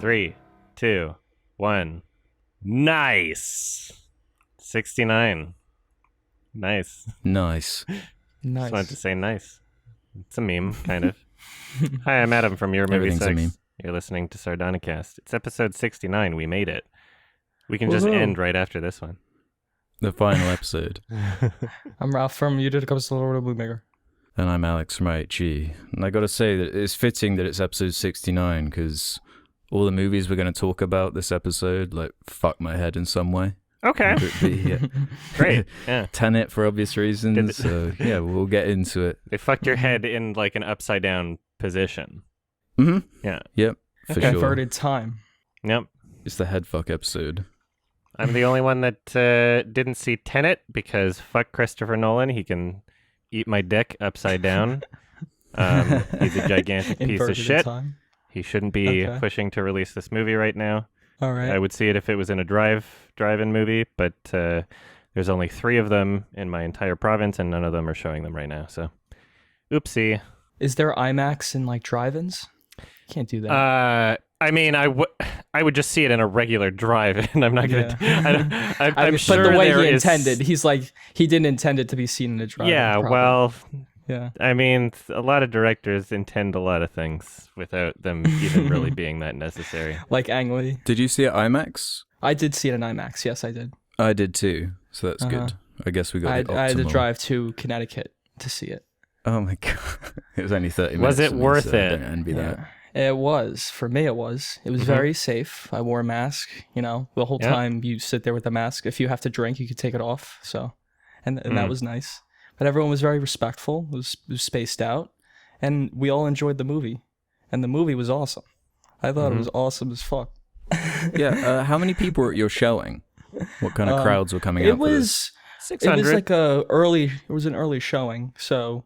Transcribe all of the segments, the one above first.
3, 2, 1. Nice. 69. Nice. Nice. Just wanted to say nice. It's a meme, kind of. Hi, I'm Adam from Your Movie Everything's a Sex. meme. You're listening to Sardonicast. It's episode 69. We made it. We can just end right after this one. The final episode. I'm Ralph from You Did a Couple of Blue Maker. And I'm Alex from IHG. And I gotta say that it's fitting that it's episode 69 because all the movies we're going to talk about this episode, like, fuck my head in some way. Okay. Great. Yeah. Tenet for obvious reasons. So, yeah, we'll get into it. They fucked your head in, like, an upside-down position. Mm-hmm. Yeah. Yep, for Okay. sure. Inverted time. Yep. It's the head fuck episode. I'm the only one that didn't see Tenet because fuck Christopher Nolan. He can eat my dick upside down. He's a gigantic piece of Inverted shit. time. He shouldn't be Okay. pushing to release this movie right now. All right. I would see it if it was in a drive-in movie, but there's only 3 of them in my entire province, and none of them are showing them right now. So, oopsie. Is there IMAX in like drive-ins? Can't do that. I mean, I would just see it in a regular drive-in. I'm not gonna. Yeah. I'm sure but the way there he is- intended, he didn't intend it to be seen in a drive-in. Yeah, probably. well, Yeah. I mean, a lot of directors intend a lot of things without them even really being that necessary. Like Ang Lee. Did you see it IMAX? I did see it in IMAX. Yes, I did. I did too, so that's Uh-huh. good. I guess we got I the had to optimal- drive to Connecticut to see it. Oh my god. It was only 30 minutes. Was it for me, worth so it? Don't envy that. Yeah. It was. For me, it was. It was Mhm. very safe. I wore a mask, the whole Yeah. time you sit there with a mask. If you have to drink, you could take it off. So, and that was nice. But everyone was very respectful. It was spaced out. And we all enjoyed the movie. And the movie was awesome. I thought it was awesome as fuck. Yeah, how many people were at your showing? What kind of crowds were coming out It for this? was 600. It was like it was an early showing. So,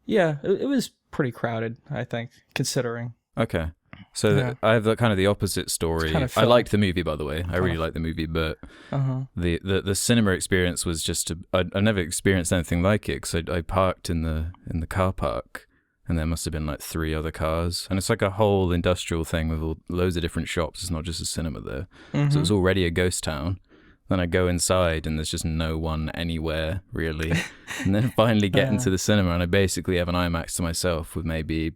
yeah, it was pretty crowded, I think, considering. Okay. So Yeah. I have the kind of the opposite story. kind of I felt- liked the movie, by the way. I really liked the movie, but Uh-huh. the cinema experience was just I never experienced anything like it because I parked in the car park, and there must have been like 3 other cars, and it's like a whole industrial thing with loads of different shops. It's not just a cinema there, so it was already a ghost town. Then I go inside and there's just no one anywhere really, and then finally get into the cinema and I basically have an IMAX to myself with maybe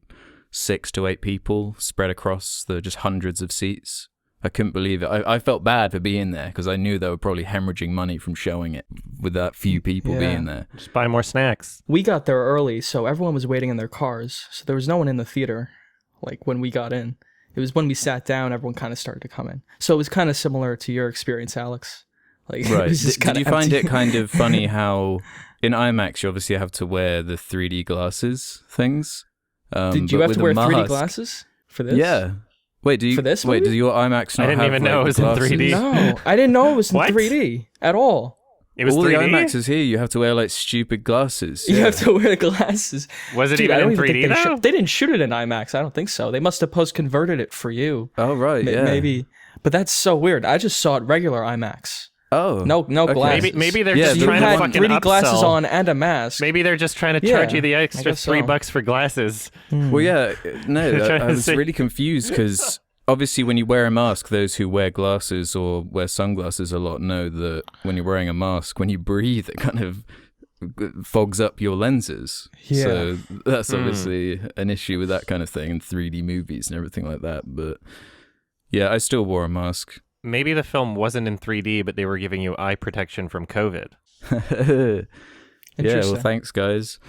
6 to 8 people spread across the just hundreds of seats. I couldn't believe it. I felt bad for being there because I knew they were probably hemorrhaging money from showing it with that few people being there. Just buy more snacks. We got there early, so everyone was waiting in their cars. So there was no one in the theater, like when we got in. It was when we sat down, everyone kind of started to come in. So it was kind of similar to your experience, Alex. Like, Right. It was just Did you kinda find empty. it kind of funny how in IMAX you obviously have to wear the 3D glasses things? Did you but have with to a wear 3D mask- glasses for this? Yeah. Wait, do you For this wait? movie? Do your IMAX not I didn't have, even know like, it was the in glasses? 3D. No, I didn't know it was in What? 3D at all. It was All 3D? the IMAXs here, you have to wear like stupid glasses. You Yeah. have to wear the glasses. Was it Dude, I even don't in even 3D, think though? they didn't shoot it in IMAX. I don't think so. They must have post-converted it for you. Oh right, yeah. Maybe. But that's so weird. I just saw it regular IMAX. Oh No okay. glasses. Maybe they're Yeah, just You trying to had fucking 3D glasses upsell. on and a mask. Maybe they're just trying to charge Yeah, you the I extra guess so. $3 for glasses. Well, yeah, no, Trying I to was say- really confused because obviously when you wear a mask, those who wear glasses or wear sunglasses a lot know that when you're wearing a mask, when you breathe, it kind of fogs up your lenses. Yeah. So that's obviously an issue with that kind of thing in 3D movies and everything like that. But yeah, I still wore a mask. Maybe the film wasn't in 3D, but they were giving you eye protection from COVID. Yeah, Interesting. well, thanks, guys.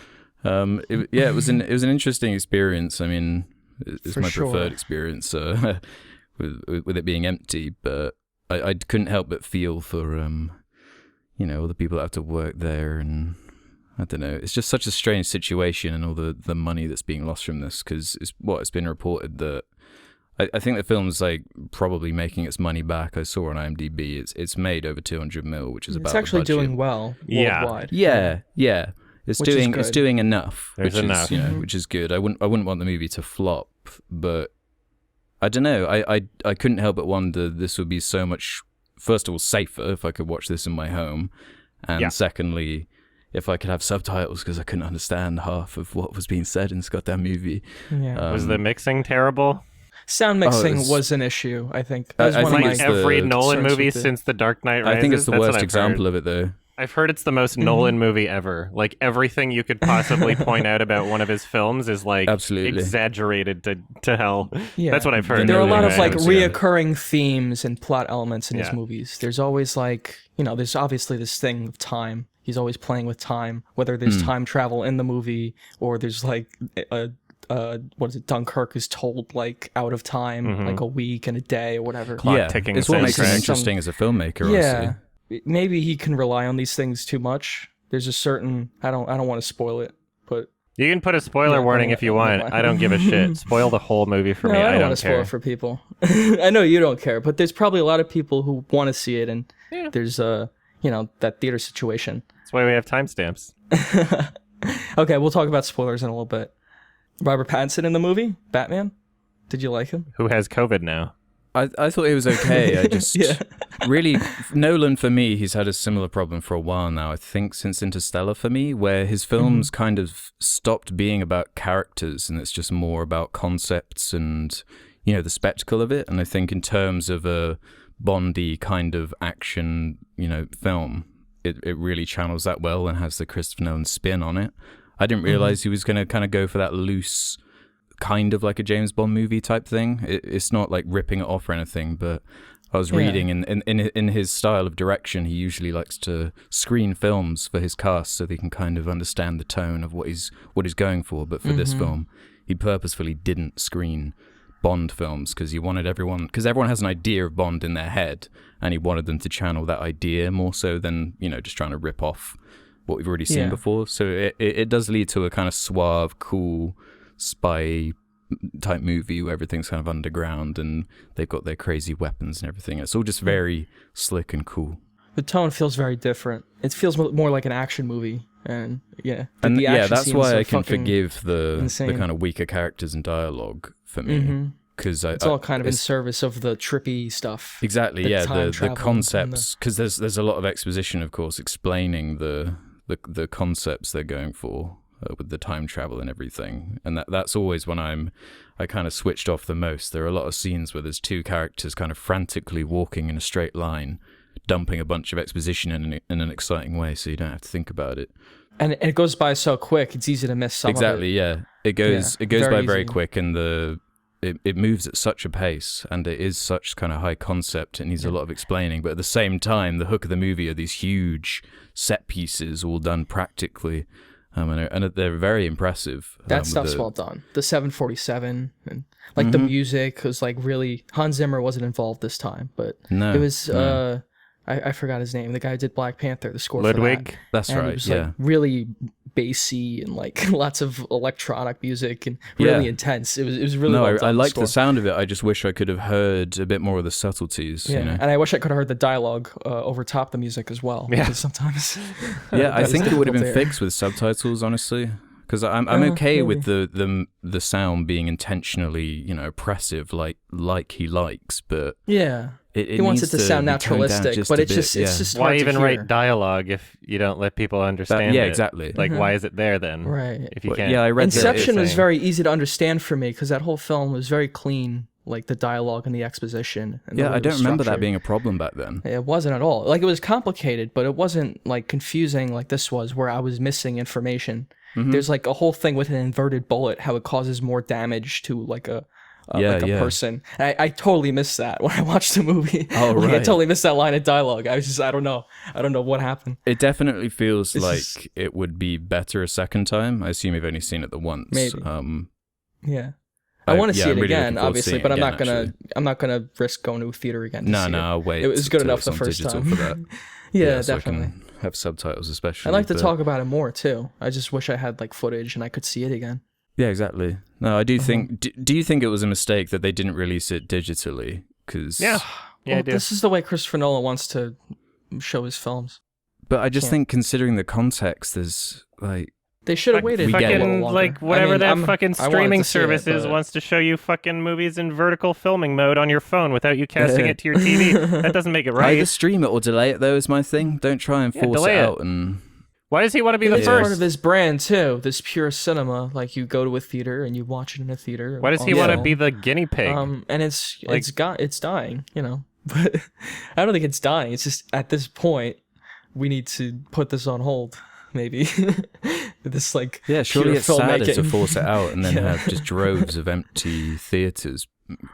It was an interesting experience. I mean, it's For my sure. preferred experience with it being empty, but I couldn't help but feel for all the people that have to work there, and I don't know. It's just such a strange situation, and all the money that's being lost from this because it's been reported that. I think the film's like probably making its money back. I saw on IMDb it's made over 200 mil, which is about It's the actually budget. doing well Yeah. worldwide. Yeah. It's Which is it's good. doing enough. There's which enough. is which is good. I wouldn't want the movie to flop, but I don't know. I couldn't help but wonder this would be so much, first of all, safer if I could watch this in my home, and secondly, if I could have subtitles because I couldn't understand half of what was being said in this goddamn movie. Yeah. Was the mixing terrible? Sound mixing it's- was an issue, I think. I That was one think of Like my it's the every Nolan concerns movie with it. since The Dark Knight Rises. I think it's the That's what worst I've example heard. of it, though. I've heard it's the most Nolan movie ever. Like everything you could possibly point out about one of his films is like Absolutely. exaggerated to hell. Yeah. That's what I've heard. There are a lot of Anyway, like yeah. reoccurring themes and plot elements in his Yeah. movies. There's always like, there's obviously this thing of time. He's always playing with time, whether there's time travel in the movie or there's like what is it? Dunkirk is told like out of time, like a week and a day or whatever. Clock ticking it's what makes him soundtrack. interesting as a filmmaker. Yeah, Honestly. maybe he can rely on these things too much. There's a certain I don't want to spoil it, but You can put a spoiler Yeah, warning I if you don't want. mind. I don't give a shit. Spoil the whole movie for no, me. I I don't don't want to spoil care. it for people. I know you don't care, but there's probably a lot of people who want to see it, and there's that theater situation. That's why we have timestamps. Okay, we'll talk about spoilers in a little bit. Robert Pattinson in the movie Batman. Did you like him? Who has COVID now? I thought it was okay. I just Yeah. really Nolan for me, he's had a similar problem for a while now. I think since Interstellar for me, where his films kind of stopped being about characters and it's just more about concepts and the spectacle of it. And I think in terms of a Bondy kind of action, film, it really channels that well and has the Christopher Nolan spin on it. I didn't realize he was going to kind of go for that loose, kind of like a James Bond movie type thing. It's not like ripping it off or anything, but I was reading in his style of direction, he usually likes to screen films for his cast so they can kind of understand the tone of what he's going for. But for this film, he purposefully didn't screen Bond films because everyone has an idea of Bond in their head, and he wanted them to channel that idea more so than just trying to rip off what we've already seen before. So it does lead to a kind of suave, cool spy type movie where everything's kind of underground and they've got their crazy weapons and everything. It's all just very slick and cool. The tone feels very different. It feels more like an action movie, and And the action that's scenes why are I can fucking forgive the insane. kind of weaker characters and dialogue for me. Because It's all kind of in service of the trippy stuff. Exactly, the yeah. time The travel concepts, because there's a lot of exposition, of course, explaining the concepts they're going for with the time travel and everything. And that's always when I kind of switched off the most. There are a lot of scenes where there's two characters kind of frantically walking in a straight line, dumping a bunch of exposition in an exciting way, so you don't have to think about it. And it goes by so quick, it's easy to miss some Exactly, of it. yeah. It goes very by very easy. quick, and it moves at such a pace, and it is such kind of high concept. It needs a lot of explaining, but at the same time, the hook of the movie are these huge set pieces, all done practically, and they're very impressive. That stuff's well done. The 747 and like the music was like really. Hans Zimmer wasn't involved this time, but No, it was. no. I forgot his name. The guy who did Black Panther, the score for Ludwig? that. That's And right. It was Yeah. like really bassy and like lots of electronic music and really Yeah. intense. It was really No, well done, I like score. the sound of it. I just wish I could have heard a bit more of the subtleties. Yeah, You know? and I wish I could have heard the dialogue over top the music as well. Yeah. Because sometimes. Yeah, I that think is it would have been difficult there. fixed with subtitles, honestly. Because I'm okay with the sound being intentionally, oppressive, like he likes, but Yeah. it He wants needs it to sound be toned down naturalistic, just but a it's bit, just yeah. it's just Why hard to even hear. write dialogue if you don't let people understand yeah, it? exactly. Like, why is it there then? Right. If you Well, can't. yeah, I read that Inception was saying. very easy to understand for me because that whole film was very clean, like the dialogue and the exposition. And the Yeah, way I it don't was remember that structured. being a problem back then. It wasn't at all. Like it was complicated, but it wasn't like confusing like this was, where I was missing information. Mm-hmm. There's like a whole thing with an inverted bullet, how it causes more damage to like a Yeah, like a yeah. person. And I totally missed that when I watched the movie. Oh, Like, I right. totally missed that line of dialogue. I was just I don't know what happened. It definitely feels It's like just- it would be better a second time. I assume you've only seen it the once. Maybe. Yeah. I want to yeah, see I'm it really again, looking forward to obviously, seeing but it I'm not again, gonna actually. I'm not gonna risk going to a theater again. To No, see no, it. I'll wait. It was good till enough it's the on first digital time. for that. Yeah, so definitely. I can have subtitles, especially. I'd like to but- talk about it more too. I just wish I had like footage and I could see it again. Yeah, exactly. No, I do Uh-huh. think. Do you think it was a mistake that they didn't release it digitally? Because Yeah. Yeah, I Well, do. this is the way Christopher Nolan wants to show his films. But I just Yeah. think, considering the context, there's like, They should have Fuck- waited we a get it. little fucking longer. like whatever that fucking I wanted streaming to see it, service is but- wants to show you fucking movies in vertical filming mode on your phone without you casting it to your TV. That doesn't make it right. either stream it or delay it. Though is my thing. Don't try and Yeah, force it delay it. out. And Why does he want to be the It's part of first? his brand too. This pure cinema, like you go to a theater and you watch it in a theater. Why does he on want to film. be the guinea pig? And it's dying, you know. But I don't think it's dying. It's just at this point we need to put this on hold, maybe. This like Yeah, surely pure it's sadder to filmmaking. force it out and then Yeah. have just droves of empty theaters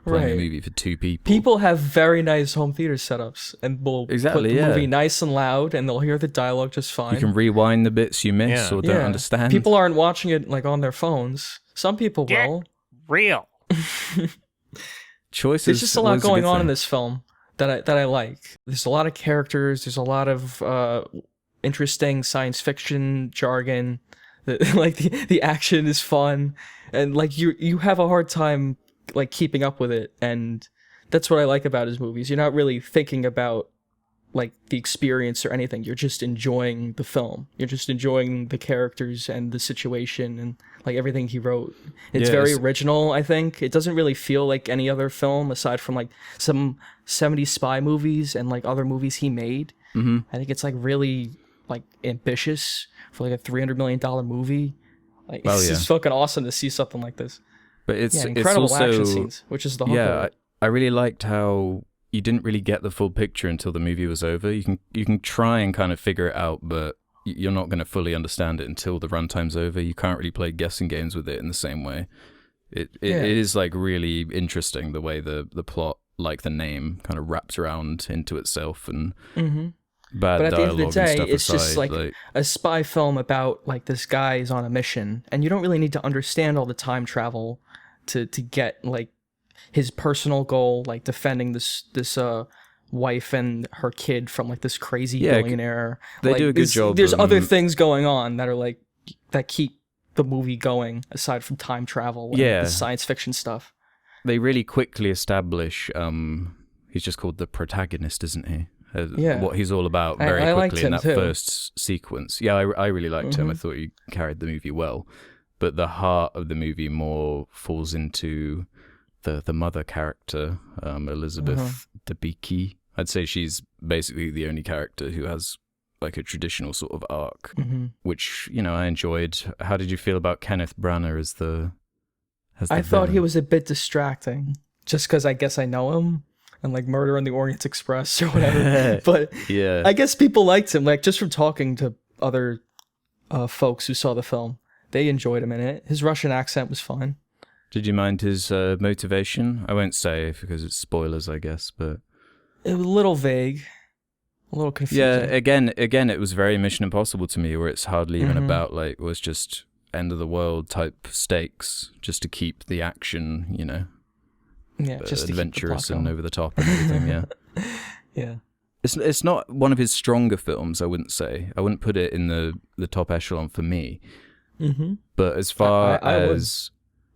playing a Right. movie for 2 people. People have very nice home theater setups and will Exactly, put the yeah. movie nice and loud and they'll hear the dialogue just fine. You can rewind the bits you miss Yeah. or don't understand. People aren't watching it like on their phones. Some people Get will. real. Choices. There's just a lot always going good on in thing. this film that I like. There's a lot of characters. There's a lot of interesting science fiction jargon. The action is fun, and like you have a hard time like keeping up with it, and that's what I like about his movies. You're not really thinking about like the experience or anything. You're just enjoying the film. You're just enjoying the characters and the situation and like everything he wrote. It's Yeah, very it's- original, I think. It doesn't really feel like any other film aside from like some 70s spy movies and like other movies he made. Mhm. I think it's like really like ambitious for like a $300 million movie. Like Well, it's yeah. just fucking awesome to see something like this. But it's Yeah, incredible it's also, action scenes, which is the whole yeah, I really liked how you didn't really get the full picture until the movie was over. You can try and kind of figure it out, but you're not going to fully understand it until the runtime's over. You can't really play guessing games with it in the same way. It is like really interesting the way the plot, like the name, kind of wraps around into itself and Mm-hmm. bad But at the end of dialogue the and day, stuff it's just aside, like a spy film about like this guy is on a mission, and you don't really need to understand all the time travel to get like his personal goal, like defending this wife and her kid from like this crazy Yeah, billionaire. they Like, do a good job. There's other things going on that are like that keep the movie going aside from time travel and Yeah. the science fiction stuff. They really quickly establish he's just called the protagonist, isn't he? Yeah. What he's all about I very liked quickly in him that too. first sequence. Yeah, I really liked him. I Mhm. thought he carried the movie well. But the heart of the movie more falls into the mother character, Elizabeth Uh-huh. Debicki. I'd say she's basically the only character who has like a traditional sort of arc, Mm-hmm. which, you know, I enjoyed. How did you feel about Kenneth Branagh as the I thought he villain? was a bit distracting, just because I guess I know him and like Murder on the Orient Express or whatever. But Yeah. I guess people liked him, like just from talking to other folks who saw the film. They enjoyed him in it. His Russian accent was fine. Did you mind his motivation? I won't say because it's spoilers, I guess, but It was a little vague, a little yeah, confusing. again, it was very Mission Impossible to me, where it's hardly even Mhm. about like it was just end of the world type stakes, just to keep the action, you know, Yeah, just to keep the plot adventurous and going. over the top and everything. Yeah, Yeah. it's not one of his stronger films. I wouldn't say. I wouldn't put it in the top echelon for me. Mm-hmm. But as far I would. as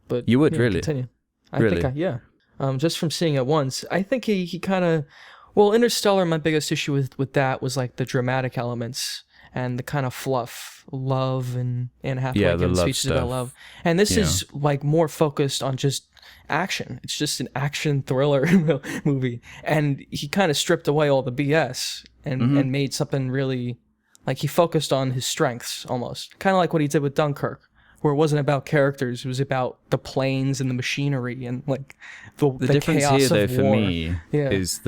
But You would, yeah, really? continue. I Really? think yeah. Just from seeing it once, I think he kind of, well, Interstellar. My biggest issue with that was like the dramatic elements and the kind of fluff, love and Anne Hathaway Yeah, the giving love speeches about stuff. love. And this Yeah. is like more focused on just action. It's just an action thriller movie, and he kind of stripped away all the BS and Mm-hmm. and made something really, like he focused on his strengths almost, kind of like what he did with Dunkirk. Where it wasn't about characters, it was about the planes and the machinery and like the difference chaos here, though, of for war. me, Yeah. is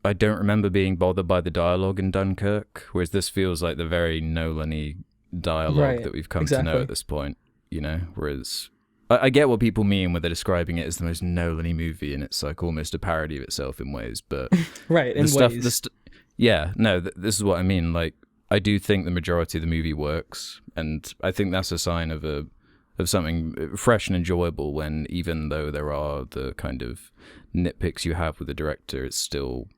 I don't remember being bothered by the dialogue in Dunkirk, whereas this feels like the very Nolan-y dialogue Right, that we've come to know exactly. at this point, you know, whereas I get what people mean when they're describing it as the most Nolan-y movie, and it's like almost a parody of itself in ways, but Right, in ways. yeah, no, this is what I mean, like, I do think the majority of the movie works, and I think that's a sign of something fresh and enjoyable when, even though there are the kind of nitpicks you have with the director, it's still...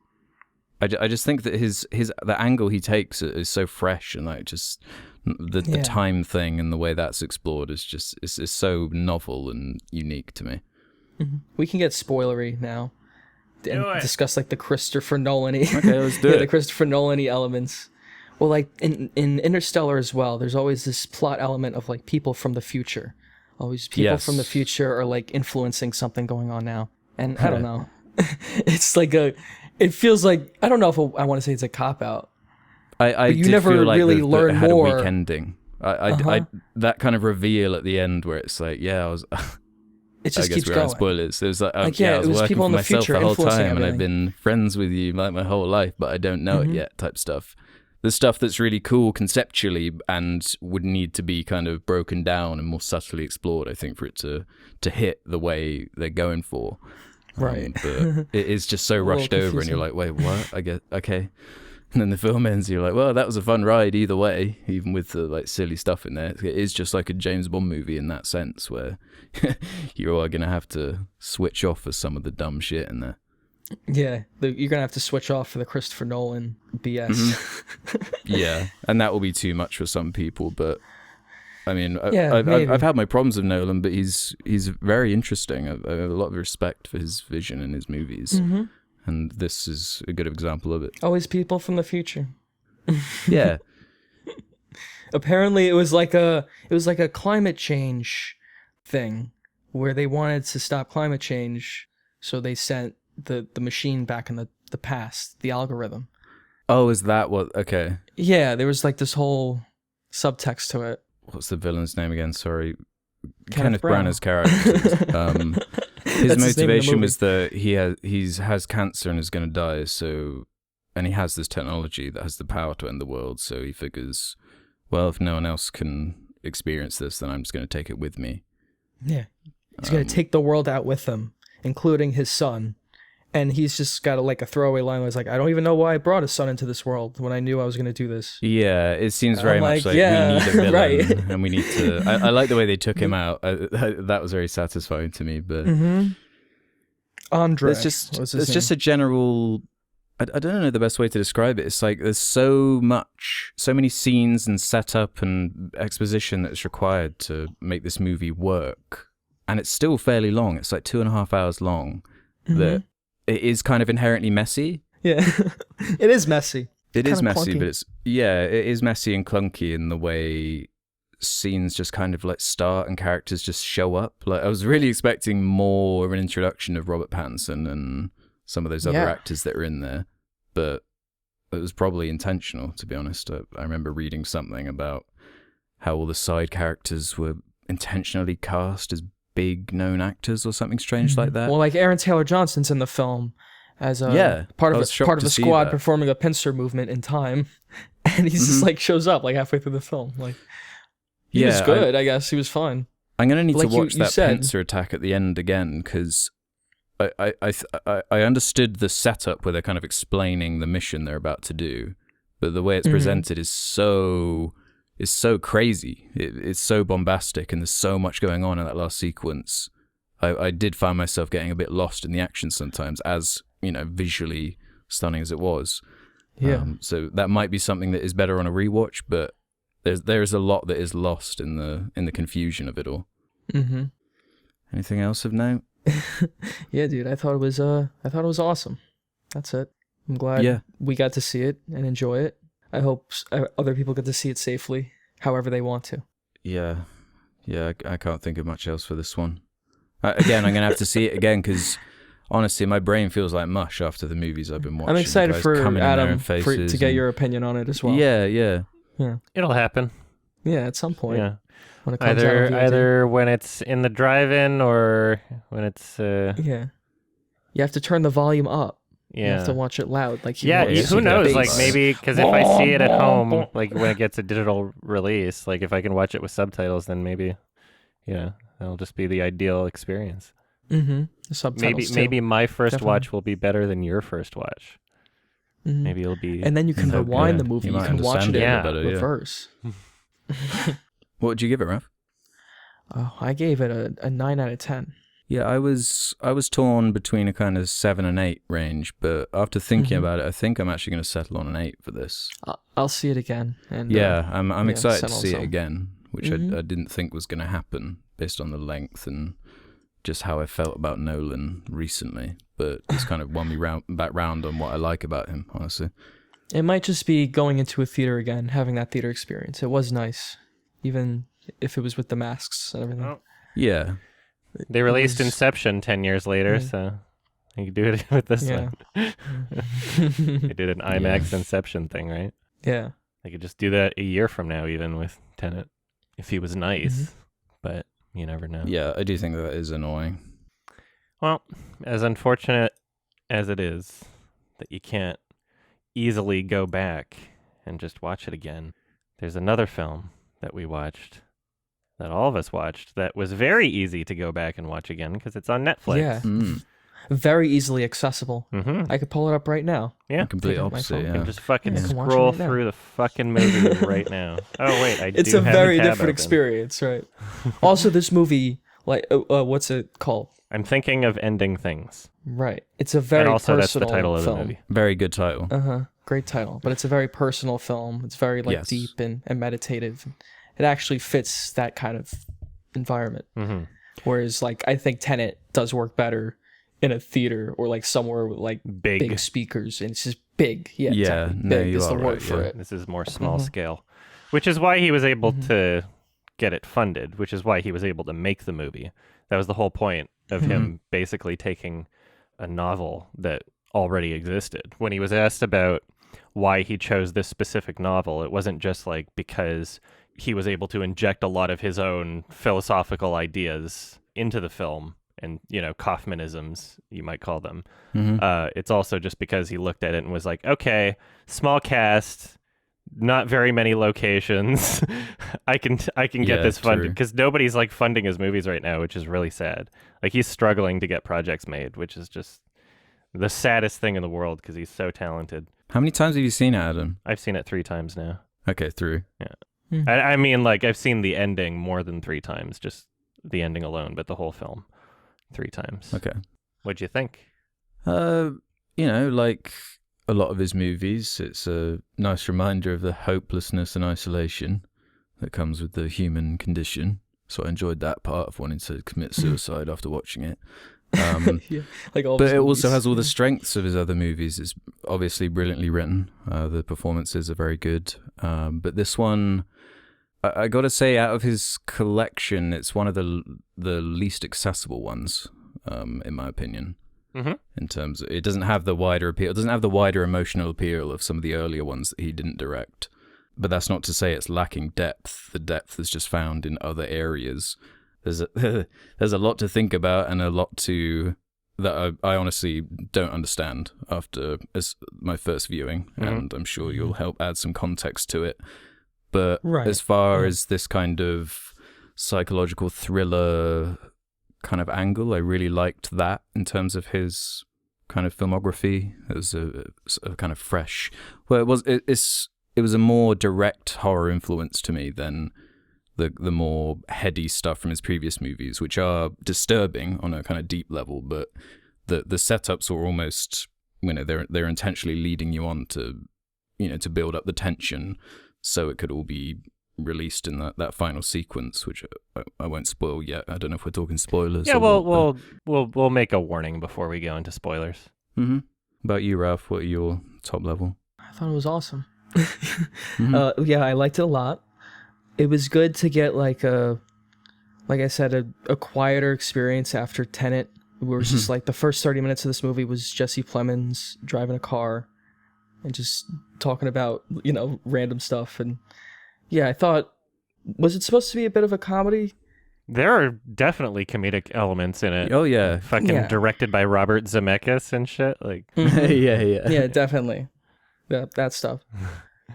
I just think that the angle he takes is so fresh, and like just the Yeah. time thing and the way that's explored is just is so novel and unique to me. We can get spoilery now and Do it. discuss like the Christopher Nolan-y. Okay, let's do yeah, it. the Christopher Nolan-y elements. Well, like in Interstellar as well, there's always this plot element of like people from the future. Always people Yes. from the future are like influencing something going on now. And I don't know. It's like it feels like, I don't know if I want to say it's a cop-out. I But you did never feel like really it learn had more. a weak ending. That kind of reveal at the end where it's like, yeah, I was. It just I guess keeps we're going. on spoilers. It was like, Like, I it was was working people for in the myself future the whole influencing time, and I've everything. been friends with you like my whole life, but I don't know it Mhm. yet. Type stuff. The stuff that's really cool conceptually and would need to be kind of broken down and more subtly explored, I think, for it to hit the way they're going for. Right. But it is just so A little rushed over, and you're confusing. like, wait, what? I get okay. And then the film ends, you're like, well, that was a fun ride either way, even with the like silly stuff in there. It is just like a James Bond movie in that sense, where you are gonna have to switch off for some of the dumb shit in there. Yeah, you're gonna have to switch off for the Christopher Nolan BS. Mm-hmm. Yeah, and that will be too much for some people, but I mean, Yeah, maybe. I've had my problems with Nolan, but he's very interesting. I have a lot of respect for his vision in his movies, Mhm. and this is a good example of it. Always people from the future. Yeah. Apparently, it was like a climate change thing where they wanted to stop climate change, so they sent the machine back in the past, the algorithm. Oh, is that what? Okay. Yeah, there was like this whole subtext to it. What's the villain's name again? Sorry. Kenneth Branagh's Branagh. character. His That's his name in the motivation movie. was that he has cancer and is going to die. So, and he has this technology that has the power to end the world. So he figures, well, if no one else can experience this, then I'm just going to take it with me. Yeah. He's going to take the world out with him, including his son. And he's just got a throwaway line where he's like, I don't even know why I brought a son into this world when I knew I was going to do this. Yeah, it seems very I'm much like, like yeah, we need a villain right. and we need to. I like the way they took him out. That was very satisfying to me. But Andre. there's just a general. I don't know the best way to describe it. It's like there's so many scenes and setup and exposition that's required to make this movie work, and it's still fairly long. It's like 2.5 hours long. That it is kind of inherently messy. Yeah, it is messy. It is Kinda messy, clunky. but it is messy and clunky in the way scenes just kind of like start and characters just show up. Like I was really expecting more of an introduction of Robert Pattinson and some of those other Yeah. actors that are in there, but it was probably intentional, to be honest. I remember reading something about how all the side characters were intentionally cast as big known actors or something strange like that. Well, like Aaron Taylor Johnson's in the film as a part I of was shocked part of to a see squad that. performing a pincer movement in time, and he's just like shows up like halfway through the film. Like he was good, I guess he was fine. I'm gonna need Like to you- watch you that said. pincer attack at the end again because I understood the setup where they're kind of explaining the mission they're about to do, but the way it's presented is so crazy. It's so bombastic, and there's so much going on in that last sequence. I did find myself getting a bit lost in the action sometimes, as visually stunning as it was. Yeah. So that might be something that is better on a rewatch, but there's a lot that is lost in the confusion of it all. Mm-hmm. Anything else of note? Yeah, dude, I thought it was awesome. That's it. I'm glad we got to see it and enjoy it. I hope other people get to see it safely, however they want to. Yeah, I can't think of much else for this one. Again, I'm gonna have to see it again because honestly, my brain feels like mush after the movies I've been watching. I'm excited Guys for coming in there Adam in faces to get and- your opinion on it as well. Yeah. It'll happen. Yeah, at some point. Yeah. When it comes out on VOD. Either when it's in the drive-in or when it's Yeah. You have to turn the volume up. You have to yeah. watch it loud. Like Yeah, you who see the knows? bass. Like maybe because if I see it at home, like when it gets a digital release, like if I can watch it with subtitles, then maybe, that'll just be the ideal experience. Mm-hmm. The subtitles too. Maybe my first Definitely. watch will be better than your first watch. Mhm. Maybe it'll be. And then you can so rewind good. the movie. You You, might can watch understand it it a in bit better, yeah. reverse. What would you give it, Ralph? Oh, I gave it a 9 out of 10. Yeah, I was torn between a kind of 7 and 8 range, but after thinking about it, I think I'm actually going to settle on an 8 for this. I'll see it again. And Yeah, I'm excited to settle see it some. again, which Mhm. I didn't think was going to happen based on the length and just how I felt about Nolan recently. But it's kind of won me back round on what I like about him, honestly. It might just be going into a theater again, having that theater experience. It was nice, even if it was with the masks and everything. Oh. Yeah. They released was- Inception 10 years later, so you can do it with this Yeah. one. They did an IMAX Inception thing, right? Yeah. They could just do that a year from now, even with Tenet, if he was nice. But you never know. Yeah, I do think that is annoying. Well, as unfortunate as it is that you can't easily go back and just watch it again, there's another film that we watched, that all of us watched, that was very easy to go back and watch again because it's on Netflix. Yeah. Mm. Very easily accessible. Mm-hmm. I could pull it up right now. Yeah. Complete Take out my opposite, phone. You yeah. can just fucking Yeah. I can watch it scroll right now. through the fucking movie right now. Oh, wait, I It's do a have very the tab different open. experience, right? Also, this movie, like, what's it called? I'm thinking of ending things. Right. It's a very And also, that's the personal title of film. the movie. Very good title. Great title, but it's a very personal film. It's very like Yes. deep and meditative. It actually fits that kind of environment. Mm-hmm. Whereas, like, I think Tenet does work better in a theater or like somewhere with like big speakers, and it's just big. Yeah, Yeah, exactly. no, Big you is the are word right, for yeah. it. This is more small scale, which is why he was able to get it funded, which is why he was able to make the movie. That was the whole point of him basically taking a novel that already existed. When he was asked about why he chose this specific novel, it wasn't just like because he was able to inject a lot of his own philosophical ideas into the film and, Kaufmanisms, you might call them. It's also just because he looked at it and was like, okay, small cast, not very many locations. I can Yeah, get this funded, true. because nobody's like funding his movies right now, which is really sad. Like, he's struggling to get projects made, which is just the saddest thing in the world because he's so talented. How many times have you seen it, Adam? I've seen it 3 times now. Okay, through. I mean, like, I've seen the ending more than 3 times, just the ending alone, but the whole film 3 times. Okay. What'd you think? Like a lot of his movies, it's a nice reminder of the hopelessness and isolation that comes with the human condition. So I enjoyed that part of wanting to commit suicide after watching it. Yeah, like all. But his it also movies. has all the strengths of his other movies. It's obviously brilliantly written. The performances are very good. But this one, I got to say, out of his collection, it's one of the least accessible ones, in my opinion. Mm-hmm. In terms of, it doesn't have the wider appeal. It doesn't have the wider emotional appeal of some of the earlier ones that he didn't direct. But that's not to say it's lacking depth. The depth is just found in other areas. There's a lot to think about and a lot that I honestly don't understand after my first viewing, and I'm sure you'll help add some context to it. But Right. as far as this kind of psychological thriller kind of angle, I really liked that in terms of his kind of filmography. It was a kind of fresh. Well, it was a more direct horror influence to me than the more heady stuff from his previous movies, which are disturbing on a kind of deep level, but the setups were almost, they're intentionally leading you on to, to build up the tension so it could all be released in that final sequence, which I won't spoil yet. I don't know if we're talking spoilers. Yeah, or well, we'll make a warning before we go into spoilers. Mm-hmm. About you, Ralph, what are your top level? I thought it was awesome. Yeah, I liked it a lot. It was good to get like I said, a quieter experience after Tenet. Where it was just like the first 30 minutes of this movie was Jesse Plemons driving a car and just talking about, random stuff. And yeah, I thought, was it supposed to be a bit of a comedy? There are definitely comedic elements in it. Oh yeah, Fucking Yeah. directed by Robert Zemeckis and shit. Like, yeah. Yeah, definitely. That stuff.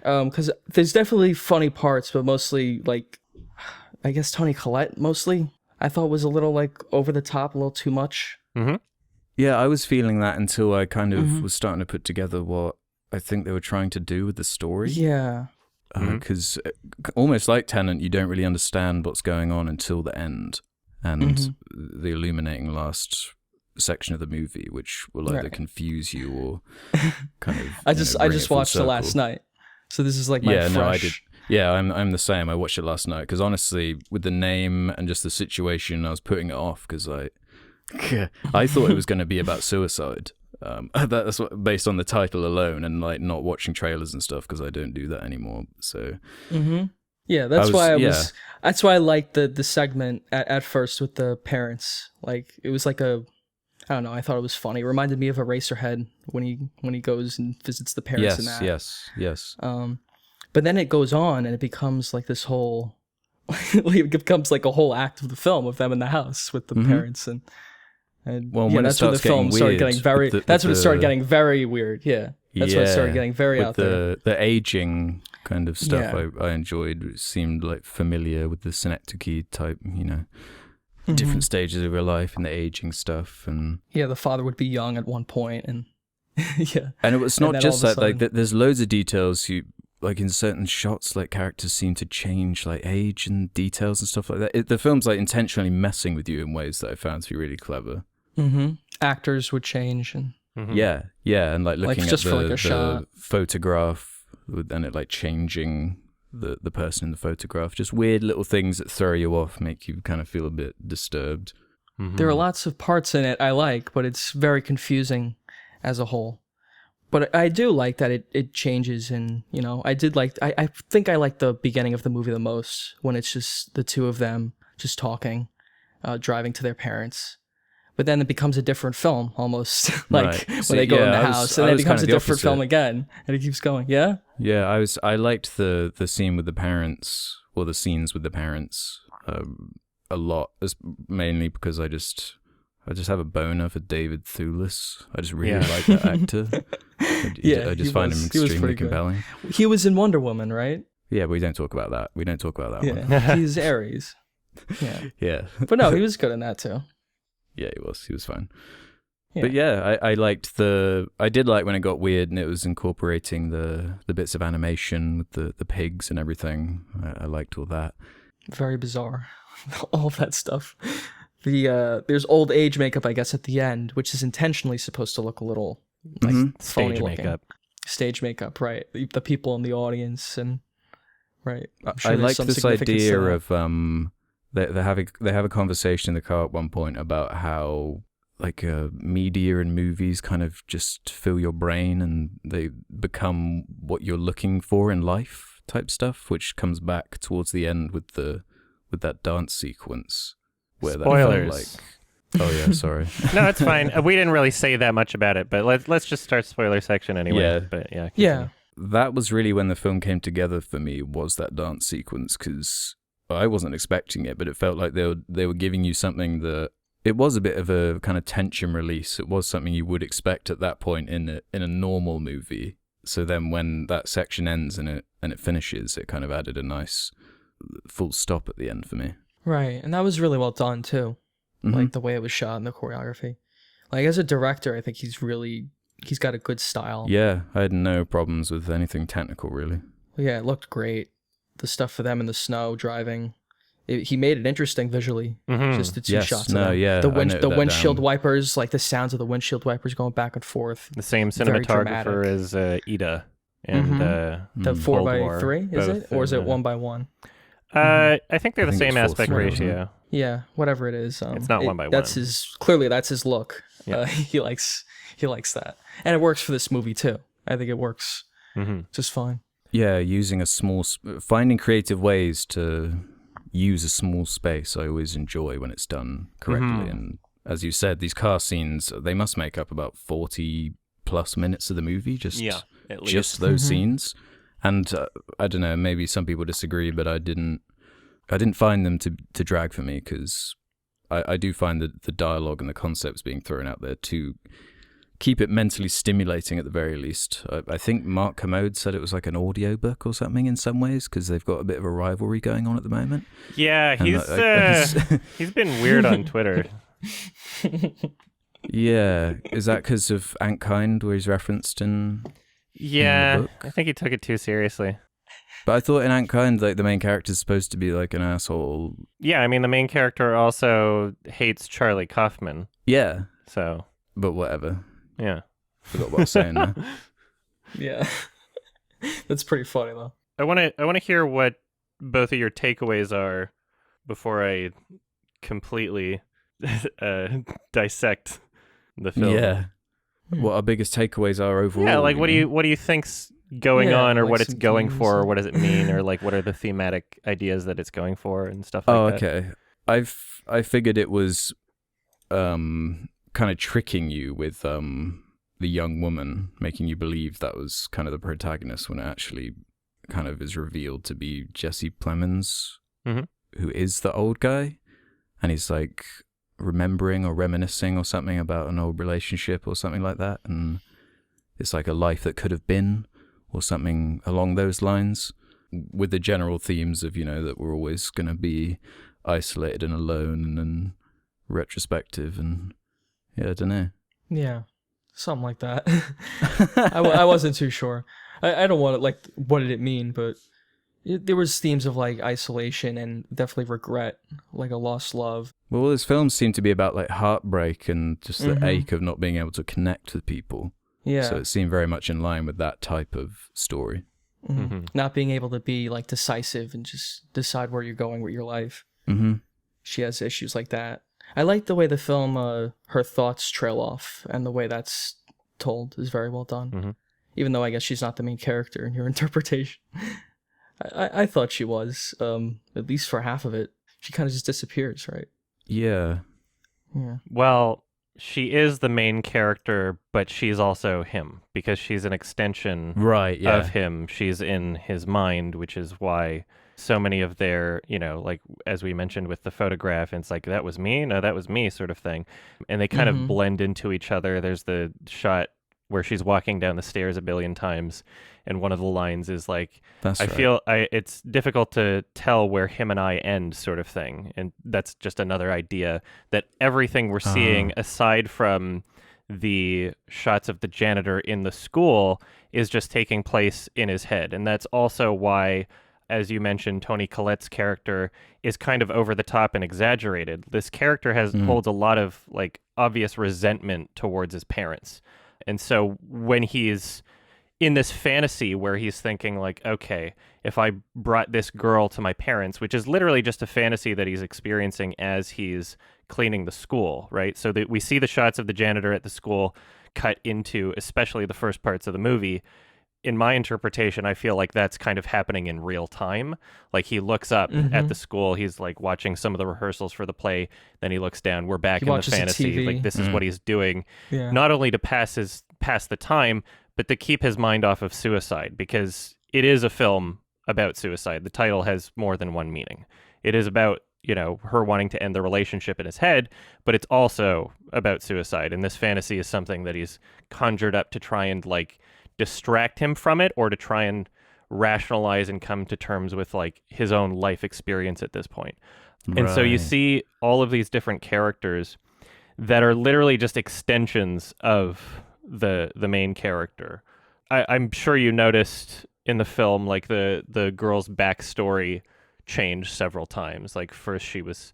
Because there's definitely funny parts, but mostly like, I guess Toni Collette mostly I thought was a little like over the top, a little too much. Yeah, I was feeling that until I kind of was starting to put together what I think they were trying to do with the story. Yeah. Because almost like Tenet, you don't really understand what's going on until the end and the illuminating last section of the movie, which will either confuse you or kind of. I just watched it last night, so this is like my fresh. No, I did. Yeah, I'm the same. I watched it last night because honestly, with the name and just the situation, I was putting it off because I thought it was going to be about suicide. That's what, based on the title alone, and like not watching trailers and stuff because I don't do that anymore. So Yeah, that's why I liked the segment at first with the parents. Like it was like I don't know. I thought it was funny. It reminded me of Eraserhead when he goes and visits the parents. yes. But then it goes on and it becomes like this whole, it becomes like a whole act of the film of them in the house with the parents and Well, yeah, when it that's when the starts getting film started weird getting very. with That's when it started the- getting very weird. Yeah, that's when it started getting very with out there. The aging kind of stuff Yeah. I enjoyed. It seemed like familiar with the synecdoche type, different stages of your life and the aging stuff. And Yeah, the father would be young at one point, and yeah, and it was And not then just all of that, a like, sudden- there's loads of details like in certain shots, like characters seem to change, like age and details and stuff like that. The film's like intentionally messing with you in ways that I found to be really clever. actors would change, and Yeah, and like looking just at for, like, the a shot. photograph and it like changing the person in the photograph. Just weird little things that throw you off, make you kind of feel a bit disturbed. there are lots of parts in it I like, but it's very confusing as a whole. But I do like that it changes, and I think I like the beginning of the movie the most, when it's just the two of them just talking, driving to their parents. But then it becomes a different film almost, like Right. when See, they go in the I house, and then it was becomes a kind of the different film opposite. again, and it keeps going. Yeah, Yeah, I liked the scene with the parents, or the scenes with the parents, a lot. Mainly because I just have a boner for David Thewlis. I just really like that actor. Yeah, I just he find was- him he was extremely pretty good. compelling. he was in Wonder Woman, right? Yeah, but we don't talk about that. One. Yeah, he's Ares. Yeah, Yeah. but no, he was good in that too. Yeah, he was fine. Yeah. But yeah, I liked I did like when it got weird and it was incorporating the bits of animation with the pigs and everything. I liked all that. Very bizarre, all of that stuff. There's old age makeup, I guess, at the end, which is intentionally supposed to look a little like phony Stage looking. makeup. Stage makeup, right? The people in the audience, and right. I'm sure I there's like some this significance to idea that. of they have a conversation in the car at one point about how like media and movies kind of just fill your brain and they become what you're looking for in life type stuff, which comes back towards the end with that dance sequence where Spoilers. that felt like, oh yeah, sorry. No, it's fine. We didn't really say that much about it, but let's just start spoiler section anyway. Yeah. But yeah. Yeah, That was really when the film came together for me, was that dance sequence, because I wasn't expecting it, but it felt like they were giving you something that it was a bit of a kind of tension release. It was something you would expect at that point in a normal movie. So then when that section ends and it finishes, it kind of added a nice full stop at the end for me. right. And that was really well done too. Like the way it was shot and the choreography. Like as a director, I think he's got a good style. Yeah, I had no problems with anything technical, really. Yeah, it looked great. The stuff for them in the snow driving. He made it interesting visually. Just the two Yes, shots. no, of them. yeah, The I noted the that windshield down. wipers, like the sounds of the windshield wipers going back and forth. The same Very cinematographer dramatic. as Ida and The Cold War, 4x3, is both it, or is it in, 1x1? I think they're I the think same it's aspect 4:3, wasn't it? ratio. Yeah, whatever it is. It's not 1x1. That's his look. Yeah. He likes that, and it works for this movie too. I think it works just fine. Yeah, using finding creative ways to use a small space, I always enjoy when it's done correctly. And as you said, these car scenes, they must make up about 40 plus minutes of the movie, just at just those scenes. And I don't know, maybe some people disagree, but I didn't find them to drag for me, because I do find that the dialogue and the concepts being thrown out there to keep it mentally stimulating at the very least. I think Mark Commode said it was like an audiobook or something in some ways, because they've got a bit of a rivalry going on at the moment. Yeah, And he's been weird on Twitter. Yeah, is that because of Antkind, where he's referenced in Yeah, book? I think he took it too seriously. But I thought in Antkind, like, the main character is supposed to be like an asshole. Yeah, I mean the main character also hates Charlie Kaufman. Yeah, So but whatever. yeah, Forgot what I was saying now. Yeah, that's pretty funny though. I want to hear what both of your takeaways are before I completely dissect the film. Yeah. What our biggest takeaways are overall. Yeah, like what mean? do you think's going Yeah, on, or like what it's some going themes for, or and- what does it mean, or like what are the thematic ideas that it's going for and stuff like Oh, that. okay. I figured it was kind of tricking you with the young woman, making you believe that was kind of the protagonist when it actually kind of is revealed to be Jesse Plemons, Mhm. who is the old guy, and he's like remembering or reminiscing or something about an old relationship or something like that, and it's like a life that could have been or something along those lines, with the general themes of, that we're always going to be isolated and alone and retrospective, and I don't know. Yeah, something like that. I wasn't too sure. I don't want to, like, what did it mean, but there was themes of, like, isolation and definitely regret, like a lost love. Well, all his films seem to be about like heartbreak and just the ache of not being able to connect with people. Yeah. So it seemed very much in line with that type of story. Not being able to be, like, decisive and just decide where you're going with your life. She has issues like that. I like the way the film, her thoughts trail off, and the way that's told is very well done. Even though I guess she's not the main character in your interpretation. I thought she was, at least for half of it. She kind of just disappears, right? Yeah. Well, she is the main character, but she's also him, because she's an extension of him. She's in his mind, which is why so many of their, like, as we mentioned with the photograph, it's like, that was me? No, that was me, sort of thing. And they kind of blend into each other. There's the shot where she's walking down the stairs a billion times, and one of the lines is like, it's difficult to tell where him and I end, sort of thing. And that's just another idea that everything we're seeing, aside from the shots of the janitor in the school, is just taking place in his head. And that's also why, as you mentioned, Toni Collette's character is kind of over the top and exaggerated. This character holds a lot of, like, obvious resentment towards his parents. And so when he's in this fantasy where he's thinking, like, okay, if I brought this girl to my parents, which is literally just a fantasy that he's experiencing as he's cleaning the school, right? So that we see the shots of the janitor at the school cut into, especially the first parts of the movie. In my interpretation, I feel like that's kind of happening in real time. Like, he looks up at the school, he's like watching some of the rehearsals for the play, then he looks down, we're back in the fantasy. Like, this is what he's doing, not only to pass the time, but to keep his mind off of suicide, because it is a film about suicide. The title has more than one meaning. It is about, her wanting to end the relationship in his head, but it's also about suicide. And this fantasy is something that he's conjured up to try and, like, distract him from it, or to try and rationalize and come to terms with, like, his own life experience at this point. And so you see all of these different characters that are literally just extensions of the main character. I'm sure you noticed in the film, like, the girl's backstory changed several times. Like, first she was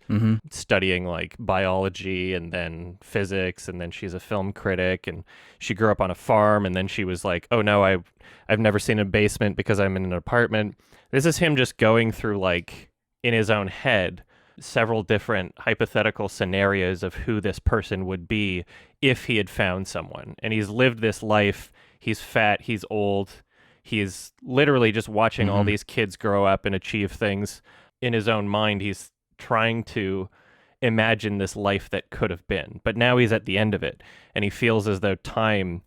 studying, like, biology, and then physics, and then she's a film critic, and she grew up on a farm, and then she was like, oh no, I've never seen a basement because I'm in an apartment. This is him just going through, like, in his own head, several different hypothetical scenarios of who this person would be if he had found someone. And he's lived this life. He's fat, he's old. He's literally just watching all these kids grow up and achieve things in his own mind. He's trying to imagine this life that could have been. But now he's at the end of it, and he feels as though time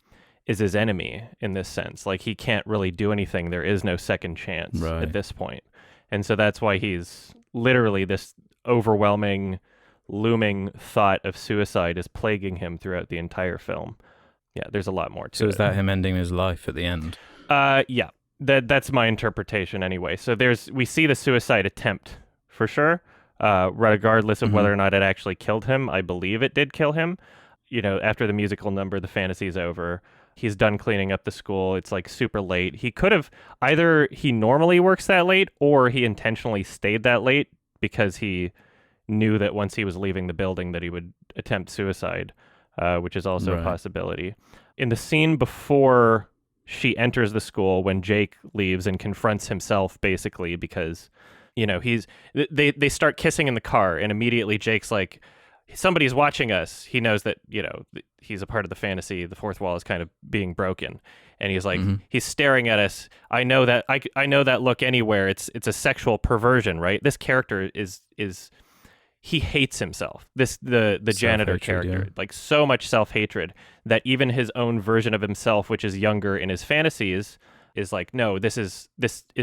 is his enemy in this sense. Like, he can't really do anything. There is no second chance at this point. And so that's why he's literally, this overwhelming, looming thought of suicide is plaguing him throughout the entire film. Yeah, there's a lot more to it. So is that him ending his life at the end? Yeah, that's my interpretation anyway. So we see the suicide attempt for sure, regardless of whether or not it actually killed him. I believe it did kill him. After the musical number, the fantasy's over. He's done cleaning up the school. It's, like, super late. He could have, either he normally works that late, or he intentionally stayed that late because he knew that once he was leaving the building that he would attempt suicide, which is also a possibility. In the scene before she enters the school, when Jake leaves and confronts himself, basically, because, they start kissing in the car, and immediately Jake's like, somebody's watching us. He knows that, he's a part of the fantasy. The fourth wall is kind of being broken. And he's like, he's staring at us. I know that I know that look anywhere. It's a sexual perversion, right? This character is he hates himself. The janitor character, like, so much self-hatred that even his own version of himself, which is younger in his fantasies, is like, no, this is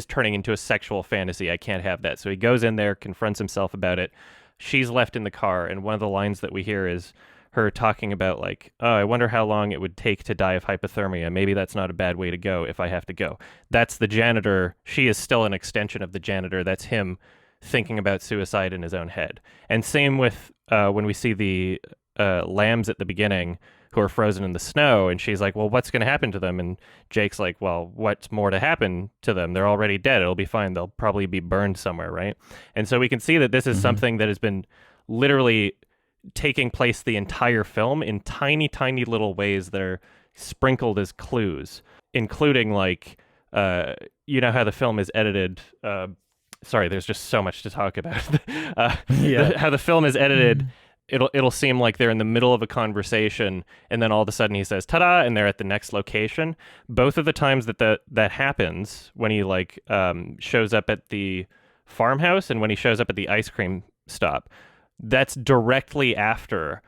turning into a sexual fantasy. I can't have that. So he goes in there, confronts himself about it. She's left in the car, and one of the lines that we hear is her talking about like, oh, I wonder how long it would take to die of hypothermia. Maybe that's not a bad way to go if I have to go. That's the janitor. She is still an extension of the janitor. That's him thinking about suicide in his own head. And same with when we see the lambs at the beginning who are frozen in the snow, and she's like, well, what's going to happen to them? And Jake's like, well, what's more to happen to them? They're already dead. It'll be fine. They'll probably be burned somewhere, right? And so we can see that this is something that has been literally taking place the entire film in tiny, tiny little ways that are sprinkled as clues, including like, you know how the film is edited. Sorry, there's just so much to talk about. How the film is edited. It'll seem like they're in the middle of a conversation, and then all of a sudden he says "ta-da," and they're at the next location. Both of the times that happens, when he like shows up at the farmhouse and when he shows up at the ice cream stop, that's directly after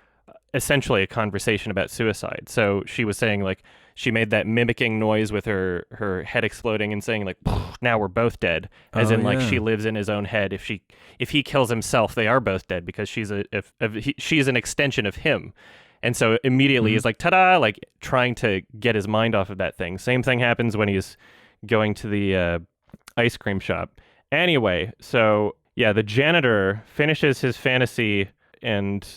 essentially a conversation about suicide. So she was saying like she made that mimicking noise with her head exploding and saying like, now we're both dead, as in like she lives in his own head. If he kills himself, they are both dead because she's an extension of him. And so immediately he's like, ta-da, like trying to get his mind off of that thing. Same thing happens when he's going to the ice cream shop. Anyway, so yeah, the janitor finishes his fantasy and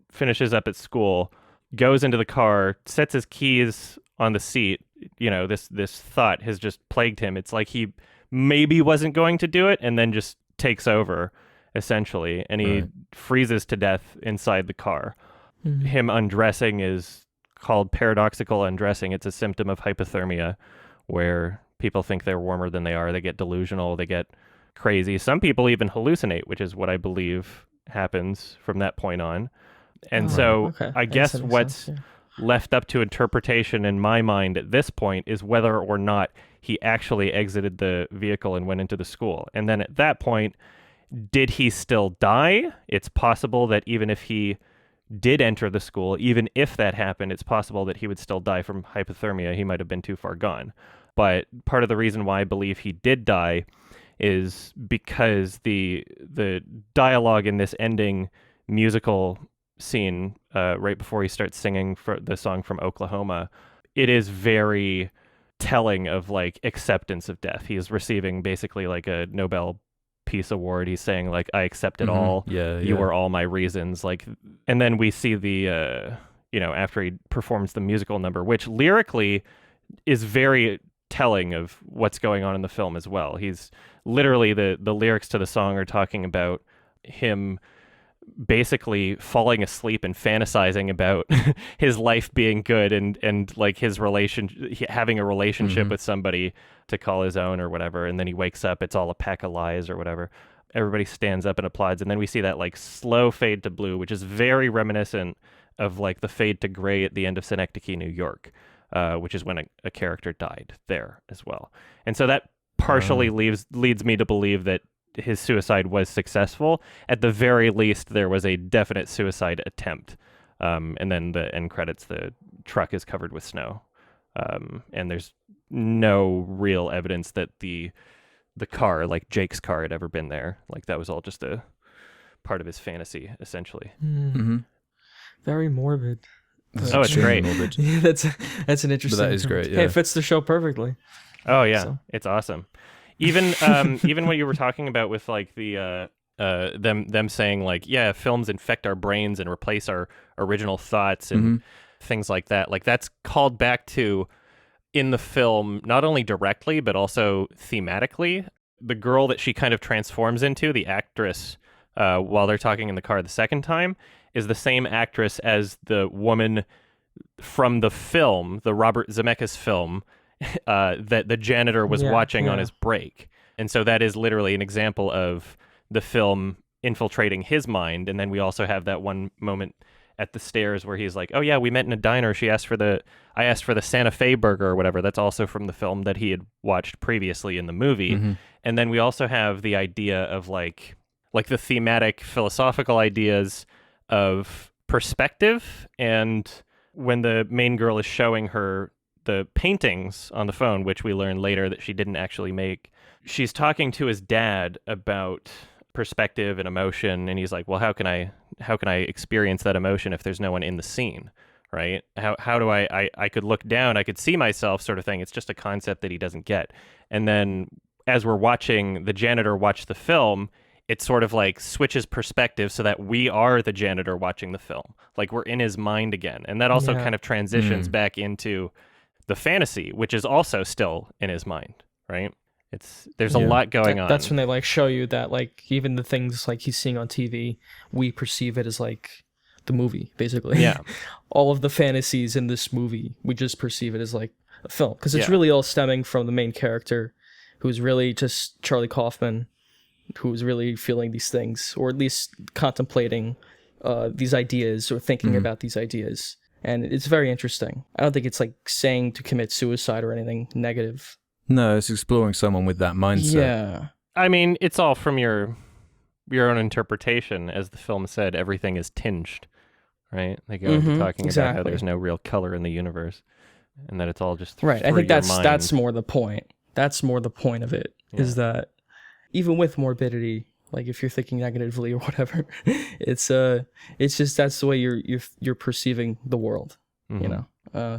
finishes up at school, goes into the car, sets his keys on the seat. You know, this thought has just plagued him. It's like he maybe wasn't going to do it and then just takes over, essentially, and he freezes to death inside the car. Him undressing is called paradoxical undressing. It's a symptom of hypothermia where people think they're warmer than they are. They get delusional. They get crazy. Some people even hallucinate, which is what I believe happens from that point on. And I guess what's left up to interpretation in my mind at this point is whether or not he actually exited the vehicle and went into the school. And then at that point, did he still die? It's possible that even if he did enter the school, even if that happened, it's possible that he would still die from hypothermia. He might have been too far gone. But part of the reason why I believe he did die is because the dialogue in this ending musical scene right before he starts singing for the song from Oklahoma, it is very telling of like acceptance of death. He is receiving basically like a Nobel Peace Award. He's saying like, I accept it all. You are all my reasons. Like, and then we see the after he performs the musical number, which lyrically is very telling of what's going on in the film as well. He's literally the lyrics to the song are talking about him basically falling asleep and fantasizing about his life being good and like his having a relationship with somebody to call his own or whatever, and then he wakes up, it's all a pack of lies or whatever. Everybody stands up and applauds, and then we see that like slow fade to blue, which is very reminiscent of like the fade to gray at the end of Synecdoche, New York, which is when a character died there as well. And so that partially leads me to believe that his suicide was successful. At the very least, there was a definite suicide attempt. And then the end credits, the truck is covered with snow. And there's no real evidence that the car, like Jake's car, had ever been there. Like that was all just a part of his fantasy, essentially. Very morbid. Oh, it's great. Yeah, that's an interesting. But that is great. Yeah. Hey, it fits the show perfectly. Oh yeah, it's awesome. Even what you were talking about with like the them saying like, yeah, films infect our brains and replace our original thoughts and things like that. Like that's called back to in the film, not only directly but also thematically. The girl that she kind of transforms into, the actress, while they're talking in the car the second time, is the same actress as the woman from the film, the Robert Zemeckis film, that the janitor was watching on his break. And so that is literally an example of the film infiltrating his mind. And then we also have that one moment at the stairs where he's like, oh yeah, we met in a diner. I asked for the Santa Fe burger or whatever. That's also from the film that he had watched previously in the movie. And then we also have the idea of like the thematic philosophical ideas of perspective. And when the main girl is showing her the paintings on the phone, which we learn later that she didn't actually make, she's talking to his dad about perspective and emotion, and he's like, well, how can I experience that emotion if there's no one in the scene, right? How do I could look down, I could see myself, sort of thing. It's just a concept that he doesn't get. And then as we're watching the janitor watch the film, it sort of like switches perspective so that we are the janitor watching the film. Like we're in his mind again. And that also kind of transitions back into the fantasy, which is also still in his mind, right? There's a lot going on. That's when they like show you that like even the things like he's seeing on TV, we perceive it as like the movie, basically. Yeah. All of the fantasies in this movie, we just perceive it as like a film. Because it's really all stemming from the main character, who's really just Charlie Kaufman, who's really feeling these things, or at least contemplating these ideas or thinking about these ideas. And it's very interesting. I don't think it's like saying to commit suicide or anything negative. No, it's exploring someone with that mindset. Yeah. I mean, it's all from your own interpretation. As the film said, everything is tinged, right? They go into talking about how there's no real color in the universe, and that it's all just right. I think that's that's more the point. That's more the point of it, is that even with morbidity, like if you're thinking negatively or whatever, it's just that's the way you're perceiving the world, you know.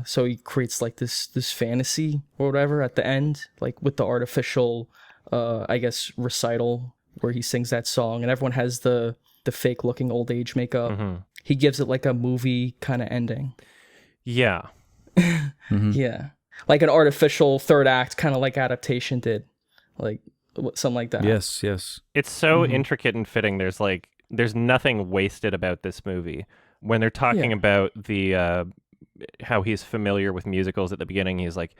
So he creates like this fantasy or whatever at the end, like with the artificial, I guess, recital where he sings that song, and everyone has the fake looking old age makeup. He gives it like a movie kind of ending. Yeah. Yeah, like an artificial third act, kind of like Adaptation did, like something like that. Yes. It's so intricate and fitting. There's nothing wasted about this movie. When they're talking about the how he's familiar with musicals at the beginning, he's like,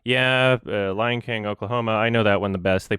Lion King, Oklahoma, I know that one the best. They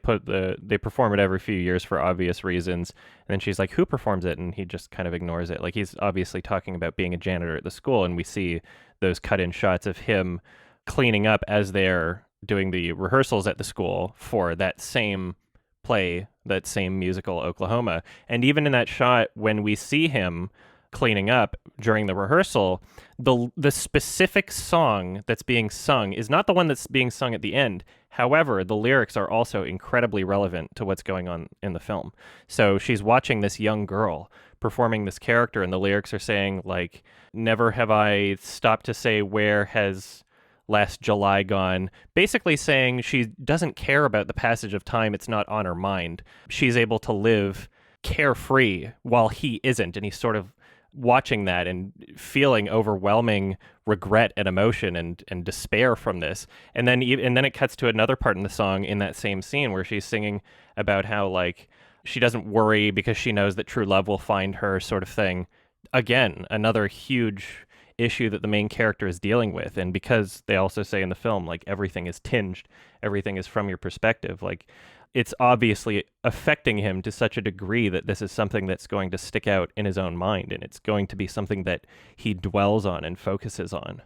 perform it every few years for obvious reasons. And then she's like, who performs it? And he just kind of ignores it. Like, he's obviously talking about being a janitor at the school, and we see those cut-in shots of him cleaning up as they're doing the rehearsals at the school for that same play, that same musical, Oklahoma. And even in that shot, when we see him cleaning up during the rehearsal, the specific song that's being sung is not the one that's being sung at the end. However, the lyrics are also incredibly relevant to what's going on in the film. So she's watching this young girl performing this character, and the lyrics are saying, like, never have I stopped to say where has last July gone, basically saying she doesn't care about the passage of time. It's not on her mind. She's able to live carefree while he isn't, and he's sort of watching that and feeling overwhelming regret and emotion and despair from this. And then it cuts to another part in the song in that same scene where she's singing about how, like, she doesn't worry because she knows that true love will find her, sort of thing. Again, another huge issue that the main character is dealing with. And because they also say in the film, like, everything is tinged, everything is from your perspective, like, it's obviously affecting him to such a degree that this is something that's going to stick out in his own mind, and it's going to be something that he dwells on and focuses on.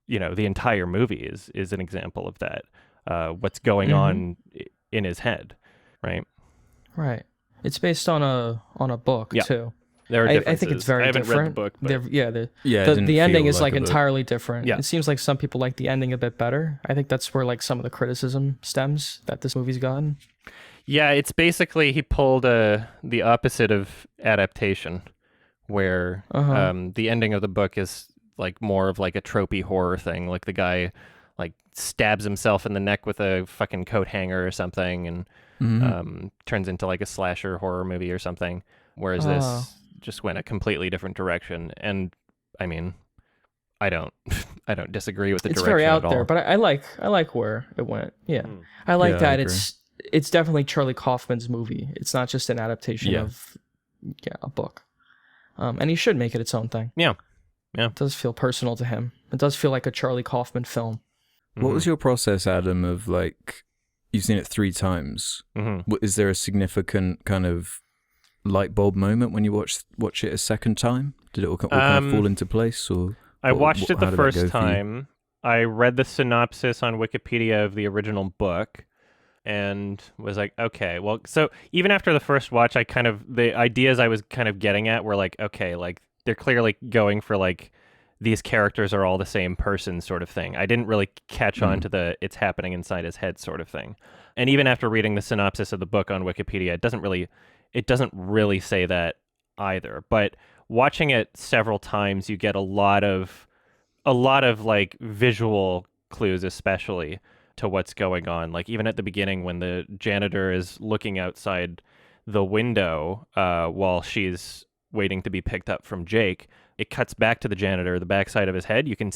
You know, the entire movie is an example of that. What's going on in his head, right? Right. It's based on a book too. There are differences. I think it's very different. I haven't read the book, but the ending is like like a book. entirely different. Yeah. It seems like some people like the ending a bit better. I think that's where like some of the criticism stems that this movie's gotten. Yeah, it's basically he pulled the opposite of Adaptation, where the ending of the book is like more of like a tropey horror thing, like the guy like stabs himself in the neck with a fucking coat hanger or something, and turns into like a slasher horror movie or something. Whereas this just went a completely different direction, and I mean, I don't disagree with the it's direction very out at all. there, but I like where it went. Yeah, I like Yeah, that. I agree. It's definitely Charlie Kaufman's movie. It's not just an adaptation of a book. And he should make it its own thing. Yeah. It does feel personal to him. It does feel like a Charlie Kaufman film. What was your process, Adam, of like, you've seen it 3 times. Is there a significant kind of light bulb moment when you watch it a second time? Did it all kind of fall into place? Or I watched it the how did that go first for you? time. I read the synopsis on Wikipedia of the original book and was like, okay, well, so even after the first watch, the ideas I was kind of getting at were like, okay, like they're clearly going for like these characters are all the same person sort of thing. I didn't really catch on to the it's happening inside his head sort of thing. And even after reading the synopsis of the book on Wikipedia, it doesn't really say that either. But watching it several times, you get a lot of like visual clues, especially to what's going on. Like even at the beginning when the janitor is looking outside the window while she's waiting to be picked up from Jake, it cuts back to the janitor, the backside of his head. You can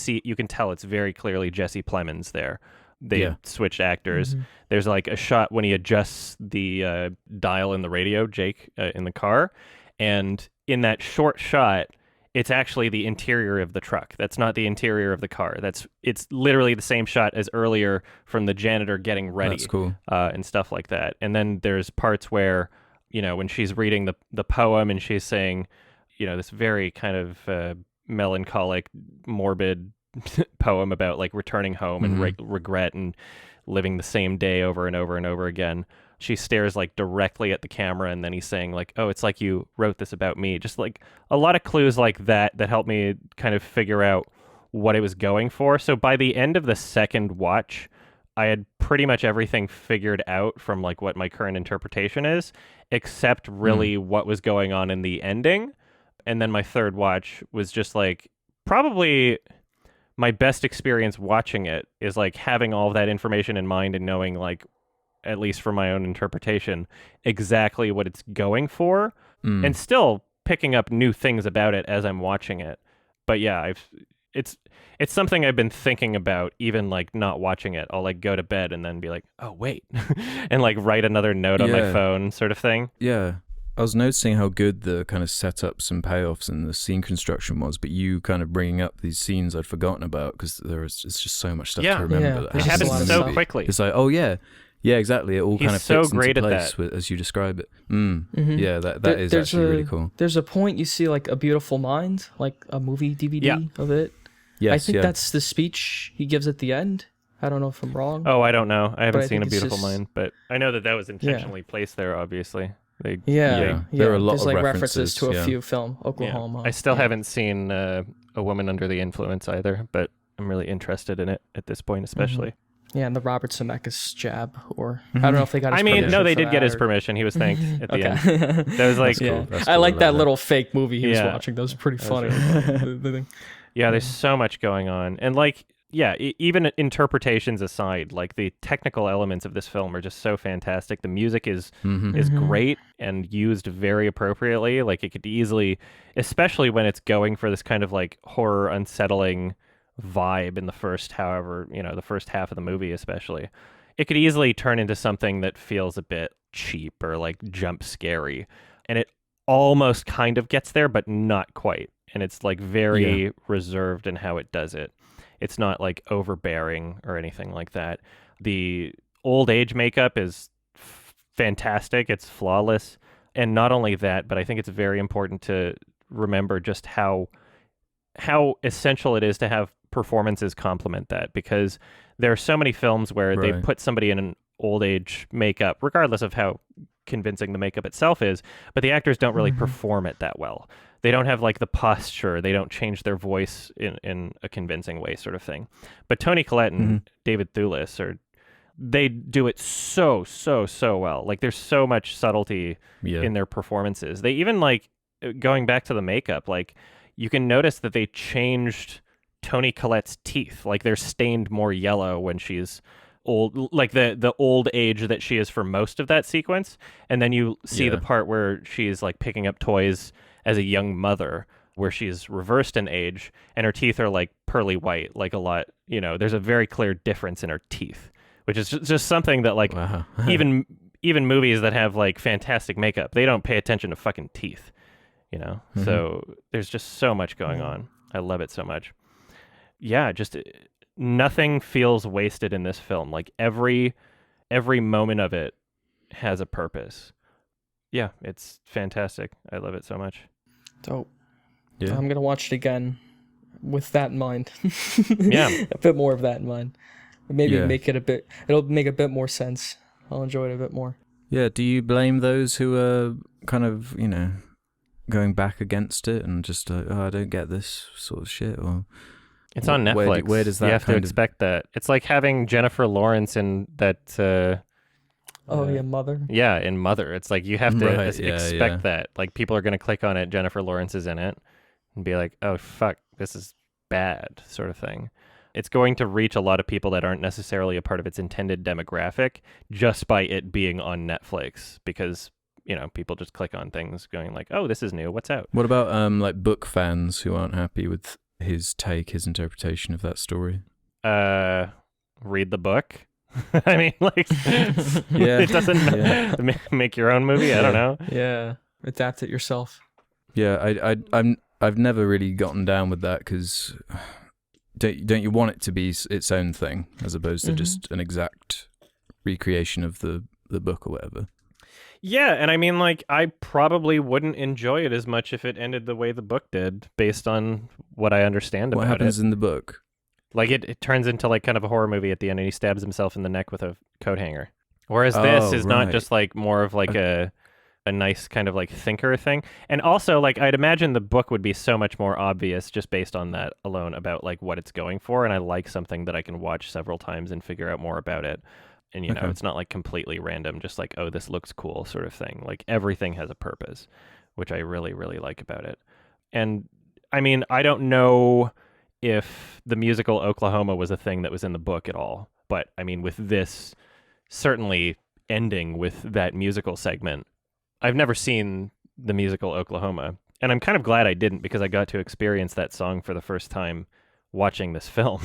tell it's very clearly Jesse Plemons there. They switched actors. There's like a shot when he adjusts the dial in the radio, Jake, in the car. And in that short shot, it's actually the interior of the truck. That's not the interior of the car. It's literally the same shot as earlier from the janitor getting ready. That's cool. And stuff like that. And then there's parts where, when she's reading the poem and she's saying, this very kind of melancholic, morbid poem about like returning home and regret and living the same day over and over and over again. She stares like directly at the camera, and then he's saying like, "Oh, it's like you wrote this about me." Just like a lot of clues like that helped me kind of figure out what it was going for. So by the end of the second watch, I had pretty much everything figured out from like what my current interpretation is, except really what was going on in the ending. And then my third watch was just like probably my best experience watching it is like having all of that information in mind and knowing like, at least for my own interpretation, exactly what it's going for, and still picking up new things about it as I'm watching it. But yeah, it's something I've been thinking about, even like not watching it. I'll like go to bed and then be like, oh wait, and like write another note on my phone, sort of thing. Yeah. I was noticing how good the kind of setups and payoffs and the scene construction was, but you kind of bringing up these scenes I'd forgotten about because it's just so much stuff to remember. It happens so quickly. It's like, oh yeah, exactly. It all kind of fits so great into at place that. as you describe it. Yeah, that is actually really cool. There's a point you see like A Beautiful Mind, like a movie DVD of it. Yes, I think that's the speech he gives at the end. I don't know if I'm wrong. Oh, I don't know. I haven't seen A Beautiful Mind, but I know that was intentionally placed there, obviously. There are a lot There's of like references to a few film, Yeah. Oklahoma. I still haven't seen A Woman Under the Influence either, but I'm really interested in it at this point, especially. Yeah, and the Robert Zemeckis jab, or I don't know if they got his permission. No, they for did get that, his permission. He was thanked at the end. That was like, yeah. That's I cool, like that that. little fake movie he was watching. That was pretty funny. yeah, there's so much going on. And like, yeah, even interpretations aside, like the technical elements of this film are just so fantastic. The music is great and used very appropriately. Like it could easily, especially when it's going for this kind of like horror, unsettling vibe in the first half of the movie, especially, it could easily turn into something that feels a bit cheap or like jump scary. And it almost kind of gets there, but not quite. And it's like very reserved in how it does it. It's not like overbearing or anything like that. The old age makeup is fantastic. It's flawless. And not only that, but I think it's very important to remember just how essential it is to have performances complement that, because there are so many films where they put somebody in an old age makeup, regardless of how convincing the makeup itself is, but the actors don't really perform it that well. They don't have like the posture. They don't change their voice in a convincing way, sort of thing. But Toni Collette and David Thewlis they do it so well. Like there's so much subtlety in their performances. They even like, going back to the makeup, like you can notice that they changed Toni Collette's teeth. Like they're stained more yellow when she's old, like the old age that she is for most of that sequence. And then you see the part where she's like picking up toys as a young mother, where she's reversed in age and her teeth are like pearly white, like a lot, there's a very clear difference in her teeth, which is just something that like even movies that have like fantastic makeup, they don't pay attention to fucking teeth, So there's just so much going on. I love it so much. Yeah, just nothing feels wasted in this film. Like every moment of it has a purpose. Yeah, it's fantastic. I love it so much. Dope. Yeah. I'm gonna watch it again with that in mind. Yeah, a bit more of that in mind. Maybe it'll make a bit more sense. I'll enjoy it a bit more. Yeah. Do you blame those who are kind of going back against it and just I don't get this sort of shit? Or It's on Netflix. Where does that you have to expect that? It's like having Jennifer Lawrence in that. Mother. Yeah, in Mother. It's like you have to Right, expect that. Like people are going to click on it, Jennifer Lawrence is in it, and be like, oh, fuck, this is bad, sort of thing. It's going to reach a lot of people that aren't necessarily a part of its intended demographic just by it being on Netflix because, people just click on things going like, oh, this is new. What's out? What about like book fans who aren't happy with his interpretation of that story? Read the book. I mean, like, Yeah. it doesn't make your own movie. I don't know. Yeah, adapt it yourself. Yeah, I've never really gotten down with that because don't you want it to be its own thing as opposed to just an exact recreation of the book or whatever? Yeah, and I mean, like, I probably wouldn't enjoy it as much if it ended the way the book did, based on what I understand about it. What happens in the book? Like, it turns into, like, kind of a horror movie at the end, and he stabs himself in the neck with a coat hanger. Whereas this is not just, like, more of, like, a nice kind of, like, thinker thing. And also, like, I'd imagine the book would be so much more obvious just based on that alone about, like, what it's going for, and I like something that I can watch several times and figure out more about it. And, Okay. It's not, like, completely random, just like, oh, this looks cool sort of thing. Like, everything has a purpose, which I really, really like about it. And, I mean, I don't know if the musical Oklahoma was a thing that was in the book at all. But, I mean, with this certainly ending with that musical segment, I've never seen the musical Oklahoma. And I'm kind of glad I didn't because I got to experience that song for the first time watching this film.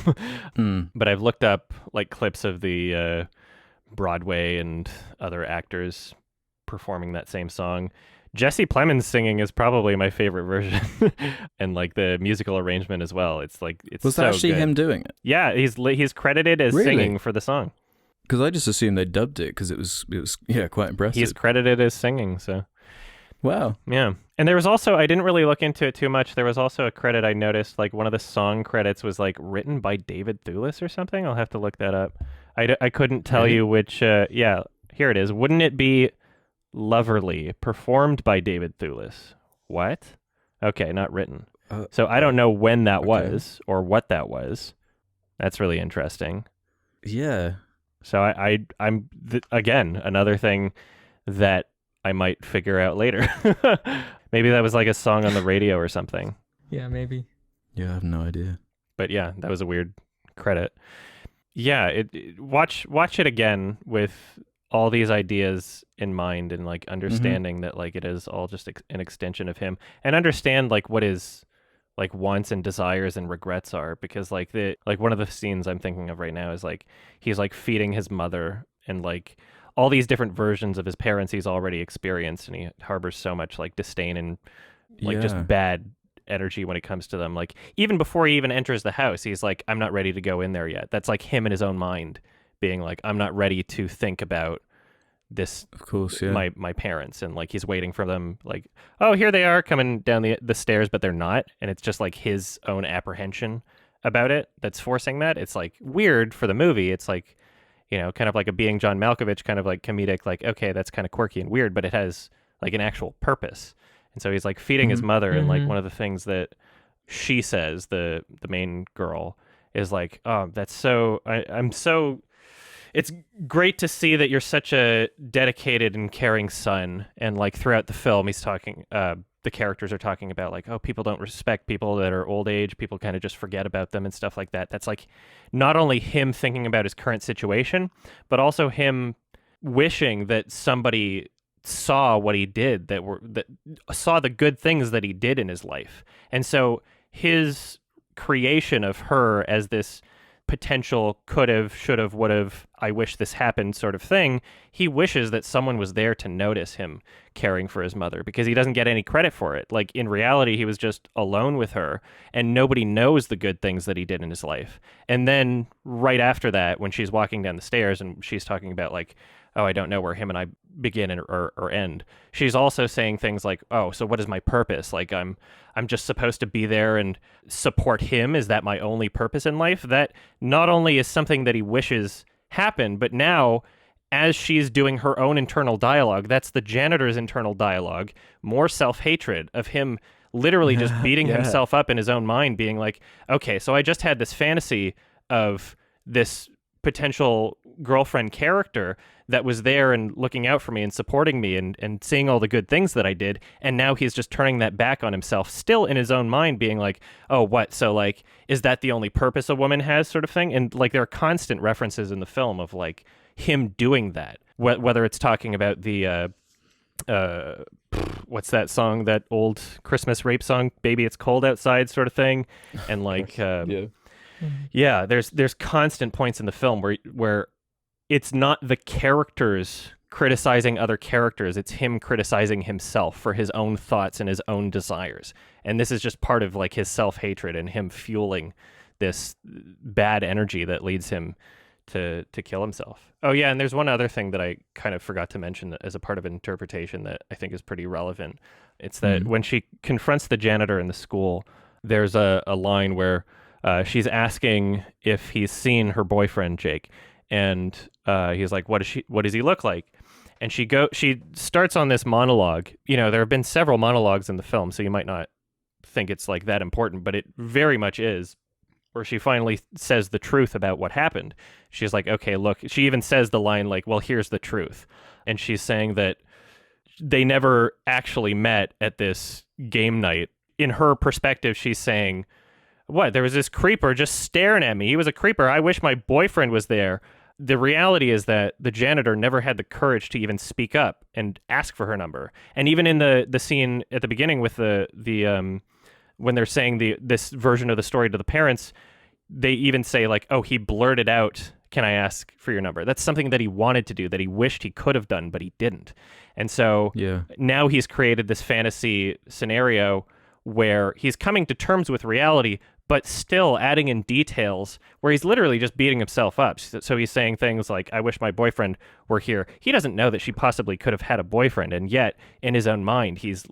But I've looked up, like, clips of the Broadway and other actors performing that same song. Jesse Plemons singing is probably my favorite version, and like the musical arrangement as well. It's like Was so that actually good. him doing it? Yeah, he's credited as Really? singing for the song. Because I just assumed they dubbed it because it was quite impressive. He's credited as singing, so Wow. yeah. And there was also, I didn't really look into it too much. There was also a credit I noticed, like one of the song credits was like written by David Thewlis or something. I'll have to look that up. I couldn't tell Really? you which. Yeah, here it is. Wouldn't it be Loverly, performed by David Thewlis? What? Okay, not written. So I don't know when that was or what that was. That's really interesting. Yeah. So I'm again, another thing that I might figure out later. Maybe that was like a song on the radio or something. Yeah, maybe. Yeah, I have no idea. But yeah, that was a weird credit. Yeah, watch it again with all these ideas in mind and like understanding that like it is all just an extension of him, and understand like what his like wants and desires and regrets are, because like one of the scenes I'm thinking of right now is like he's like feeding his mother and like all these different versions of his parents he's already experienced, and he harbors so much like disdain and like just bad energy when it comes to them. Like even before he even enters the house, he's like, I'm not ready to go in there yet. That's like him in his own mind being like, I'm not ready to think about this, Of course, yeah. my parents, and like he's waiting for them, like, oh, here they are coming down the stairs, but they're not, and it's just like his own apprehension about it that's forcing that. It's like weird for the movie. It's like, kind of like a Being John Malkovich kind of like comedic, like, okay, that's kind of quirky and weird, but it has like an actual purpose. And so he's like feeding his mother, and like one of the things that she says, the main girl, is like, oh, that's so, I'm so, it's great to see that you're such a dedicated and caring son. And like throughout the film, he's talking, the characters are talking about like, oh, people don't respect people that are old age. People kind of just forget about them and stuff like that. That's like not only him thinking about his current situation, but also him wishing that somebody saw what he did, that saw the good things that he did in his life. And so his creation of her as this potential could have, should have, would have, I wish this happened sort of thing, he wishes that someone was there to notice him caring for his mother, because he doesn't get any credit for it. Like in reality, he was just alone with her, and nobody knows the good things that he did in his life. And then right after that, when she's walking down the stairs and she's talking about like, oh, I don't know where him and I begin or end, she's also saying things like, oh, so what is my purpose? Like I'm just supposed to be there and support him. Is that my only purpose in life? That not only is something that he wishes happened, but now as she's doing her own internal dialogue. That's the janitor's internal dialogue. More self-hatred of him literally just beating himself up in his own mind, being like, okay, so I just had this fantasy of this potential girlfriend character that was there and looking out for me and supporting me and seeing all the good things that I did. And now he's just turning that back on himself, still in his own mind, being like, oh, what? So, like, is that the only purpose a woman has, sort of thing? And, like, there are constant references in the film of, like, him doing that. Whether it's talking about the, what's that song, that old Christmas rape song, Baby It's Cold Outside sort of thing. And, like, yeah, there's constant points in the film where it's not the characters criticizing other characters, it's him criticizing himself for his own thoughts and his own desires. And this is just part of, like, his self-hatred and him fueling this bad energy that leads him to kill himself. Oh yeah, and there's one other thing that I kind of forgot to mention as a part of interpretation that I think is pretty relevant. It's that when she confronts the janitor in the school, there's a line where she's asking if he's seen her boyfriend, Jake. And he's like, what does he look like? And she starts on this monologue. You know, there have been several monologues in the film, so you might not think it's like that important, but it very much is, where she finally says the truth about what happened. She's like, okay, look, she even says the line like, well, here's the truth. And she's saying that they never actually met at this game night. In her perspective, she's saying, what? There was this creeper just staring at me. He was a creeper. I wish my boyfriend was there. The reality is that the janitor never had the courage to even speak up and ask for her number. And even in the scene at the beginning with the when they're saying this version of the story to the parents, they even say like, oh, he blurted out, can I ask for your number? That's something that he wanted to do, that he wished he could have done, but he didn't. And so now he's created this fantasy scenario where he's coming to terms with reality, but still adding in details where he's literally just beating himself up. So he's saying things like, I wish my boyfriend were here. He doesn't know that she possibly could have had a boyfriend. And yet in his own mind, he's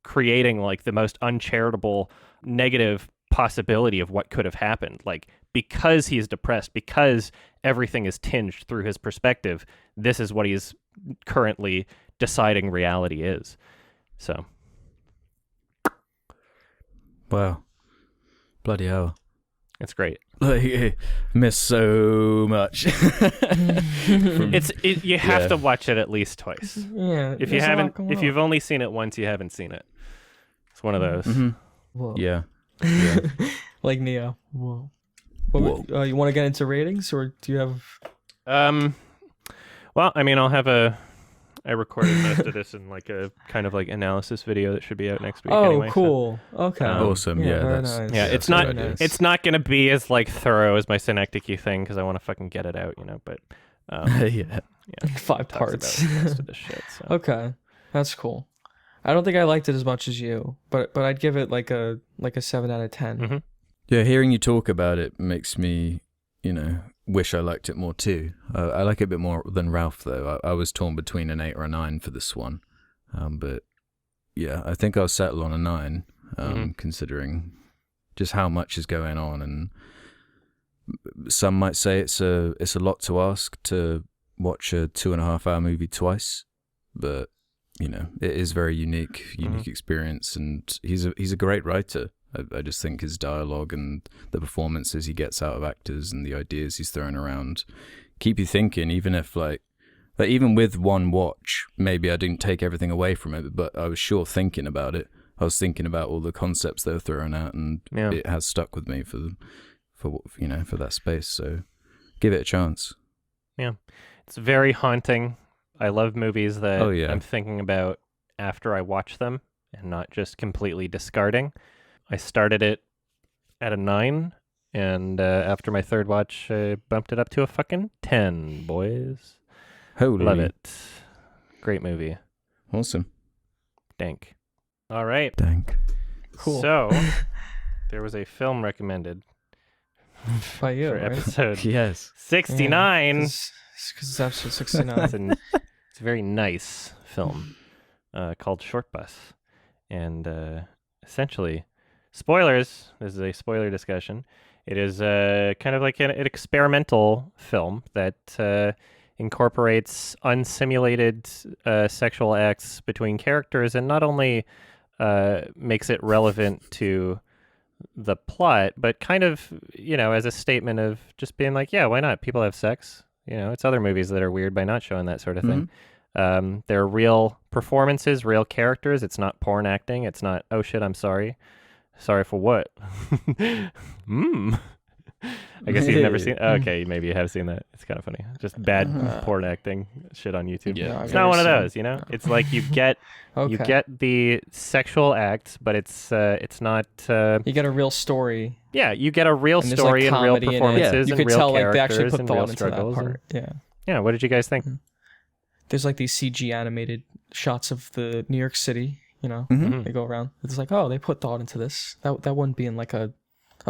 creating like the most uncharitable, negative possibility of what could have happened. Like, because he's depressed, because everything is tinged through his perspective, this is what he's currently deciding reality is. So. Wow. Bloody hell. It's great. Like, miss so much. You have to watch it at least twice. Yeah. If you've only seen it once, you haven't seen it. It's one of those. Mm-hmm. Whoa. Yeah. Like Neo. Whoa. Whoa. You want to get into ratings, or do you have? Well, I mean, I recorded most of this in like a kind of like analysis video that should be out next week. Oh, anyway, cool. Okay. Awesome. Yeah. very That's, nice. Yeah, it's not it's not gonna be as like thorough as my synecdoche thing because I want to fucking get it out, you know. But yeah. 5 talks parts. about most of this shit. So. Okay, that's cool. I don't think I liked it as much as you, but I'd give it like a 7 out of 10. Mm-hmm. Yeah, hearing you talk about it makes me, wish I liked it more too. I like it a bit more than Ralph, though. I was torn between an 8 or a 9 for this one. But yeah, I think I'll settle on a 9, considering just how much is going on. And some might say it's a lot to ask to watch a 2.5-hour movie twice, but it is very unique experience, and he's a great writer. I just think his dialogue and the performances he gets out of actors and the ideas he's throwing around keep you thinking, even if like even with one watch, maybe I didn't take everything away from it, but I was sure thinking about it. I was thinking about all the concepts they were throwing out, and it has stuck with me for that space. So give it a chance. Yeah, it's very haunting. I love movies that I'm thinking about after I watch them and not just completely discarding. I started it at a 9, and after my third watch, I bumped it up to a fucking 10, boys. Holy. Love it. Great movie. Awesome. Dank. All right. Dank. Cool. So, there was a film recommended by you, for right? episode 'Cause 69. it's episode 69. It's a very nice film called Shortbus. And essentially, spoilers, this is a spoiler discussion. It is kind of like an experimental film that incorporates unsimulated sexual acts between characters, and not only makes it relevant to the plot, but kind of, as a statement of just being like, yeah, why not? People have sex. It's other movies that are weird by not showing that sort of thing. They're real performances, real characters. It's not porn acting. It's not, oh shit, I'm sorry. Sorry for what? I guess you've never seen. Okay, maybe you have seen that. It's kind of funny. Just bad porn acting shit on YouTube. Yeah, it's not one of those. It's like you get you get the sexual act, but it's not. You get a real story. Yeah, you get a real story and real performances you and could real tell characters they actually put and thought real into that struggles. part. Yeah. What did you guys think? There's like these CG animated shots of the New York City. They go around. It's like, oh, they put thought into this. That wouldn't be in like a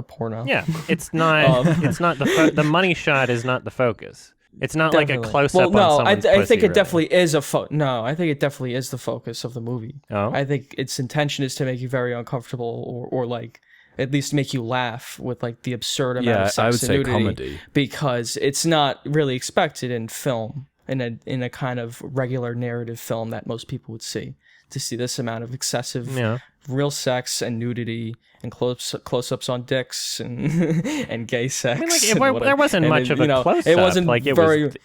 porno. Yeah, it's not. It's not the money shot is not the focus. It's not like a close up. Well, no, on someone's I think pussy, it definitely is No, I think it definitely is the focus of the movie. Oh, I think its intention is to make you very uncomfortable, or like at least make you laugh with like the absurd amount of sex I would and say nudity, comedy, because it's not really expected in film, in a kind of regular narrative film that most people would see. To see this amount of excessive real sex and nudity and close-ups on dicks and gay sex. I mean, there wasn't much of a close-up. It wasn't like it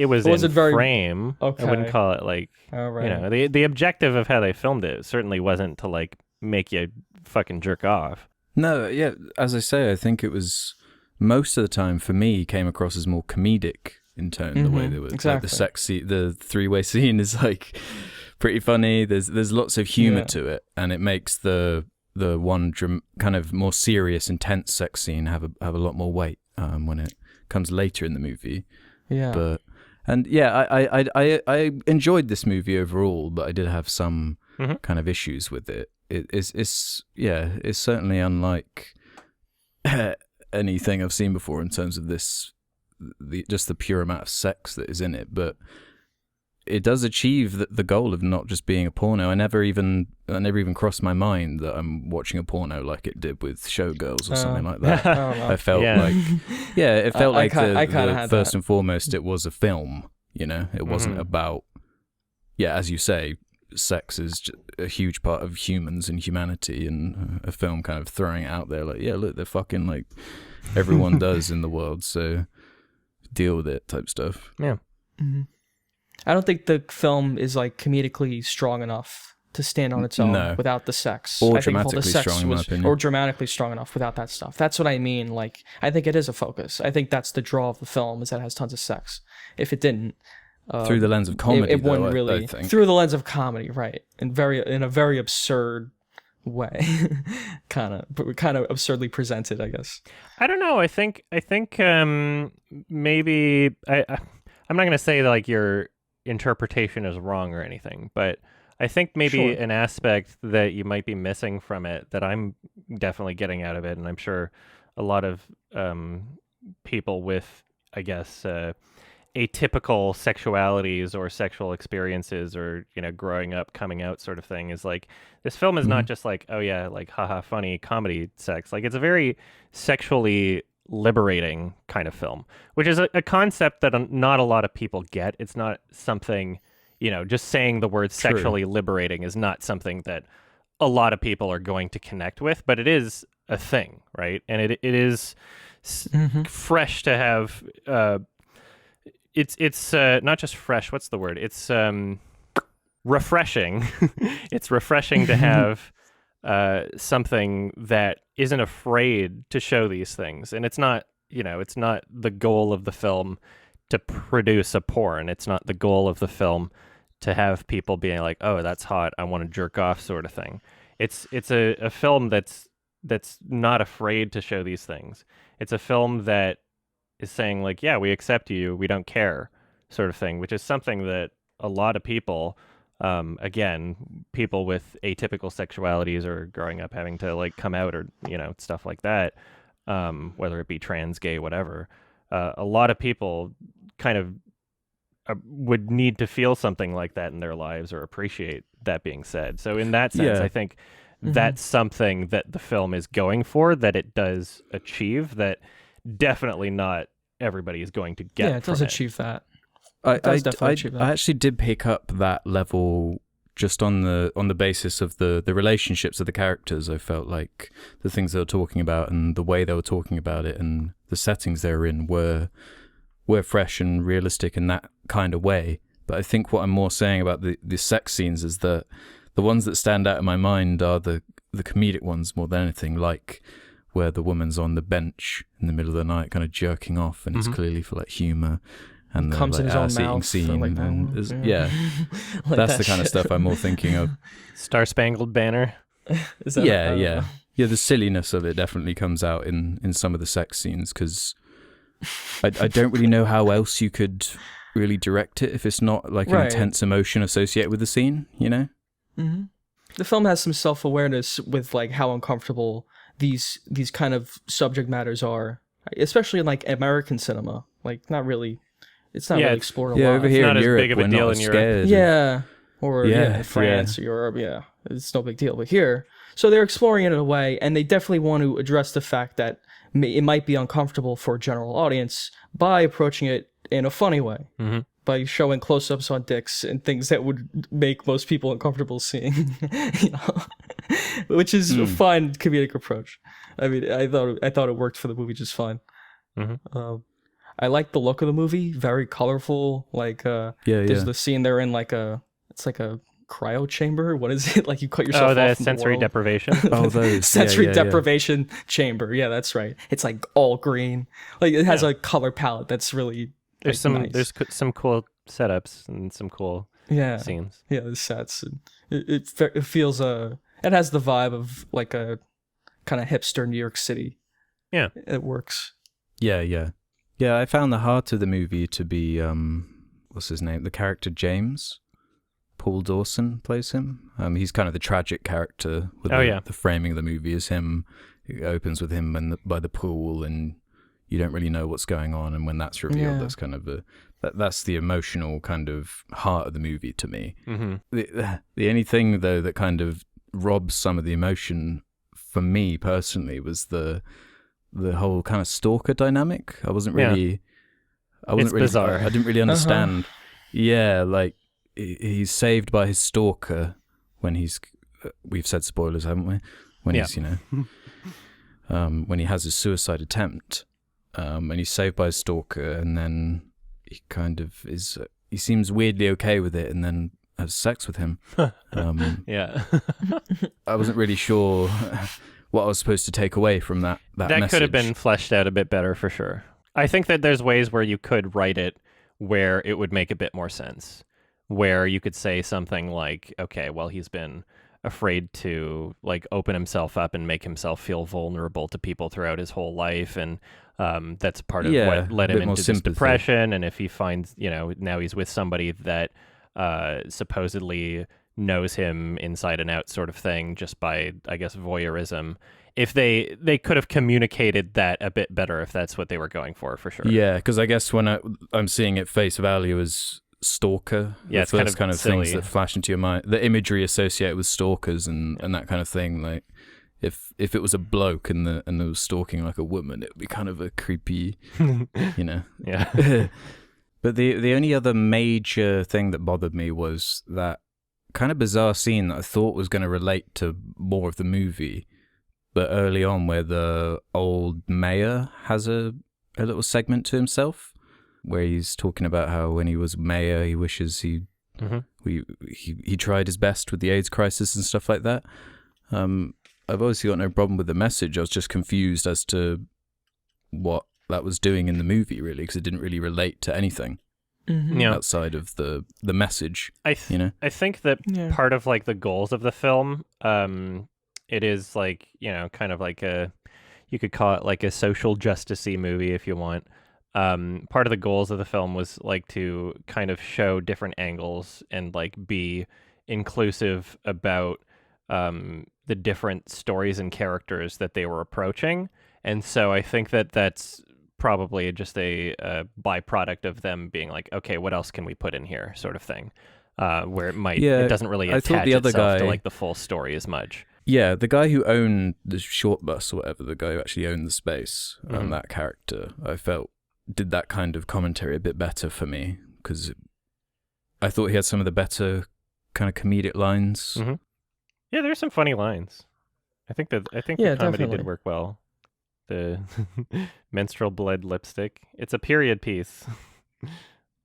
was in frame. Okay. I wouldn't call it like the objective of how they filmed it certainly wasn't to like make you fucking jerk off. No, yeah, as I say, I think it was most of the time for me came across as more comedic in tone. The way they were like the sex scene, the three-way scene is like pretty funny. There's lots of humor to it, and it makes the one kind of more serious, intense sex scene have a lot more weight when it comes later in the movie. Yeah. I enjoyed this movie overall, but I did have some kind of issues with it. It's certainly unlike anything I've seen before in terms of just the pure amount of sex that is in it, but it does achieve the goal of not just being a porno. I never even crossed my mind that I'm watching a porno like it did with Showgirls or something like that. I felt like, it felt like first and foremost it was a film. It wasn't about, as you say, sex is just a huge part of humans and humanity, and a film kind of throwing it out there like, look, they're fucking like everyone does in the world, so deal with it type stuff. Yeah. Mm-hmm. I don't think the film is like comedically strong enough to stand on its own without the sex. Or dramatically strong, in my opinion. Or dramatically strong enough without that stuff. That's what I mean. Like, I think it is a focus. I think that's the draw of the film, is that it has tons of sex. If it didn't, through the lens of comedy, it wouldn't really. I think. Through the lens of comedy, right? In a very absurd way, kind of absurdly presented, I guess. I don't know. I think maybe I'm not gonna say that like your interpretation is wrong or anything, but I think maybe an aspect that you might be missing from it that I'm definitely getting out of it, and I'm sure a lot of people with, I guess, atypical sexualities or sexual experiences, or growing up, coming out sort of thing, is like this film is not just like, oh yeah, like haha funny comedy sex. Like, it's a very sexually liberating kind of film, which is a concept that not a lot of people get. It's not something, just saying the word sexually liberating is not something that a lot of people are going to connect with, but it is a thing, right? And it is fresh to have. It's not just fresh. What's the word? It's refreshing. It's refreshing to have something that isn't afraid to show these things. And it's not the goal of the film to produce a porn. It's not the goal of the film to have people being like, oh, that's hot, I want to jerk off, sort of thing. It's a film that's not afraid to show these things. It's a film that is saying like, yeah, we accept you, we don't care, sort of thing, which is something that a lot of people, again, people with atypical sexualities or growing up having to like come out, or stuff like that, whether it be trans, gay, whatever, a lot of people kind of would need to feel something like that in their lives, or appreciate that being said. So in that sense, I think that's something that the film is going for, that it does achieve, that definitely not everybody is going to get. Yeah, it does achieve that. It does definitely achieve that. I actually did pick up that level just on the basis of the relationships of the characters. I felt like the things they were talking about and the way they were talking about it and the settings they were in were fresh and realistic in that kind of way. But I think what I'm more saying about the sex scenes is that the ones that stand out in my mind are the comedic ones more than anything, like where the woman's on the bench in the middle of the night kind of jerking off, and it's clearly for like humor, and the Comes in like his own ass eating mouth, scene, like, and yeah. Like that's that the kind of shit. stuff I'm more thinking of. Star Spangled Banner. Is that Yeah. The silliness of it definitely comes out in some of the sex scenes, because I don't really know how else you could really direct it if it's not like an Right. intense emotion associated with the scene, you know? Mm-hmm. The film has some self-awareness with like how uncomfortable these kind of subject matters are, especially in like American cinema. Like, not really, it's not Yeah, really it's- explored a Yeah, lot. over here not in as Europe, big of a we're deal not in as Europe. scared. Yeah, or Yeah, in France or Europe, yeah, it's no big deal. But here, so they're exploring it in a way, and they definitely want to address the fact that it might be uncomfortable for a general audience by approaching it in a funny way, by showing close-ups on dicks and things that would make most people uncomfortable seeing, you know, which is a fine comedic approach. I mean, I thought it worked for the movie just fine. I like the look of the movie, very colorful. Like, there's the scene they're in it's like a cryo chamber. What is it? Like you cut yourself Oh, off the from sensory world. deprivation. Oh, those. Sensory Yeah. deprivation chamber. Yeah, that's right. It's like all green. Like it has a color palette that's really There's like, nice. some cool setups and some cool scenes. Yeah, the sets. And it feels it has the vibe of like a kind of hipster New York City. Yeah. It works. Yeah. Yeah, I found the heart of the movie to be, what's his name? The character James. Paul Dawson plays him. He's kind of the tragic character. With the framing of the movie is him. It opens with him by the pool, and you don't really know what's going on. And when that's revealed, that's kind of that's the emotional kind of heart of the movie to me. Mm-hmm. The only thing though that kind of robs some of the emotion for me personally was the whole kind of stalker dynamic. I wasn't really bizarre. I didn't really understand. Yeah, like he's saved by his stalker when we've said spoilers, haven't we? When he's, when he has his suicide attempt, and he's saved by his stalker, and then he kind of he seems weirdly okay with it, and then has sex with him. Yeah. I wasn't really sure what I was supposed to take away from that message. Could have been fleshed out a bit better for sure. I think that there's ways where you could write it where it would make a bit more sense, where you could say something like, okay, well, he's been afraid to like open himself up and make himself feel vulnerable to people throughout his whole life, and that's part of what led him into this depression. And if he finds, now he's with somebody that supposedly knows him inside and out, sort of thing, just by, I guess, voyeurism. If they could have communicated that a bit better, if that's what they were going for sure. Yeah, because I guess when I'm seeing it face value as stalker, the first kind of things that flash into your mind, the imagery associated with stalkers and that kind of thing. Like if it was a bloke and they was stalking like a woman, it would be kind of a creepy, Yeah. But the only other major thing that bothered me was that kind of bizarre scene that I thought was going to relate to more of the movie, but early on where the old mayor has a little segment to himself where he's talking about how when he was mayor he wishes he tried his best with the AIDS crisis and stuff like that. I've obviously got no problem with the message. I was just confused as to what that was doing in the movie, really, because it didn't really relate to anything outside of the message. I think that part of like the goals of the film, it is like, kind of like you could call it like a social justice-y movie if you want. Part of the goals of the film was like to kind of show different angles and like be inclusive about the different stories and characters that they were approaching. And so I think that that's probably just a byproduct of them being like, okay, what else can we put in here, sort of thing, where it doesn't really attach itself to like the full story as much. Yeah, the guy who owned the Shortbus or whatever, the guy who actually owned the space, that character, I felt did that kind of commentary a bit better for me, because I thought he had some of the better kind of comedic lines. Mm-hmm. Yeah, there's some funny lines. I think the comedy definitely did work well. The menstrual blood lipstick. It's a period piece.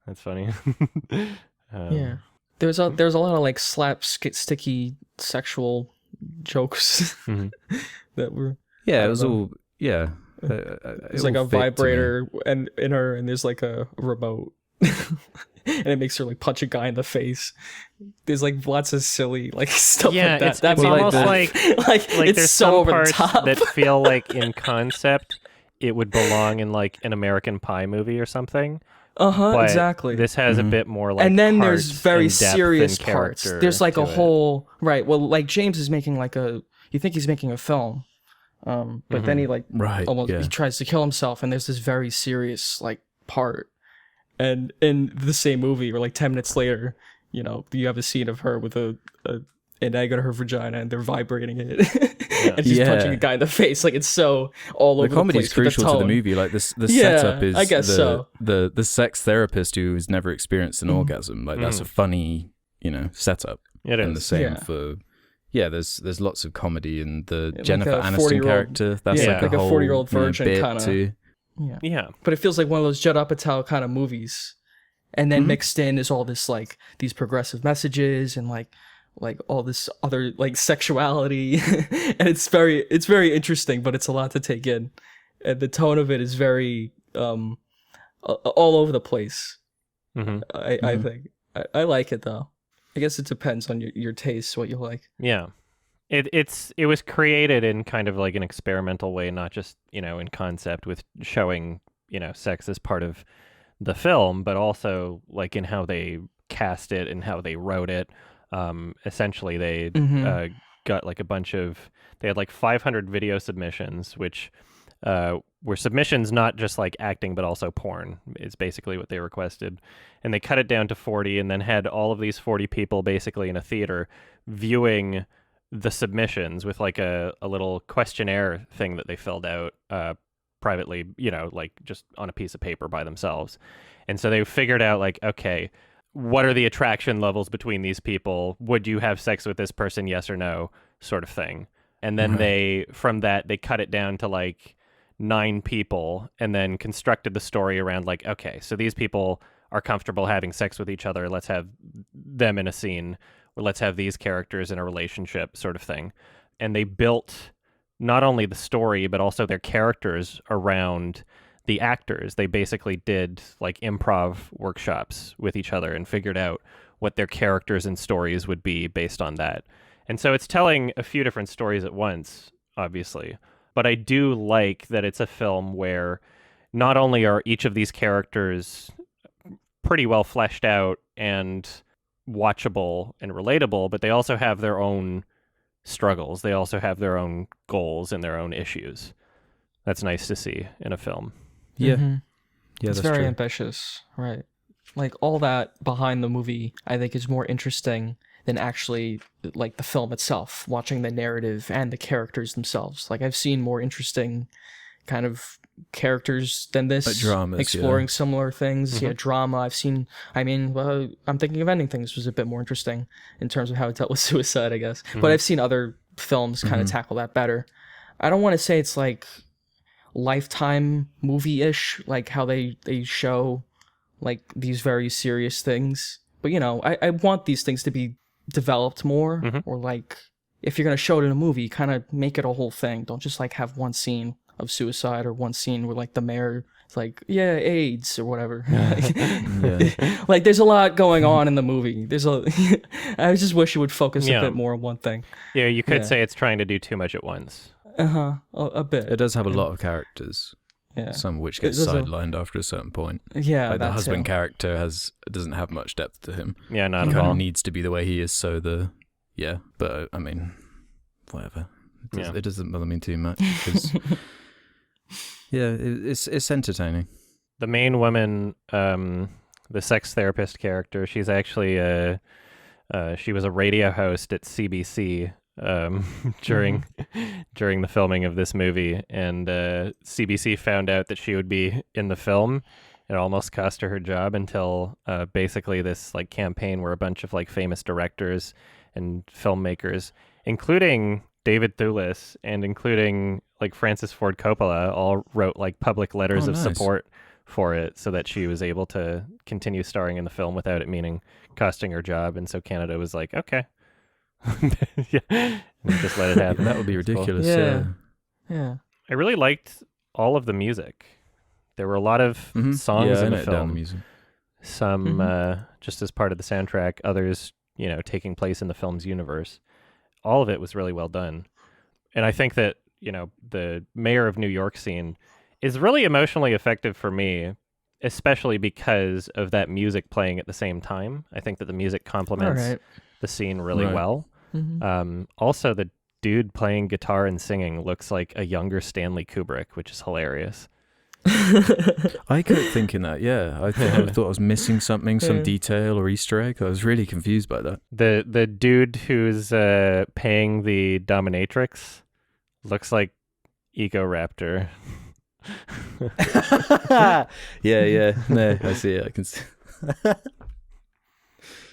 That's funny. Yeah. There's a lot of like sticky sexual jokes that were. Yeah, it was all. Yeah, There's like a vibrator and in her, and there's like a remote, and it makes her like punch a guy in the face. There's like lots of silly like stuff like that. That's almost like it's there's so some over parts the top that feel like in concept it would belong in like an American Pie movie or something. But exactly. This has a bit more like, and then heart there's very and depth serious and parts. character There's like to a whole right. Well, like James is making like you think he's making a film, but then he like he tries to kill himself, and there's this very serious like part. And in the same movie, or like 10 minutes later, you have a scene of her with an egg on her vagina, and they're vibrating it. And she's punching a guy in the face. Like, it's so all over the place. The comedy's crucial to the movie. Like, the setup is I guess the sex therapist who has never experienced an orgasm. Like, that's a funny, setup. It is. And the same for... Yeah, there's lots of comedy, and the Jennifer Aniston character, that's like a whole 40-year-old virgin bit kind of... too. Yeah. But it feels like one of those Judd Apatow kind of movies. And then mixed in is all this, like, these progressive messages and, like all this other like sexuality, and it's very interesting, but it's a lot to take in, and the tone of it is very all over the place. I think I like it though. I guess it depends on your taste, what you like. Yeah, it was created in kind of like an experimental way, not just in concept with showing sex as part of the film, but also like in how they cast it and how they wrote it. Essentially, they got like they had like 500 video submissions, which were submissions not just like acting, but also porn is basically what they requested. And they cut it down to 40 and then had all of these 40 people basically in a theater viewing the submissions with like a little questionnaire thing that they filled out privately, like just on a piece of paper by themselves. And so they figured out like, okay, what are the attraction levels between these people? Would you have sex with this person? Yes or no, sort of thing. And then they cut it down to like 9 people and then constructed the story around like, okay, so these people are comfortable having sex with each other. Let's have them in a scene, or let's have these characters in a relationship, sort of thing. And they built not only the story, but also their characters around the actors. They basically did like improv workshops with each other and figured out what their characters and stories would be based on that. And so it's telling a few different stories at once, obviously. But I do like that it's a film where not only are each of these characters pretty well fleshed out and watchable and relatable, but they also have their own struggles. They also have their own goals and their own issues. That's nice to see in a film. Yeah. It's Yeah, that's very true. ambitious, right? Like all that behind the movie, I think is more interesting than actually like the film itself, watching the narrative and the characters themselves. Like I've seen more interesting kind of characters than this, like dramas, exploring similar things. Yeah, drama. I'm thinking of Ending Things was a bit more interesting in terms of how it dealt with suicide, I guess. But I've seen other films kind of tackle that better. I don't want to say it's like Lifetime movie-ish, like how they show like these very serious things. But I want these things to be developed more, or like if you're gonna show it in a movie, kind of make it a whole thing. Don't just like have one scene of suicide or one scene where like the mayor is like, yeah, AIDS or whatever. Like there's a lot going on in the movie. I just wish it would focus a bit more on one thing. Yeah, you could say it's trying to do too much at once. A bit. It does have a lot of characters. Yeah. Some of which get sidelined after a certain point. Yeah, like the husband character doesn't have much depth to him. Yeah, not he at all. Kind of needs to be the way he is. So but I mean, whatever. It doesn't bother me too much because it's entertaining. The main woman, the sex therapist character, she's actually she was a radio host at CBC during the filming of this movie, and CBC found out that she would be in the film It almost cost her job until basically this like campaign where a bunch of like famous directors and filmmakers, including David Thewlis and including like Francis Ford Coppola, all wrote like public letters of nice. support for it so that she was able to continue starring in the film without it meaning costing her job. And so Canada was like, okay. Yeah. And just let it happen. That would be It's cool. ridiculous. Yeah. Yeah. Yeah. I really liked all of the music. There were a lot of songs Yeah, I in the noted down the film. music. Some just as part of the soundtrack, others, taking place in the film's universe. All of it was really well done. And I think that, the Mayor of New York scene is really emotionally effective for me, especially because of that music playing at the same time. I think that the music complements All right. the scene really Right. well. Also, the dude playing guitar and singing looks like a younger Stanley Kubrick, which is hilarious. I kept thinking that, yeah. I thought I was missing something, some detail or Easter egg. I was really confused by that. The dude who's paying the dominatrix looks like Ego Raptor. Yeah. No, I see it. I can see.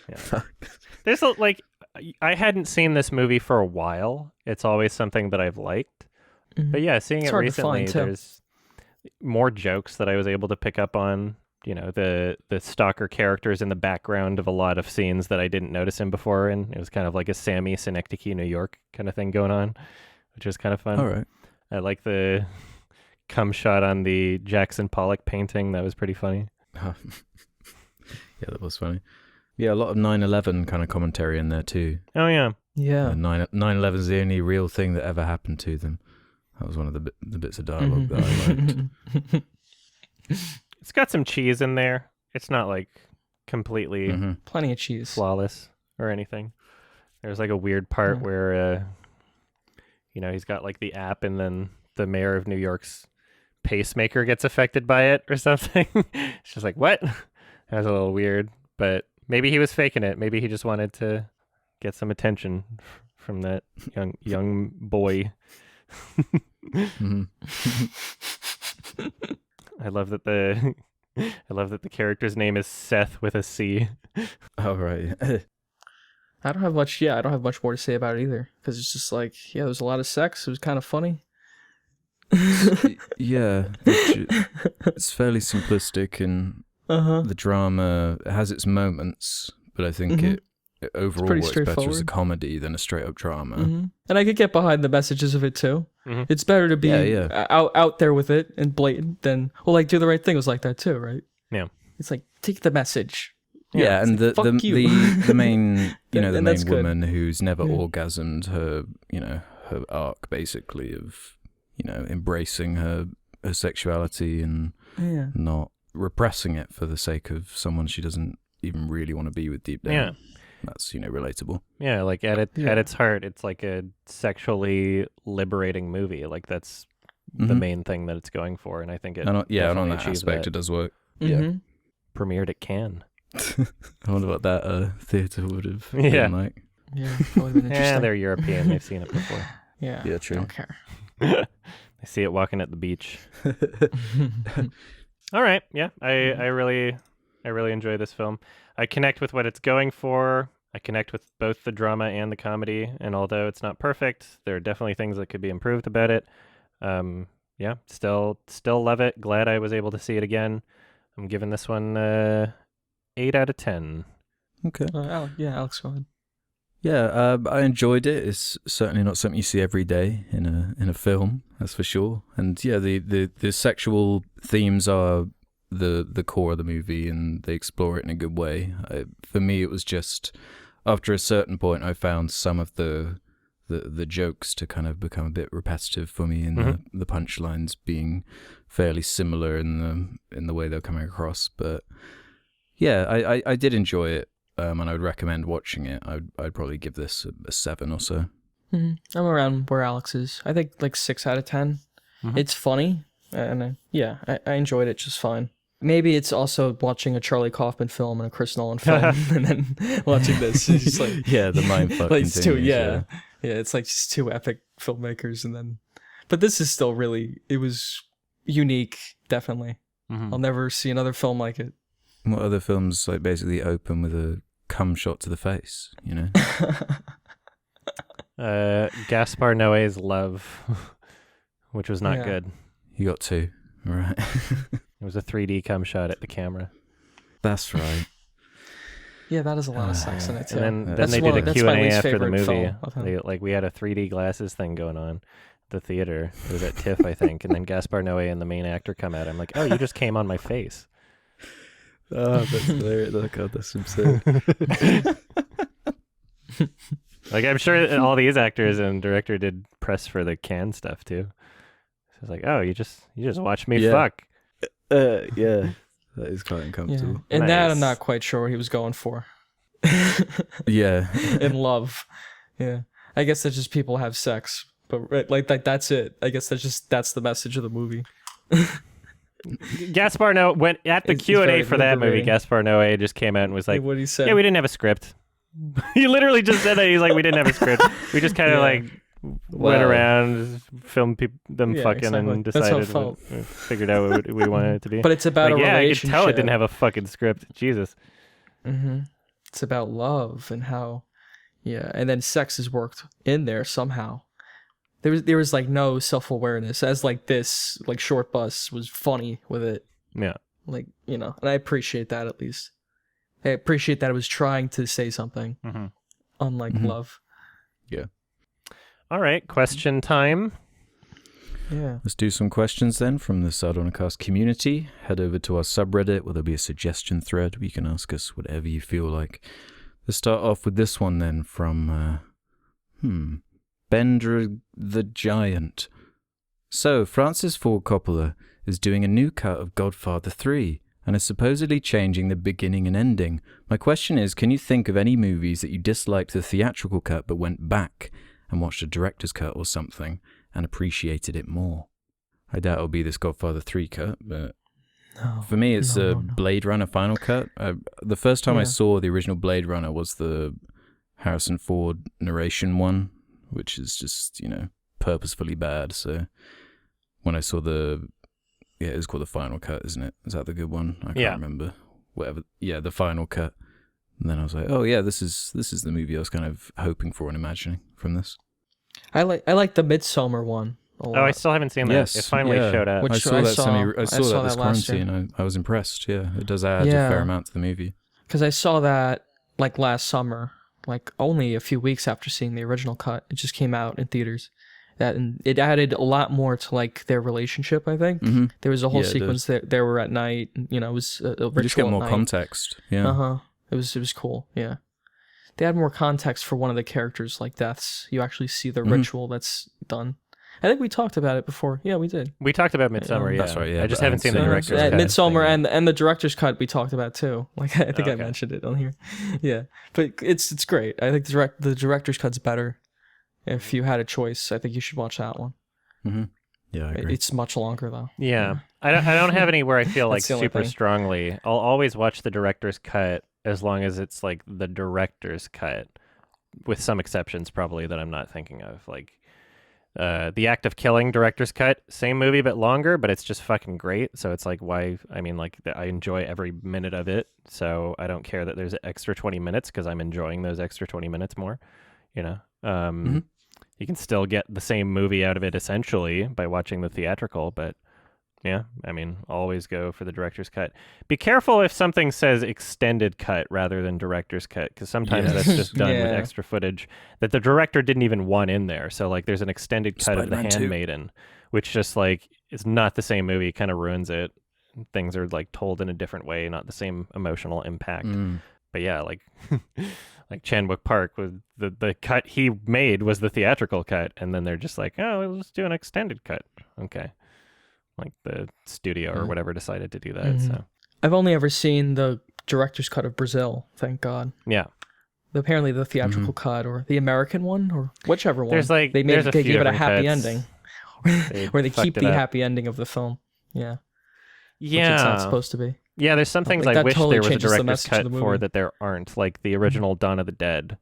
Yeah. There's I hadn't seen this movie for a while. It's always something that I've liked. But yeah, seeing It's it hard to recently, find, too. there's more jokes that I was able to pick up on. The stalker characters in the background of a lot of scenes that I didn't notice him before, and it was kind of like a Sammy Synecdoche, New York kind of thing going on, which was kind of fun. All right. I like the cum shot on the Jackson Pollock painting. That was pretty funny. Yeah, that was funny. Yeah, a lot of 9/11 kind of commentary in there too. Oh yeah. Yeah. 9/11 is the only real thing that ever happened to them. That was one of the bits of dialogue that I liked. It's got some cheese in there. It's not like completely Mm-hmm. Plenty of cheese. flawless or anything. There's like a weird part where he's got like the app and then the mayor of New York's pacemaker gets affected by it or something. It's just like, what? That was a little weird, but maybe he was faking it. Maybe he just wanted to get some attention from that young boy. Mm-hmm. I love that the character's name is Seth with a C. Oh, right. I don't have much. Yeah, I don't have much more to say about it either, because it's just like, yeah, there's a lot of sex. It was kind of funny. Yeah, it's fairly simplistic, and the drama has its moments, but I think it overall pretty works better as a straightforward. comedy than a straight up drama. And I could get behind the messages of it too. It's better to be Yeah. out there with it and blatant than Do the Right Thing was like that too, right? Yeah. It's like, take the message. Yeah, and like, the fuck you. the main the And main that's good. woman who's never orgasmed, her her arc basically of embracing her sexuality and Yeah. not repressing it for the sake of someone she doesn't even really want to be with deep down. Yeah. That's relatable. Yeah, like at its heart, it's like a sexually liberating movie. Like that's the main thing that it's going for, and I think it And on definitely that achieves aspect, that. it does work. Premiered at Cannes. I wonder what that theatre would have Yeah. been like. Yeah. Probably been Yeah, interesting. they're European. They've seen it before. Yeah. Yeah, true. Don't care. They see it walking at the beach. All right. Yeah, I really enjoy this film. I connect with what it's going for. I connect with both the drama and the comedy. And although it's not perfect, there are definitely things that could be improved about it. Yeah, still love it. Glad I was able to see it again. I'm giving this one 8 out of 10. Okay. Alex, go ahead. Yeah, I enjoyed it. It's certainly not something you see every day in a film, that's for sure. And yeah, the sexual themes are the core of the movie, and they explore it in a good way. For me, it was just after a certain point, I found some of the jokes to kind of become a bit repetitive for me, and the punchlines being fairly similar in the way they're coming across. But yeah, I did enjoy it. And I would recommend watching it. I'd probably give this a 7 or so. I'm around where Alex is. I think like 6 out of 10. It's funny, and I enjoyed it just fine. Maybe it's also watching a Charlie Kaufman film and a Chris Nolan film, and then watching this. It's just like Yeah, the mindfuck like it's two, continues, yeah. It's like just two epic filmmakers, and then, but this is still really. It was unique, definitely. Mhm. I'll never see another film like it. What other films like basically open with a cum shot to the face? You know. Gaspar Noé's Love, which was not Yeah. good. You got two, right? It was a 3D cum shot at the camera. That's right. Yeah, that is a lot of sex in it too. And then That's they one- did a that's my Q&A least after the favorite movie. film of him. We had a 3D glasses thing going on at the theater. It was at TIFF, I think. And then Gaspar Noé and the main actor come out. I'm like, oh, you just came on my face. Oh, that's hilarious. Oh, God, that's absurd. Like, I'm sure that all these actors and director did press for the Cannes stuff too. So it's like, oh, you just watch me Yeah. fuck. Yeah. That is quite Yeah. uncomfortable. And that Nice. I'm not quite sure what he was going for. Yeah. In love. Yeah. I guess that's just people have sex. But like that's it. I guess that's the message of the movie. Gaspar Noé went at the It's Q&A very for that movie. liberating. Gaspar Noé just came out and was like, What he said. yeah, we didn't have a script. He literally just said that. He's like, we didn't have a script. We just kind of Yeah. like went Wow. around, filmed them Yeah, fucking, exactly. and That's how it decided, felt. figured out what we wanted it to be. But it's about Like, a yeah, I could relationship. tell it didn't have a fucking script. Jesus. It's about love and how, and then sex is worked in there somehow. There was like no self-awareness, as like this like Shortbus was funny with it, Yeah. like, and I appreciate that. At least I appreciate that it was trying to say something, Mm-hmm. unlike love. Yeah. All right. Question time. Yeah. Let's do some questions then from the Sardonicast community. Head over to our subreddit where there'll be a suggestion thread where you can ask us whatever you feel like. Let's start off with this one then from, Bender the Giant. So, Francis Ford Coppola is doing a new cut of Godfather 3 and is supposedly changing the beginning and ending. My question is, can you think of any movies that you disliked the theatrical cut but went back and watched a director's cut or something and appreciated it more? I doubt it'll be this Godfather 3 cut, but No. for me it's No, a no, no. Blade Runner final cut. The first time I Yeah. saw the original Blade Runner was the Harrison Ford narration one, which is just, purposefully bad. So when I saw it's called the final cut, isn't it? Is that the good one? I can't remember. Whatever. Yeah, the final cut. And then I was like, oh yeah, this is the movie I was kind of hoping for and imagining from this. I like the Midsummer one a lot. Oh, I still haven't seen that. Yes, It finally yeah. showed up. Which I saw I that saw- I I saw saw that this that last year. quarantine. I was impressed. Yeah, it does add a Yeah. fair amount to the movie. Because I saw that like last summer, like only a few weeks after seeing the original cut. It just came out in theaters. And it added a lot more to like their relationship. I think there was a whole Yeah, it sequence that they were at night. It was a ritual. You just get more at night. context. Yeah. Uh-huh. It was cool. Yeah. They had more context for one of the characters' like deaths. You actually see the ritual that's done. I think we talked about it before. Yeah, we did. We talked about Midsummer, yeah. That's right, yeah, I just but I haven't seen the haven't director's seen cut. Midsummer thing. and the director's cut we talked about too. Like I think I Okay. mentioned it on here. Yeah, but it's great. I think the director's cut's better. If you had a choice, I think you should watch that one. Mm-hmm. Yeah, I agree. It's much longer though. Yeah. I don't have any where I feel like That's the only super thing. strongly. I'll always watch the director's cut as long as it's like the director's cut, with some exceptions probably that I'm not thinking of. Like The Act of Killing director's cut, same movie but longer, but it's just fucking great. So it's like, why? I mean, like I enjoy every minute of it, so I don't care that there's an extra 20 minutes because I'm enjoying those extra 20 minutes more. You can still get the same movie out of it essentially by watching the theatrical, but yeah, I mean, always go for the director's cut. Be careful if something says extended cut rather than director's cut, because sometimes Yes. that's just done with Yeah. extra footage that the director didn't even want in there. So like there's an extended cut of The Spider-Man 2. Handmaiden, which just like is not the same movie, kind of ruins it. Things are like told in a different way, not the same emotional impact. But yeah, like like Chan-wook Park was the cut he made was the theatrical cut, and then they're just like, oh, let's do an extended cut. Okay, like the studio or whatever decided to do that. So I've only ever seen the director's cut of Brazil. Thank God. yeah, Apparently the theatrical cut or the American one or whichever one. There's, like- they there's a they few gave it a different happy cuts. ending, where they fucked keep it the up. happy ending of the film. Yeah. Which it's not supposed to be. Yeah, there's some things Like, I that wish totally there was a changes the director's message of cut the for movie. that there aren't. Like the original Dawn of the Dead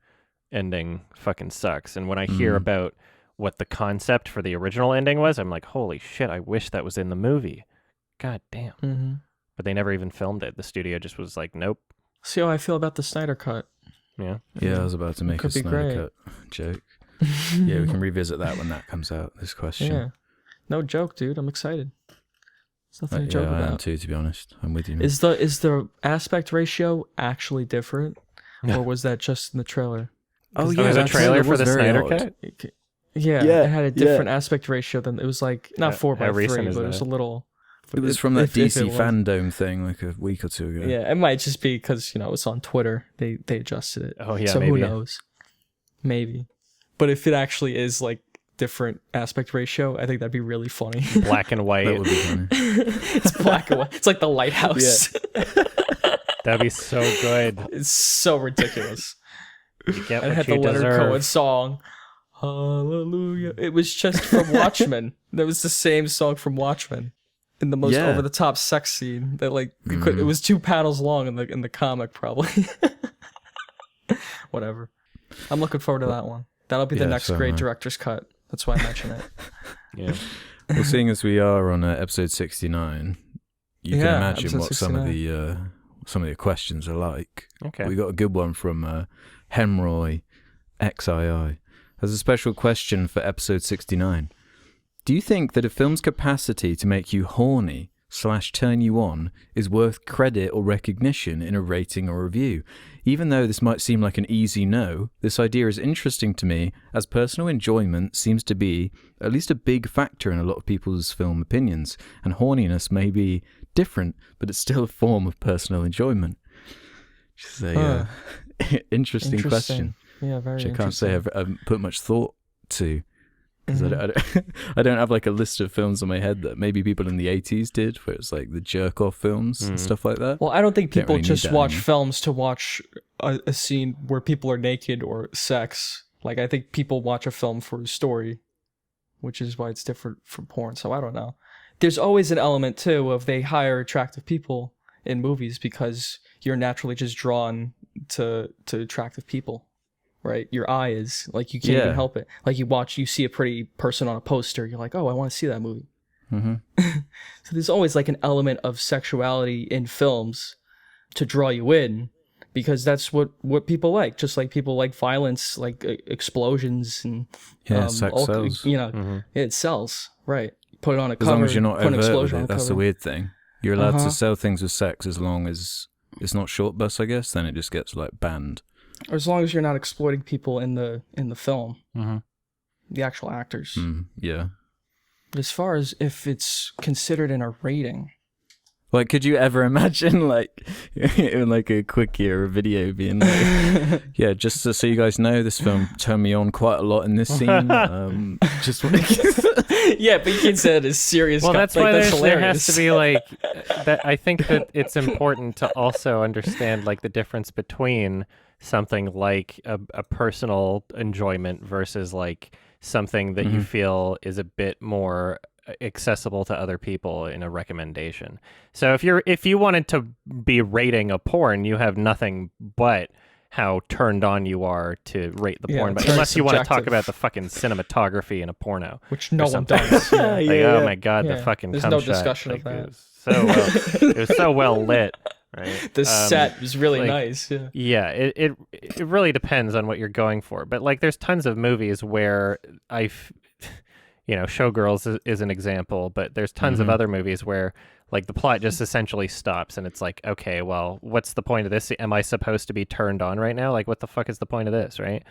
ending fucking sucks. And when I hear about what the concept for the original ending was, I'm like, holy shit, I wish that was in the movie. God damn. Mm-hmm. But they never even filmed it. The studio just was like, nope. See how I feel about the Snyder Cut. Yeah. Yeah, I was about to make a could be Snyder great. Cut joke. Yeah, we can revisit that when that comes out, this question. Yeah. No joke, dude. I'm excited. It's nothing to joke I am about. too, to be honest. I'm with you. Man. Is the aspect ratio actually different? Or was that just in the trailer? Oh, There's a that trailer for was the very Snyder odd. Cut? Yeah, Yeah, it had a different aspect ratio than it was like not How 4:3, recent but is it was that? a little. It was from that if DC it was. fandom thing like a week or two ago. Yeah, it might just be because it's on Twitter. They adjusted it. Oh, yeah, so maybe. who knows? Maybe, but if it actually is like different aspect ratio, I think that'd be really funny. Black and white. That would be funny. It's black and white. It's like the lighthouse. That'd be so good. It's so ridiculous. You get And it what had you the Leonard deserve. Cohen song. Hallelujah. It was just from Watchmen. That was the same song from Watchmen. In the most Yeah. over the top sex scene that it was 2 panels long in the comic probably. Whatever. I'm looking forward to that one. That'll be the Yeah, next so great am I. director's cut. That's why I mention it. Yeah. Well, seeing as we are on episode 69, you can Yeah, imagine episode what some of the questions are like. Okay. We got a good one from Hemroy XII. As a special question for episode 69. Do you think that a film's capacity to make you horny / turn you on is worth credit or recognition in a rating or review? Even though this might seem like an easy no, this idea is interesting to me as personal enjoyment seems to be at least a big factor in a lot of people's film opinions, and horniness may be different, but it's still a form of personal enjoyment. Which is a interesting question. Yeah, very Which I interesting. can't say I've put much thought to. Because Mm-hmm. I don't have like a list of films in my head that maybe people in the 80s did, where it's like the jerk-off films and stuff like that. Well, I don't think Don't people really need just that watch anymore. films to watch a scene where people are naked or sex. Like, I think people watch a film for a story, which is why it's different from porn. So I don't know. There's always an element, too, of they hire attractive people in movies because you're naturally just drawn to attractive people. Right, your eye is like you can't even help it. Like you see a pretty person on a poster, you're like, oh, I want to see that movie. Mm-hmm. So there's always like an element of sexuality in films to draw you in, because that's what people like. Just like people like violence, like explosions and sex sells. It sells. Right, put it on a As cover. long as you're not put an overt explosion with on it, a that's the cover. weird thing. You're allowed Uh-huh. to sell things with sex as long as it's not Shortbus, I guess. Then it just gets like banned. Or as long as you're not exploiting people in the film, Mm-hmm. the actual actors. Yeah. As far as if it's considered in a rating. Like, could you ever imagine, like, in like a quickie or a video being like, yeah, just so you guys know, this film turned me on quite a lot in this scene. Just Yeah, but you can say it as serious. Well, that's why that's there has hilarious. to be like that. I think that it's important to also understand like the difference between something like a personal enjoyment versus like something that you feel is a bit more accessible to other people in a recommendation. So if you wanted to be rating a porn, you have nothing but how turned on you are to rate the Yeah, porn, but it's very unless you want to talk subjective. about the fucking cinematography in a porno, Which no or one something. does. Yeah. like, oh my god, the Yeah. fucking There's cum no shot. discussion of Like, that. It was so well, it was so well lit, right? The set is really like, nice. Yeah. Yeah, it really depends on what you're going for. But like, there's tons of movies where Showgirls is an example, but there's tons of other movies where like the plot just essentially stops and it's like, okay, well, what's the point of this? Am I supposed to be turned on right now? Like, what the fuck is the point of this, right?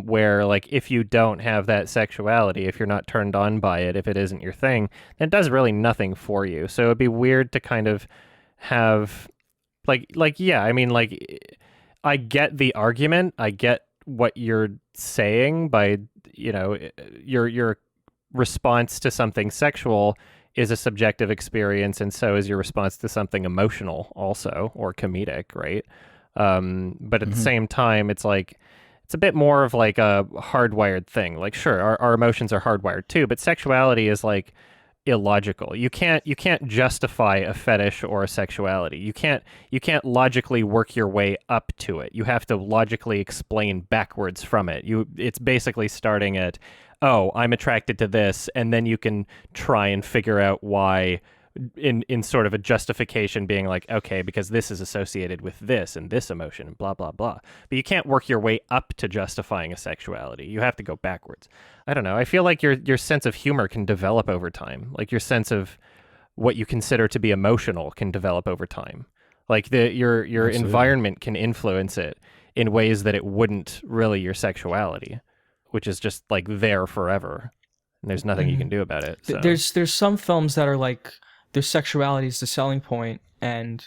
Where like if you don't have that sexuality, if you're not turned on by it, if it isn't your thing, then it does really nothing for you. So it'd be weird to kind of have yeah, I mean, like, I get the argument. I get what you're saying by, your response to something sexual is a subjective experience, and so is your response to something emotional also, or comedic, right? But at the same time, it's like, it's a bit more of like a hardwired thing. Like, sure, our emotions are hardwired too, but sexuality is like illogical. You can't justify a fetish or a sexuality. You can't logically work your way up to it. You have to logically explain backwards from it. It's basically starting at, oh, I'm attracted to this, and then you can try and figure out why in sort of a justification being like, okay, because this is associated with this and this emotion and blah, blah, blah. But you can't work your way up to justifying a sexuality. You have to go backwards. I don't know. I feel like your sense of humor can develop over time. Like your sense of what you consider to be emotional can develop over time. Like your Absolutely. environment can influence it in ways that it wouldn't really your sexuality, which is just like there forever. And there's nothing you can do about it. So. There's some films that are like their sexuality is the selling point, and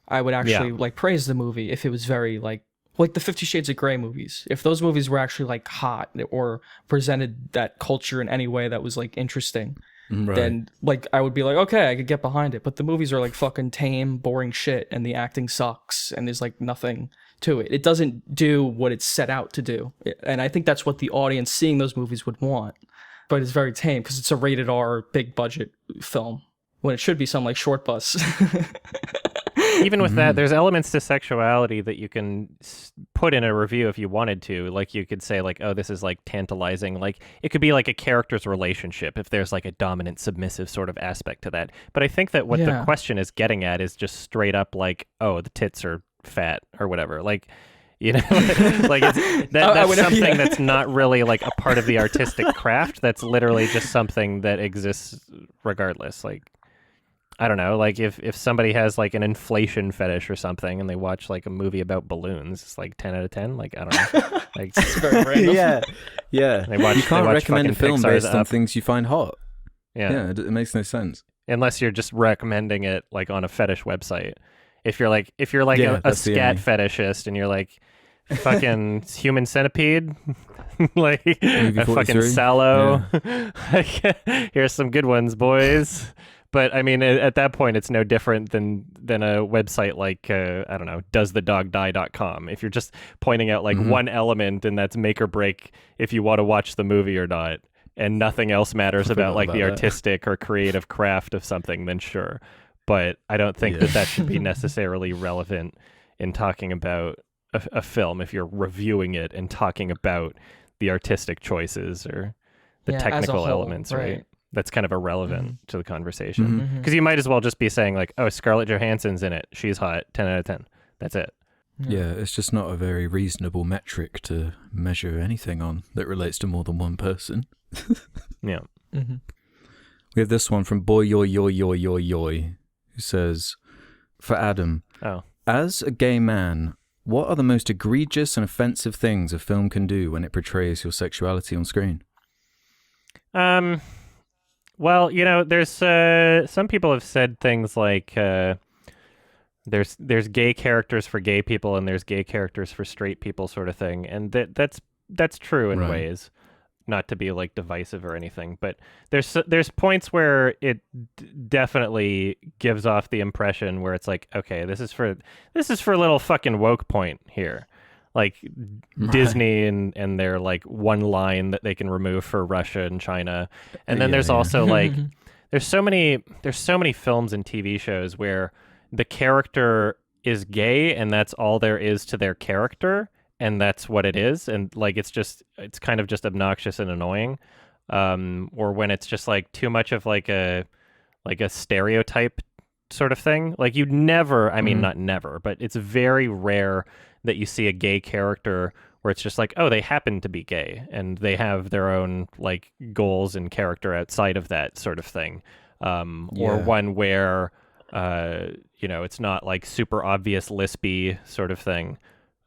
I would actually like praise the movie if it was very like the 50 Shades of Grey movies. If those movies were actually like hot or presented that culture in any way that was like interesting, then like I would be like, okay, I could get behind it. But the movies are like fucking tame, boring shit, and the acting sucks, and there's like nothing to it. It doesn't do what it's set out to do, and I think that's what the audience seeing those movies would want. But it's very tame because it's a rated R, big budget film, when it should be something like Shortbus. Even with that, there's elements to sexuality that you can put in a review if you wanted to. Like you could say like, oh, this is like tantalizing. Like it could be like a character's relationship if there's like a dominant submissive sort of aspect to that. But I think that what the question is getting at is just straight up like, oh, the tits are fat or whatever. Like, you know, like it's, that's something that's not really like a part of the artistic craft. That's literally just something that exists regardless. Like, I don't know, like if somebody has like an inflation fetish or something and they watch like a movie about balloons, it's like 10 out of 10. Like, I don't know. Like, it's very random. Yeah. You can't recommend a film based on things you find hot. Yeah, it makes no sense. Unless you're just recommending it like on a fetish website. If you're like a scat fetishist and you're like, fucking human centipede, like a fucking sallow. Yeah. Here's some good ones, boys. But I mean, at that point, it's no different than a website like I don't know, doesthedogdie.com. If you're just pointing out like one element and that's make or break if you want to watch the movie or not, and nothing else matters about like the artistic or creative craft of something, then sure. But I don't think that should be necessarily relevant in talking about a film if you're reviewing it and talking about the artistic choices or the technical elements, right? That's kind of irrelevant to the conversation. Because you might as well just be saying like, oh, Scarlett Johansson's in it. She's hot. 10 out of 10. That's it. Yeah, it's just not a very reasonable metric to measure anything on that relates to more than one person. Yeah. We have this one from Boy Yoy Yoy Yoy Yoy Yoy, who says, for Adam, as a gay man, what are the most egregious and offensive things a film can do when it portrays your sexuality on screen? Well, you know, there's some people have said things like there's gay characters for gay people and there's gay characters for straight people, sort of thing, and that's true in ways. Not to be like divisive or anything, but there's points where it definitely gives off the impression where it's like, okay, this is for a little fucking woke point here. Like Disney and their like one line that they can remove for Russia and China. And then there's also like there's so many films and TV shows where the character is gay and that's all there is to their character and that's what it is, and like it's kind of just obnoxious and annoying. Or when it's just like too much of like a stereotype sort of thing. Like you'd never, I mean not never, but it's very rare that you see a gay character where it's just like, oh, they happen to be gay and they have their own like goals and character outside of that sort of thing. Or one where, you know, it's not like super obvious lispy sort of thing.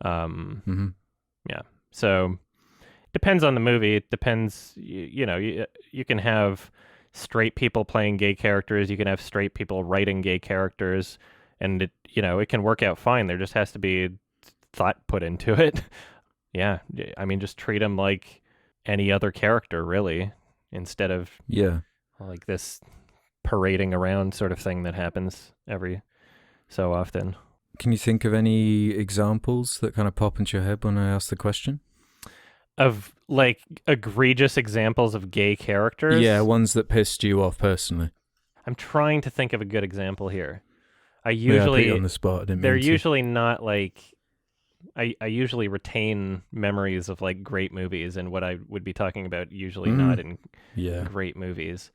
Yeah. So depends on the movie. It depends, you know, you can have straight people playing gay characters. You can have straight people writing gay characters, and it, you know, it can work out fine. There just has to be thought put into it. Yeah, I mean, just treat them like any other character, really, instead of like this parading around sort of thing that happens every so often. Can you think of any examples that kind of pop into your head when I ask the question? Of like egregious examples of gay characters? Yeah, ones that pissed you off personally. I'm trying to think of a good example here. I usually put you on the spot. They're usually not like. I usually retain memories of like great movies, and what I would be talking about usually not in great movies.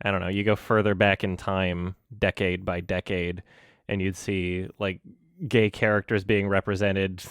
I don't know, you go further back in time, decade by decade, and you'd see like gay characters being represented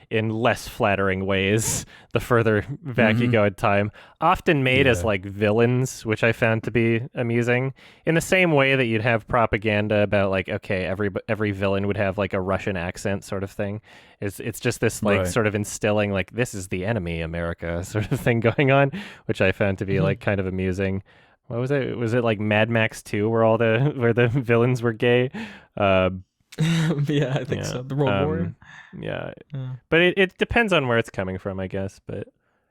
in less flattering ways the further back you go in time, often made as like villains, which I found to be amusing, in the same way that you'd have propaganda about like, okay, every villain would have like a Russian accent sort of thing. It's just this like sort of instilling like, this is the enemy, America, sort of thing going on, which I found to be like kind of amusing. What was it? Was it like Mad Max 2 where the villains were gay? Yeah, I think so. The Road Warrior. Yeah. But it depends on where it's coming from, I guess. But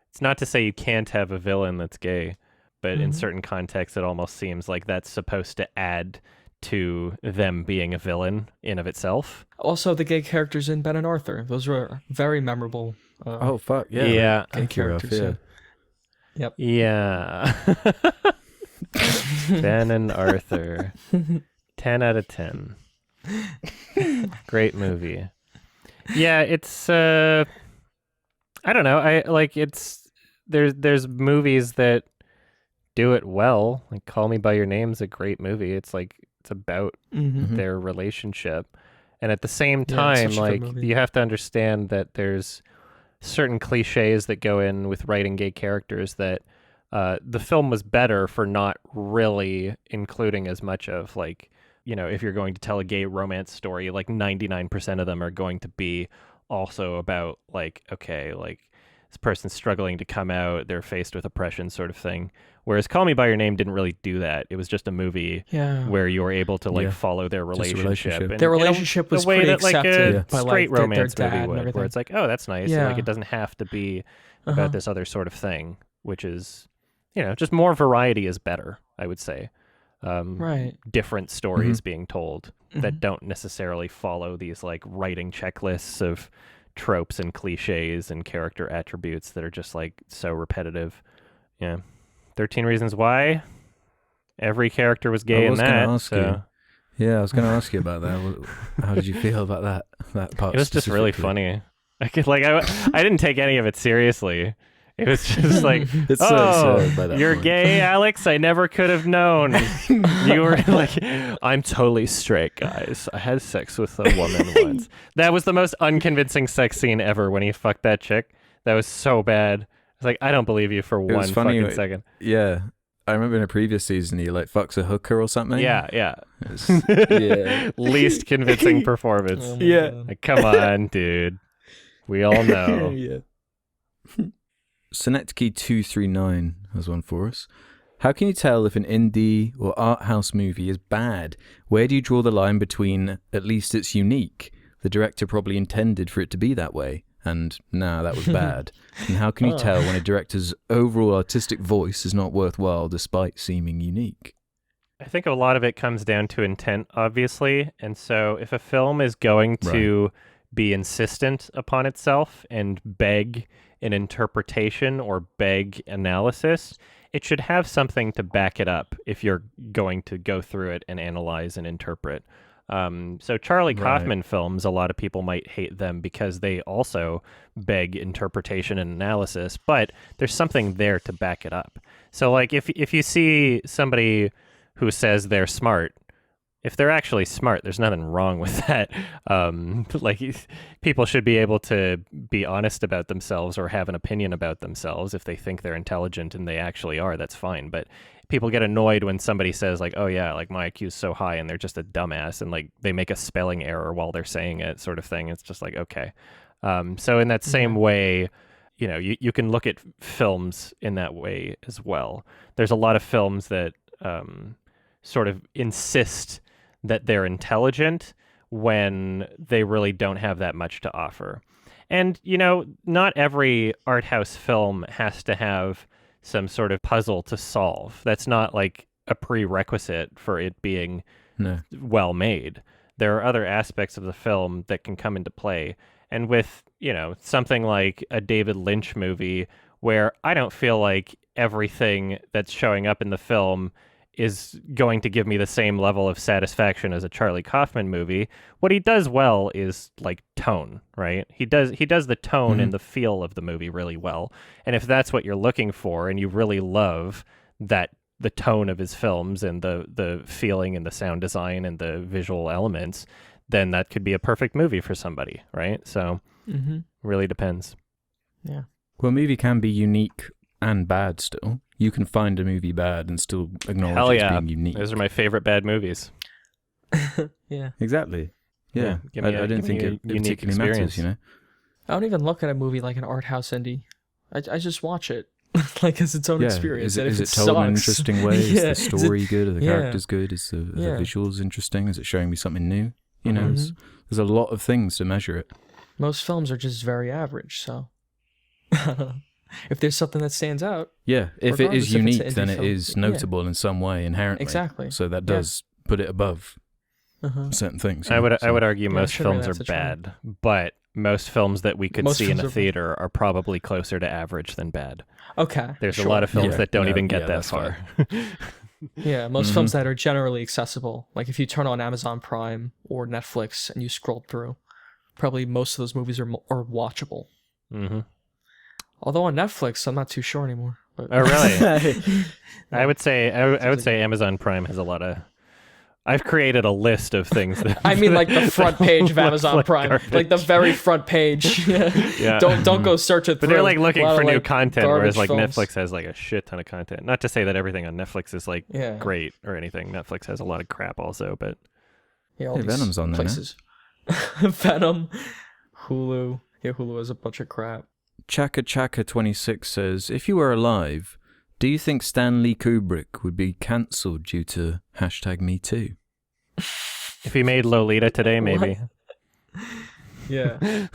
it's not to say you can't have a villain that's gay. But in certain contexts, it almost seems like that's supposed to add to them being a villain in of itself. Also, the gay characters in Ben and Arthur. Those were very memorable. Oh, fuck. Yeah. Yeah. Gay characters. Yep. Yeah. Ben and Arthur. 10 out of 10. Great movie. Yeah, it's I don't know. I like there's movies that do it well. Like Call Me by Your Name's a great movie. It's like it's about their relationship. And at the same time, like you have to understand that there's certain cliches that go in with writing gay characters that the film was better for not really including as much of like, you know, if you're going to tell a gay romance story, like 99% of them are going to be also about like, okay, like this person's struggling to come out, they're faced with oppression sort of thing. Whereas Call Me by Your Name didn't really do that. It was just a movie where you were able to like follow their relationship. And, their relationship was the way pretty that like accepted a by straight like romance their movie dad would, where it's like, oh, that's nice. Yeah. Like it doesn't have to be about this other sort of thing, which is, you know, just more variety is better, I would say. Different stories being told that don't necessarily follow these like writing checklists of tropes and cliches and character attributes that are just like so repetitive. Yeah. 13 Reasons Why. Every character was gay in that. I was going to ask you about that. How did you feel about that part? It was just really funny. I didn't take any of it seriously. It was just like, you're gay, Alex? I never could have known. You were like, I'm totally straight, guys. I had sex with a woman once. That was the most unconvincing sex scene ever when he fucked that chick. That was so bad. It's like, I don't believe you for one fucking second. Yeah. I remember in a previous season he like fucks a hooker or something. Yeah. Least convincing performance. Like, come on, dude. We all know. Sonetki239 has one for us. How can you tell if an indie or art house movie is bad? Where do you draw the line between at least it's unique, the director probably intended for it to be that way, and nah, that was bad? And how can you tell when a director's overall artistic voice is not worthwhile despite seeming unique? I think a lot of it comes down to intent, obviously. And so if a film is going to be insistent upon itself and beg an interpretation or beg analysis, it should have something to back it up if you're going to go through it and analyze and interpret. So Charlie Kaufman films, a lot of people might hate them because they also beg interpretation and analysis, but there's something there to back it up. So like if you see somebody who says they're smart, if they're actually smart, there's nothing wrong with that. Like people should be able to be honest about themselves or have an opinion about themselves. If they think they're intelligent and they actually are, that's fine. But people get annoyed when somebody says like, oh yeah, like my IQ is so high and they're just a dumbass and like they make a spelling error while they're saying it sort of thing. It's just like, okay. So in that same way, you know, you can look at films in that way as well. There's a lot of films that sort of insist that they're intelligent when they really don't have that much to offer. And, you know, not every art house film has to have some sort of puzzle to solve. That's not like a prerequisite for it being well made. There are other aspects of the film that can come into play. And with, you know, something like a David Lynch movie where I don't feel like everything that's showing up in the film is going to give me the same level of satisfaction as a Charlie Kaufman movie. What he does well is like tone, right? He does the tone and the feel of the movie really well. And if that's what you're looking for and you really love that the tone of his films and the feeling and the sound design and the visual elements, then that could be a perfect movie for somebody, right? So really depends. Yeah. Well, a movie can be unique and bad still. You can find a movie bad and still acknowledge Hell it's yeah. being unique. Those are my favorite bad movies. Yeah. Exactly. Yeah. Give me I don't think it unique particularly matters, you know? I don't even look at a movie like an art house indie. I just watch it like as its own experience. Is and it if told in an sucks, interesting way? yeah, Is the story good? Are the characters good? Is the Yeah. visuals interesting? Is it showing me something new? You know, there's a lot of things to measure it. most films are just very average. So if there's something that stands out, Yeah, if it Regardless is if it's an unique, indie then it film. is Yeah. notable in some way inherently. Exactly. So that Yeah. does put it above certain things. you I know, would argue Yeah, most sure, films that's are a charm. bad, but most films that we could Most see in films a are bad. theater are probably closer to average than bad. okay. There's sure. a lot of films Yeah. that don't No, even yeah, get that that's far. Yeah, most films that are generally accessible. Like if you turn on Amazon Prime or Netflix and you scroll through, probably most of those movies are watchable. hmm Although on Netflix, I'm not too sure anymore. But Oh, really? I would say Amazon Prime has a lot of. I've created a list of things that I mean, like the front page of look Amazon like Prime, garbage. like the very front page. Yeah. Don't go search it But through. they're like looking A lot for of, new like, content, whereas garbage like films. Netflix has like a shit ton of content. Not to say that everything on Netflix is like Yeah. great or anything. Netflix has a lot of crap also, but Yeah, all Yeah, these Venom's on there now. places. Venom, Hulu. Yeah, Hulu has a bunch of crap. Chaka Chaka 26 says, if you were alive, do you think Stanley Kubrick would be cancelled due to #MeToo? if he made Lolita today, maybe. Yeah.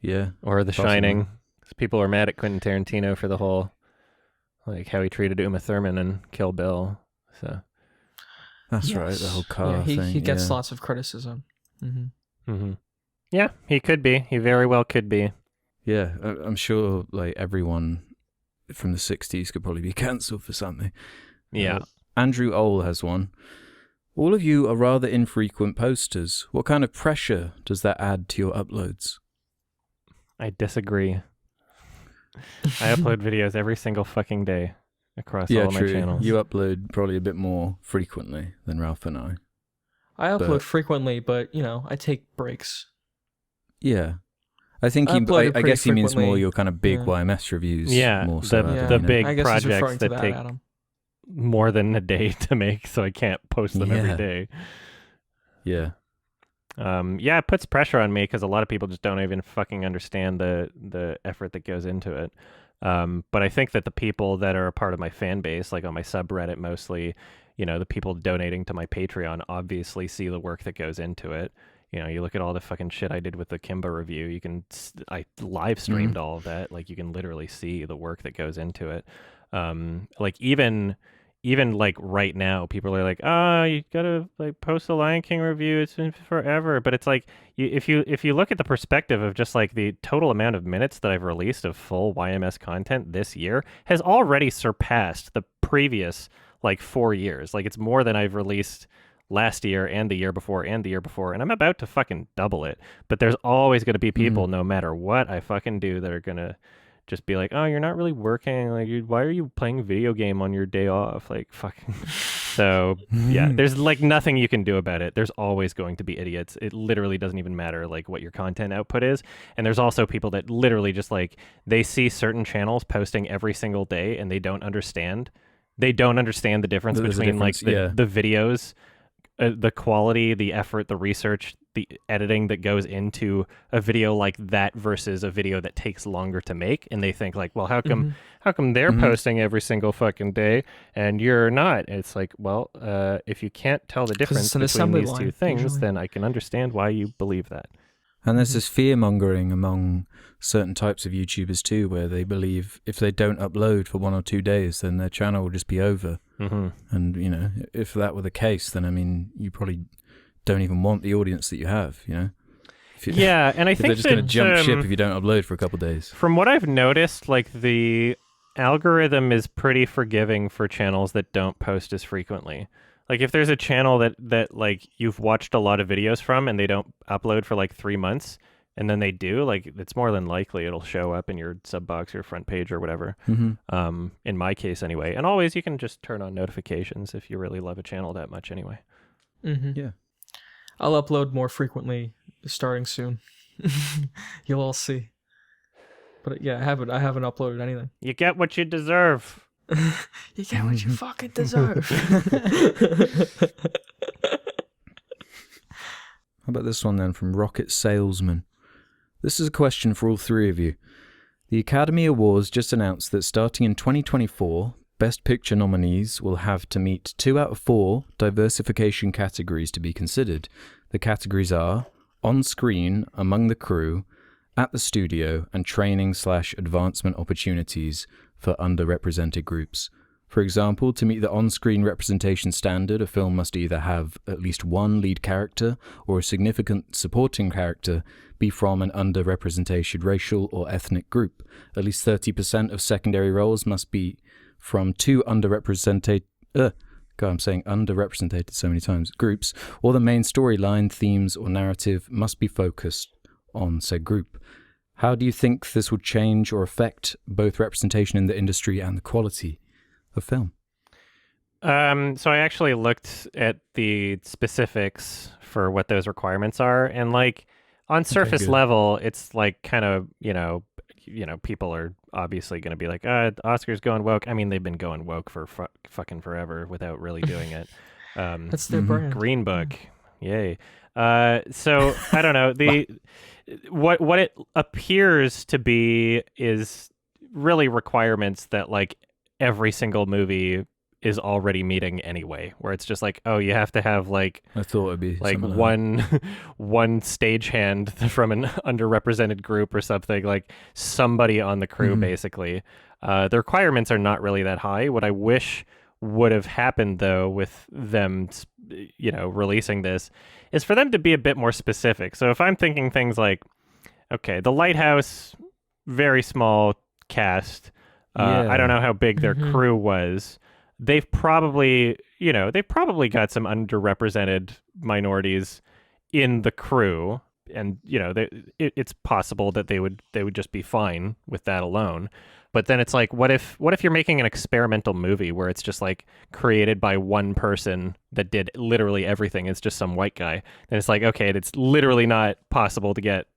Yeah. Or The Possibly. Shining. People are mad at Quentin Tarantino for the whole, like how he treated Uma Thurman in Kill Bill. So. That's right, the whole car yeah, thing. he gets yeah. lots of criticism. hmm Yeah, he could be. He very well could be. Yeah, I'm sure like everyone from the 60s could probably be cancelled for something. Yeah. Andrew Ole has one. All of you are rather infrequent posters. What kind of pressure does that add to your uploads? I disagree. I upload videos every single fucking day across all of my channels. You upload probably a bit more frequently than Ralph and I. I upload But- frequently, but I take breaks. Yeah. I think I upload it I guess he pretty means more frequently. your kind of big Yeah. YMS reviews. Yeah, more so the- rather Yeah. the than, big I guess he's projects referring to that that, take- Adam. More than a day to make, so I can't post them every Yeah. day. Yeah. Yeah, it puts pressure on me because a lot of people just don't even fucking understand the effort that goes into it. But I think that the people that are a part of my fan base, like on my subreddit mostly, the people donating to my Patreon obviously see the work that goes into it. You look at all the fucking shit I did with the Kimba review. I live streamed all of that. Like you can literally see the work that goes into it. Like even like right now, people are like, you gotta like post the Lion King review. It's been forever, but it's like if you look at the perspective of just like the total amount of minutes that I've released of full YMS content this year has already surpassed the previous like 4 years. Like it's more than I've released last year and the year before and the year before, and I'm about to fucking double it. But there's always going to be people, no matter what I fucking do, that are gonna just be like, oh, you're not really working. Like, why are you playing a video game on your day off? Like, fucking. So, yeah, there's like nothing you can do about it. There's always going to be idiots. It literally doesn't even matter like what your content output is. And there's also people that literally just like, they see certain channels posting every single day and they don't understand. They don't understand the difference There's a between like difference, the videos, the quality, the effort, the research, the editing that goes into a video like that versus a video that takes longer to make. And they think like, well, how come they're posting every single fucking day and you're not? It's like, well, if you can't tell the difference it's an between assembly these two line, things, usually. then I can understand why you believe that. And there's this fear mongering among certain types of YouTubers too, where they believe if they don't upload for 1 or 2 days, then their channel will just be over. Mm-hmm. And, if that were the case, then, I mean, you probably don't even want the audience that you have, If Yeah, and I if think they're just going to that, jump ship if you don't upload for a couple of days. From what I've noticed, like the algorithm is pretty forgiving for channels that don't post as frequently. Like if there's a channel that like you've watched a lot of videos from and they don't upload for like 3 months, and then they do, like, it's more than likely it'll show up in your sub box or front page or whatever. In my case anyway. And always you can just turn on notifications if you really love a channel that much anyway. Yeah. I'll upload more frequently starting soon. You'll all see. But yeah, I haven't uploaded anything. You get what you deserve. You get what you fucking deserve. How about this one then from Rocket Salesman? This is a question for all three of you. The Academy Awards just announced that starting in 2024, Best Picture nominees will have to meet 2 out of 4 diversification categories to be considered. The categories are on screen, among the crew, at the studio, and training/advancement opportunities for underrepresented groups. For example, to meet the on-screen representation standard, a film must either have at least one lead character or a significant supporting character be from an underrepresented racial or ethnic group. At least 30% of secondary roles must be from 2 underrepresented I'm saying underrepresented so many times, groups, or the main storyline, themes, or narrative must be focused on said group. How do you think this would change or affect both representation in the industry and the quality of film? So I actually looked at the specifics for what those requirements are, and like on surface good. level, it's like kind of, people are obviously going to be like, Oscars going woke. I mean, they've been going woke for fucking forever without really doing it. That's their brand. Green Book, yay. So I don't know, what it appears to be is really requirements that like every single movie is already meeting anyway, where it's just like, oh, you have to have like, I thought it'd be like one stagehand from an underrepresented group or something, like somebody on the crew basically. The requirements are not really that high. What I wish would have happened though with them, releasing this, is for them to be a bit more specific. So if I'm thinking things like, okay, The Lighthouse, very small cast. I don't know how big their crew was. They've probably got some underrepresented minorities in the crew, and it's possible that they would just be fine with that alone. But then it's like, what if you're making an experimental movie where it's just like created by one person that did literally everything? It's just some white guy. Then it's like, okay, it's literally not possible to get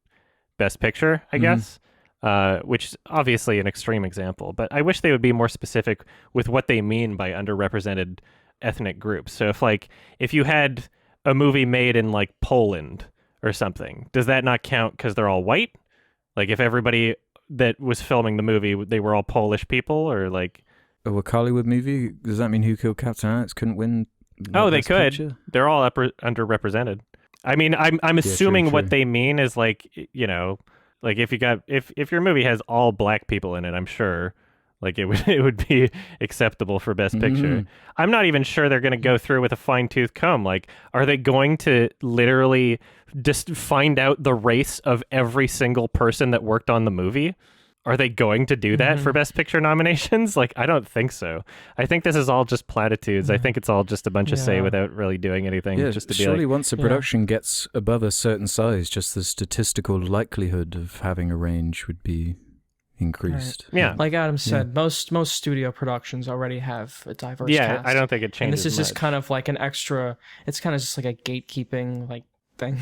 Best Picture, I guess. Which is obviously an extreme example, but I wish they would be more specific with what they mean by underrepresented ethnic groups. So if you had a movie made in like Poland or something, does that not count because they're all white? Like if everybody that was filming the movie, they were all Polish people, or like a Hollywood movie? Does that mean Who Killed Captain Alex couldn't win? They could. Picture? They're all underrepresented. I mean, I'm assuming true. what they mean is like, like if your movie has all black people in it, I'm sure like it would be acceptable for Best Picture. I'm not even sure they're going to go through with a fine-tooth comb. Like, are they going to literally just find out the race of every single person that worked on the movie? Are they going to do that for Best Picture nominations? Like, I don't think so. I think this is all just platitudes. I think it's all just a bunch of say without really doing anything. Yeah, just to be surely like, once a production gets above a certain size, just the statistical likelihood of having a range would be increased. Right. Yeah. Like Adam said, most studio productions already have a diverse cast. Yeah, I don't think it changes And this is much. just kind of like an extra, it's kind of just like a gatekeeping like thing.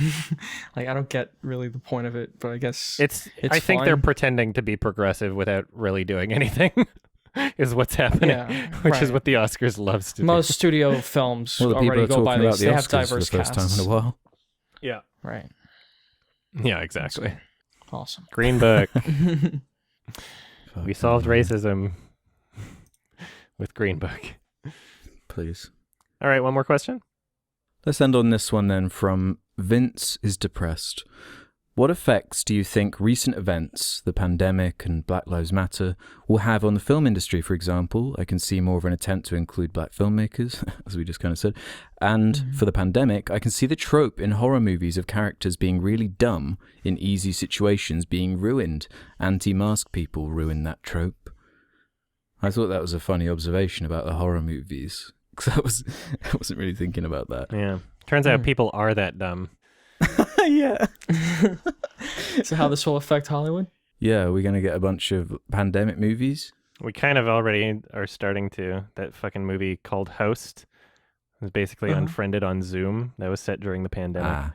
Like I don't get really the point of it, but I guess it's I think fine. they're pretending to be progressive without really doing anything. Is what's happening, which is what the Oscars loves to do. Most studio films well, the people already are go by talking this. about the They have Oscars diverse for the first casts. time in a while. Yeah. Right. Yeah, exactly. Awesome. Green Book. We solved racism with Green Book. Please. All right, one more question. Let's end on this one then from Vince is Depressed. What effects do you think recent events, the pandemic and Black Lives Matter, will have on the film industry, for example? I can see more of an attempt to include black filmmakers, as we just kind of said. And for the pandemic, I can see the trope in horror movies of characters being really dumb in easy situations being ruined. Anti-mask people ruin that trope. I thought that was a funny observation about the horror movies, because I wasn't really thinking about that. Yeah. Turns out people are that dumb. Yeah. So how this will affect Hollywood? Yeah, we're gonna get a bunch of pandemic movies. We kind of already are starting to. That fucking movie called Host was basically unfriended on Zoom. That was set during the pandemic.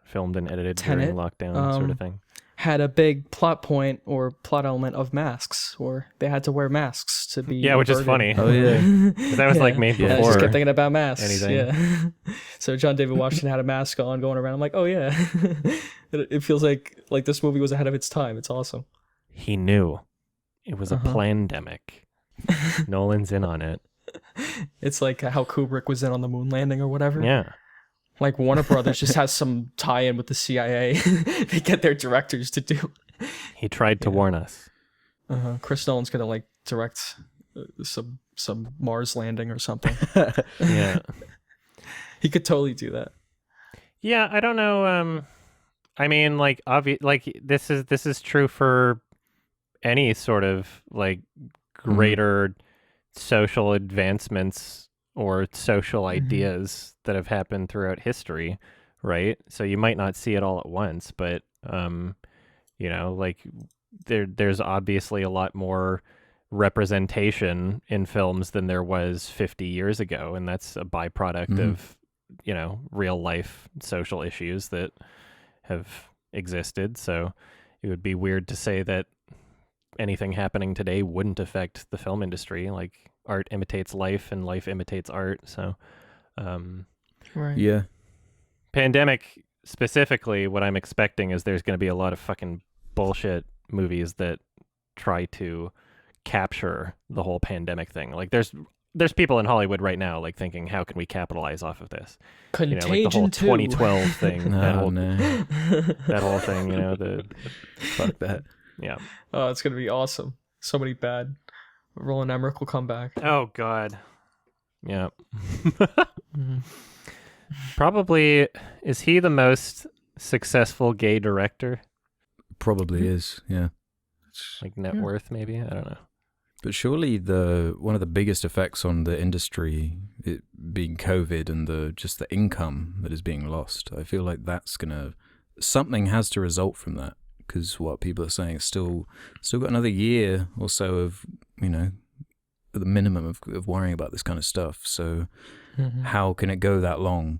Filmed and edited Tenet, during lockdown, sort of thing. Had a big plot point or plot element of masks, or they had to wear masks to be which is inverted. funny. Oh yeah. 'Cause that was like made I just before kept thinking about masks. anything. Yeah. So John David Washington had a mask on going around. I'm like, oh yeah. It feels like this movie was ahead of its time. It's awesome. He knew it was a pandemic. Nolan's in on it. It's like how Kubrick was in on the moon landing or whatever. Yeah. Like Warner Brothers just has some tie-in with the CIA. They get their directors to do. He tried to warn us. Chris Nolan's gonna like direct some Mars landing or something. Yeah. He could totally do that. Yeah, I don't know. I mean, like, this is true for any sort of like greater social advancements or social ideas that have happened throughout history, right? So you might not see it all at once, but like there's obviously a lot more representation in films than there was 50 years ago, and that's a byproduct of real life social issues that have existed. So it would be weird to say that anything happening today wouldn't affect the film industry. Like, art imitates life and life imitates art. So Right. Yeah. pandemic specifically, what I'm expecting is there's going to be a lot of fucking bullshit movies that try to capture the whole pandemic thing. Like, there's people in Hollywood right now like thinking, how can we capitalize off of this? Contagion Like the whole 2. 2012 thing. that Oh whole no. that whole thing, Fuck that. yeah. Oh, it's gonna be awesome. Somebody bad. Roland Emmerich will come back. Oh God. Yeah. Probably, is he the most successful gay director? Probably is. Yeah. Like net worth, maybe? I don't know. But surely one of the biggest effects on the industry, it being COVID and the income that is being lost, I feel like something has to result from that, because what people are saying is still got another year or so of the minimum of worrying about this kind of stuff. So how can it go that long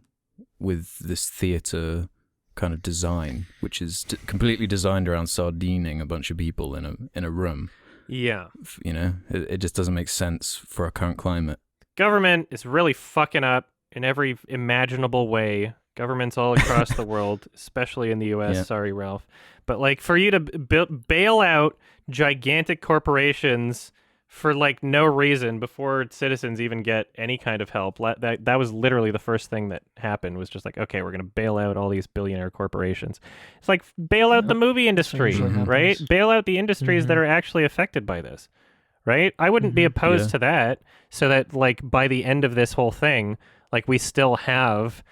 with this theatre kind of design, which is completely designed around sardining a bunch of people in a room? Yeah. It just doesn't make sense for our current climate. Government is really fucking up in every imaginable way. Governments all across the world, especially in the U.S. Yeah. Sorry, Ralph. But like, for you to bail out gigantic corporations for like no reason before citizens even get any kind of help, that was literally the first thing that happened, was just like, okay, we're going to bail out all these billionaire corporations. It's like, bail out the movie industry, right? Bail out the industries that are actually affected by this, right? I wouldn't be opposed to that, so that like by the end of this whole thing, like we still have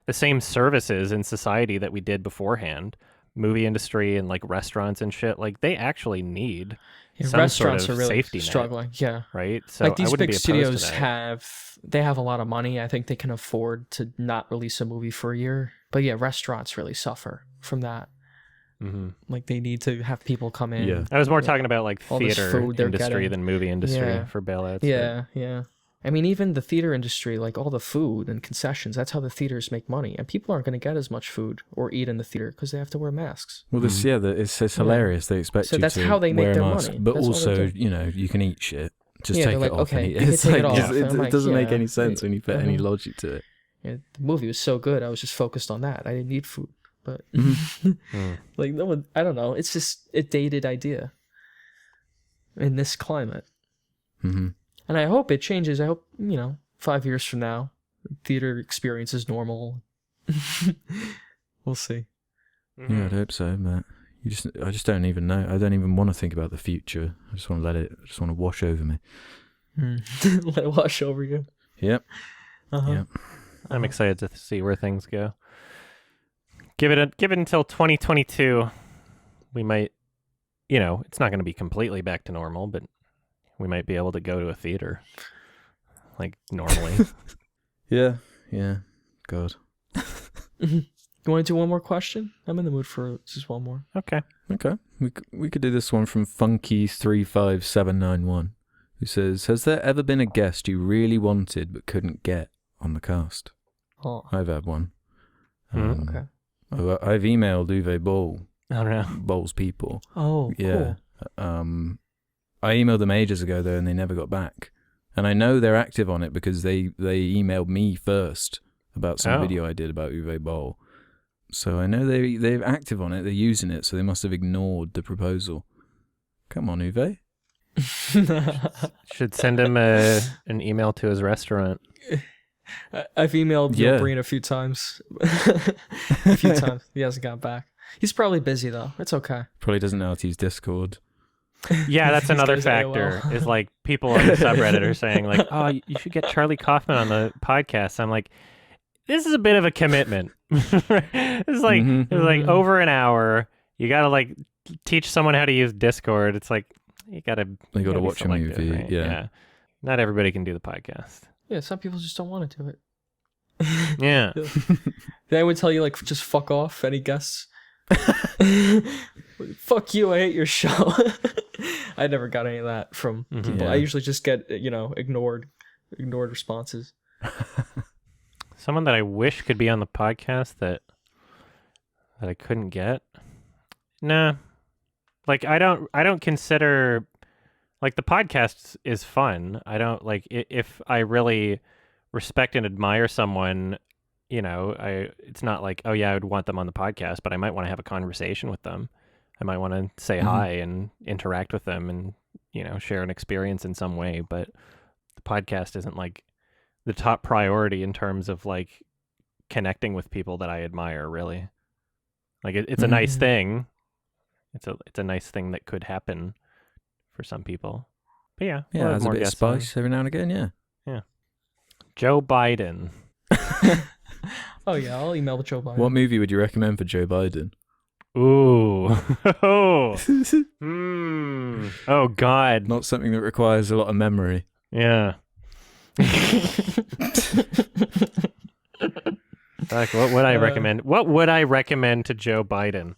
the same services in society that we did beforehand. Movie industry and like restaurants and shit, like they actually need some restaurants sort of are really safety net, struggling. Yeah. right? So Like, these I wouldn't big be opposed studios to that. have a lot of money. I think they can afford to not release a movie for a year. But yeah, restaurants really suffer from that. Like, they need to have people come in. Yeah. I was more talking about like All this theater food they're industry getting. than movie industry Yeah. for bailouts. Yeah. I mean, even the theater industry, like all the food and concessions, that's how the theaters make money. And people aren't going to get as much food or eat in the theater because they have to wear masks. Well, it's hilarious. They expect So you that's to how they make wear a their mask, money. but That's all also, they do. you can eat shit. Just Yeah, take they're it like, off. okay, And you eat. can It's take it like, off. And I'm it like, doesn't make yeah, any sense when you put any logic to it. Yeah, the movie was so good. I was just focused on that. I didn't need food. But like, no one, I don't know. It's just a dated idea in this climate. Mm-hmm. And I hope it changes. I hope, 5 years from now, theater experience is normal. We'll see. Yeah, I'd hope so, but I just don't even know. I don't even want to think about the future. I just want to wash over me. Let it wash over you. Yep. Uh-huh. I'm excited to see where things go. Give it until 2022. We might, it's not going to be completely back to normal, but we might be able to go to a theater like normally. Yeah. God. You want to do one more question? I'm in the mood for just one more. Okay. Okay. We could do this one from Funky35791, who says, has there ever been a guest you really wanted but couldn't get on the cast? Oh, I've had one. okay. I've emailed Uwe Boll, I don't know. Boll's people. Oh, Yeah. cool. I emailed them ages ago though, and they never got back. And I know they're active on it because they emailed me first about some video I did about Uwe Boll. So I know they're active on it. They're using it, so they must have ignored the proposal. Come on, Uwe. Should send him an email to his restaurant. I've emailed Neil Breen a few times. A few times. He hasn't got back. He's probably busy though. It's okay. Probably doesn't know how to use Discord. Yeah, that's another guys factor. AOL. Is like people on the subreddit are saying like, "Oh, you should get Charlie Kaufman on the podcast." I'm like, this is a bit of a commitment. It's like over an hour. You gotta like teach someone how to use Discord. It's like you gotta watch a selective, movie. right? Yeah. Not everybody can do the podcast. Yeah, some people just don't want to do it. Yeah. They would tell you like just fuck off. Any guests? Fuck you! I hate your show. I never got any of that from people. Yeah. I usually just get ignored responses. Someone that I wish could be on the podcast that I couldn't get. Nah. Like I don't consider like the podcast is fun. I don't like if I really respect and admire someone, it's not like, oh yeah, I would want them on the podcast, but I might want to have a conversation with them. I might want to say hi and interact with them and, share an experience in some way, but the podcast isn't like the top priority in terms of like connecting with people that I admire, really. Like it's a nice thing. It's a nice thing that could happen for some people. But yeah, we'll have there's a more bit of guests on. spice every now and again, yeah. Joe Biden. Oh yeah, I'll email Joe Biden. What movie would you recommend for Joe Biden? Ooh. Oh God. Not something that requires a lot of memory. Yeah. Like, what would I recommend? What would I recommend to Joe Biden?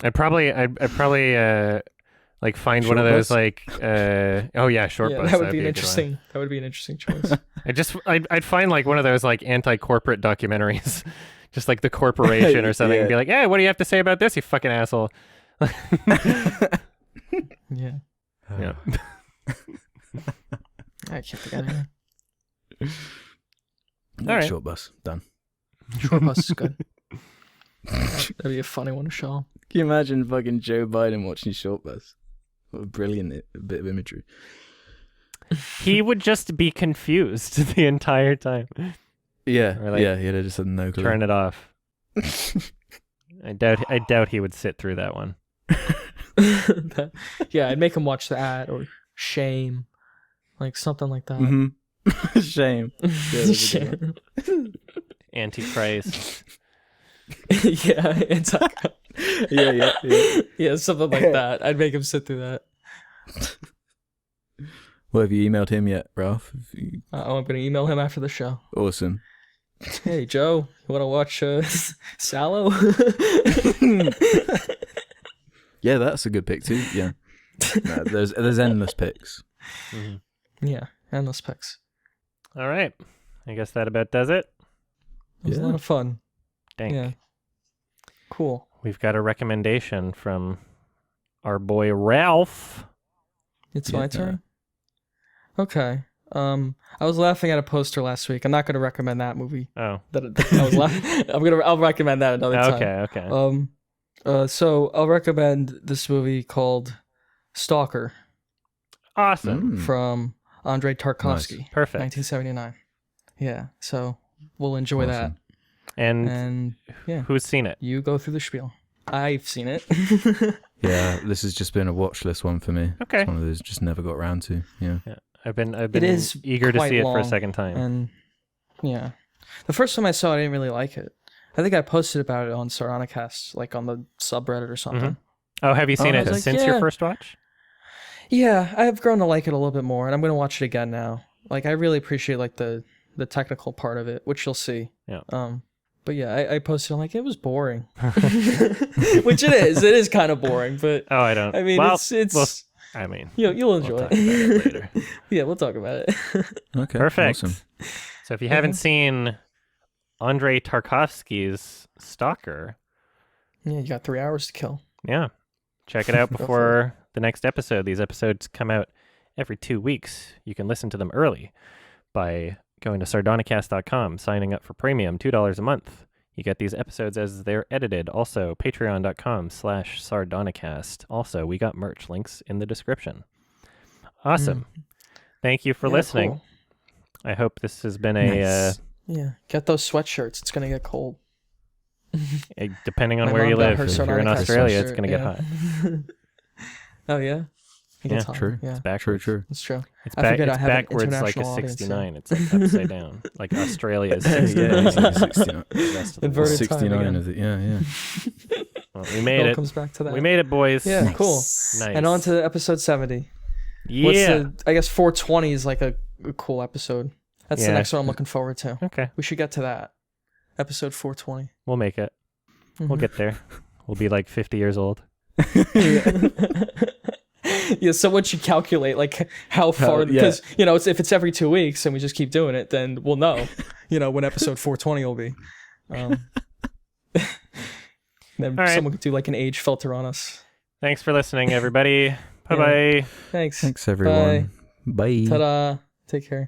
I'd probably like find one of those like Shortbus. Yeah, that would be an interesting. That would be an interesting choice. I'd find like one of those like anti-corporate documentaries, just like the corporation or something, and be like, hey, what do you have to say about this, you fucking asshole? Yeah. Yeah. I can't think of anything. All right. Shortbus done. Shortbus is good. That'd be a funny one to show. Can you imagine fucking Joe Biden watching Shortbus? What a brilliant bit of imagery. He would just be confused the entire time. Yeah, Or, like, he'd have just had no clue. Turn it off. I doubt he would sit through that one. Yeah, I'd make him watch that or Shame, like something like that. Mm-hmm. Shame. Yeah, Shame. Antichrist. Yeah, it's yeah. yeah, something like that. I'd make him sit through that. Well, have you emailed him yet, Ralph? I'm gonna email him after the show. Awesome. Hey Joe, you want to watch Sallow? Yeah, that's a good pick too. Yeah, no, there's endless picks. Mm-hmm. Yeah, endless picks. All right. I guess that about does it. It was a lot of fun. Thank. Yeah. Cool. We've got a recommendation from our boy Ralph. It's my turn. Okay. I was laughing at a poster last week. I'm not going to recommend that movie. Oh. I was laughing. I'll recommend that another time. Okay. So I'll recommend this movie called Stalker. Awesome. From Andrei Tarkovsky. Nice. Perfect. 1979. Yeah. So we'll enjoy that. And yeah, who's seen it? you go through the spiel. I've seen it. Yeah, this has just been a watch list one for me. Okay. It's one of those just never got around to. Yeah. I've been It is eager to quite see it for a long, second time. And yeah, the first time I saw it, I didn't really like it. I think I posted about it on Sardonicast, like on the subreddit or something. Oh, have you seen I it was like, since your first watch? Yeah, I've grown to like it a little bit more, and I'm going to watch it again now. Like, I really appreciate like the technical part of it, which you'll see. Yeah. But yeah, I posted. I'm like, it was boring, which it is. It is kind of boring, but Oh, I don't. I mean, well, it's. well, I mean, You'll enjoy we'll talk about it later. Yeah, we'll talk about it. Okay, Perfect. awesome. So if you haven't seen Andrei Tarkovsky's Stalker, Yeah, you got 3 hours to kill. yeah, check it out before the next episode. These episodes come out every 2 weeks. You can listen to them early by going to sardonicast.com, signing up for premium, $2 a month. You get these episodes as they're edited. Also, patreon.com/sardonicast. Also, we got merch, links in the description. Awesome. Thank you for listening. Cool. I hope this has been Nice. Yeah, get those sweatshirts. It's gonna get cold. Depending on My where mom you got live. her If you're in Sardonicast Australia, it's sweatshirt, going to get hot. Oh yeah, it gets hot. True. Yeah, It's backwards. True. that's true. It's, I forget I it's have an backwards like a international audience, 69. It's like upside down. Like Australia is 69. Yeah, it's like 69. The rest of the Inverted world. time 69 again. of it. Yeah. Well, we It made all it. comes back to that. We made it, boys. Yeah, cool. Nice. And on to episode 70. Yeah. I guess 420 is like a cool episode. That's the Yeah. next one I'm looking forward to. Okay. We should get to that. Episode 420. We'll make it. We'll Mhm. get there. We'll be like 50 years old. Yeah, so once you calculate like how far, because if it's every 2 weeks and we just keep doing it, then we'll know, when episode 420 will be. Then All right. someone could do like an age filter on us. Thanks for listening, everybody. Bye-bye. Thanks. Thanks, everyone. Bye. Ta-da. Take care.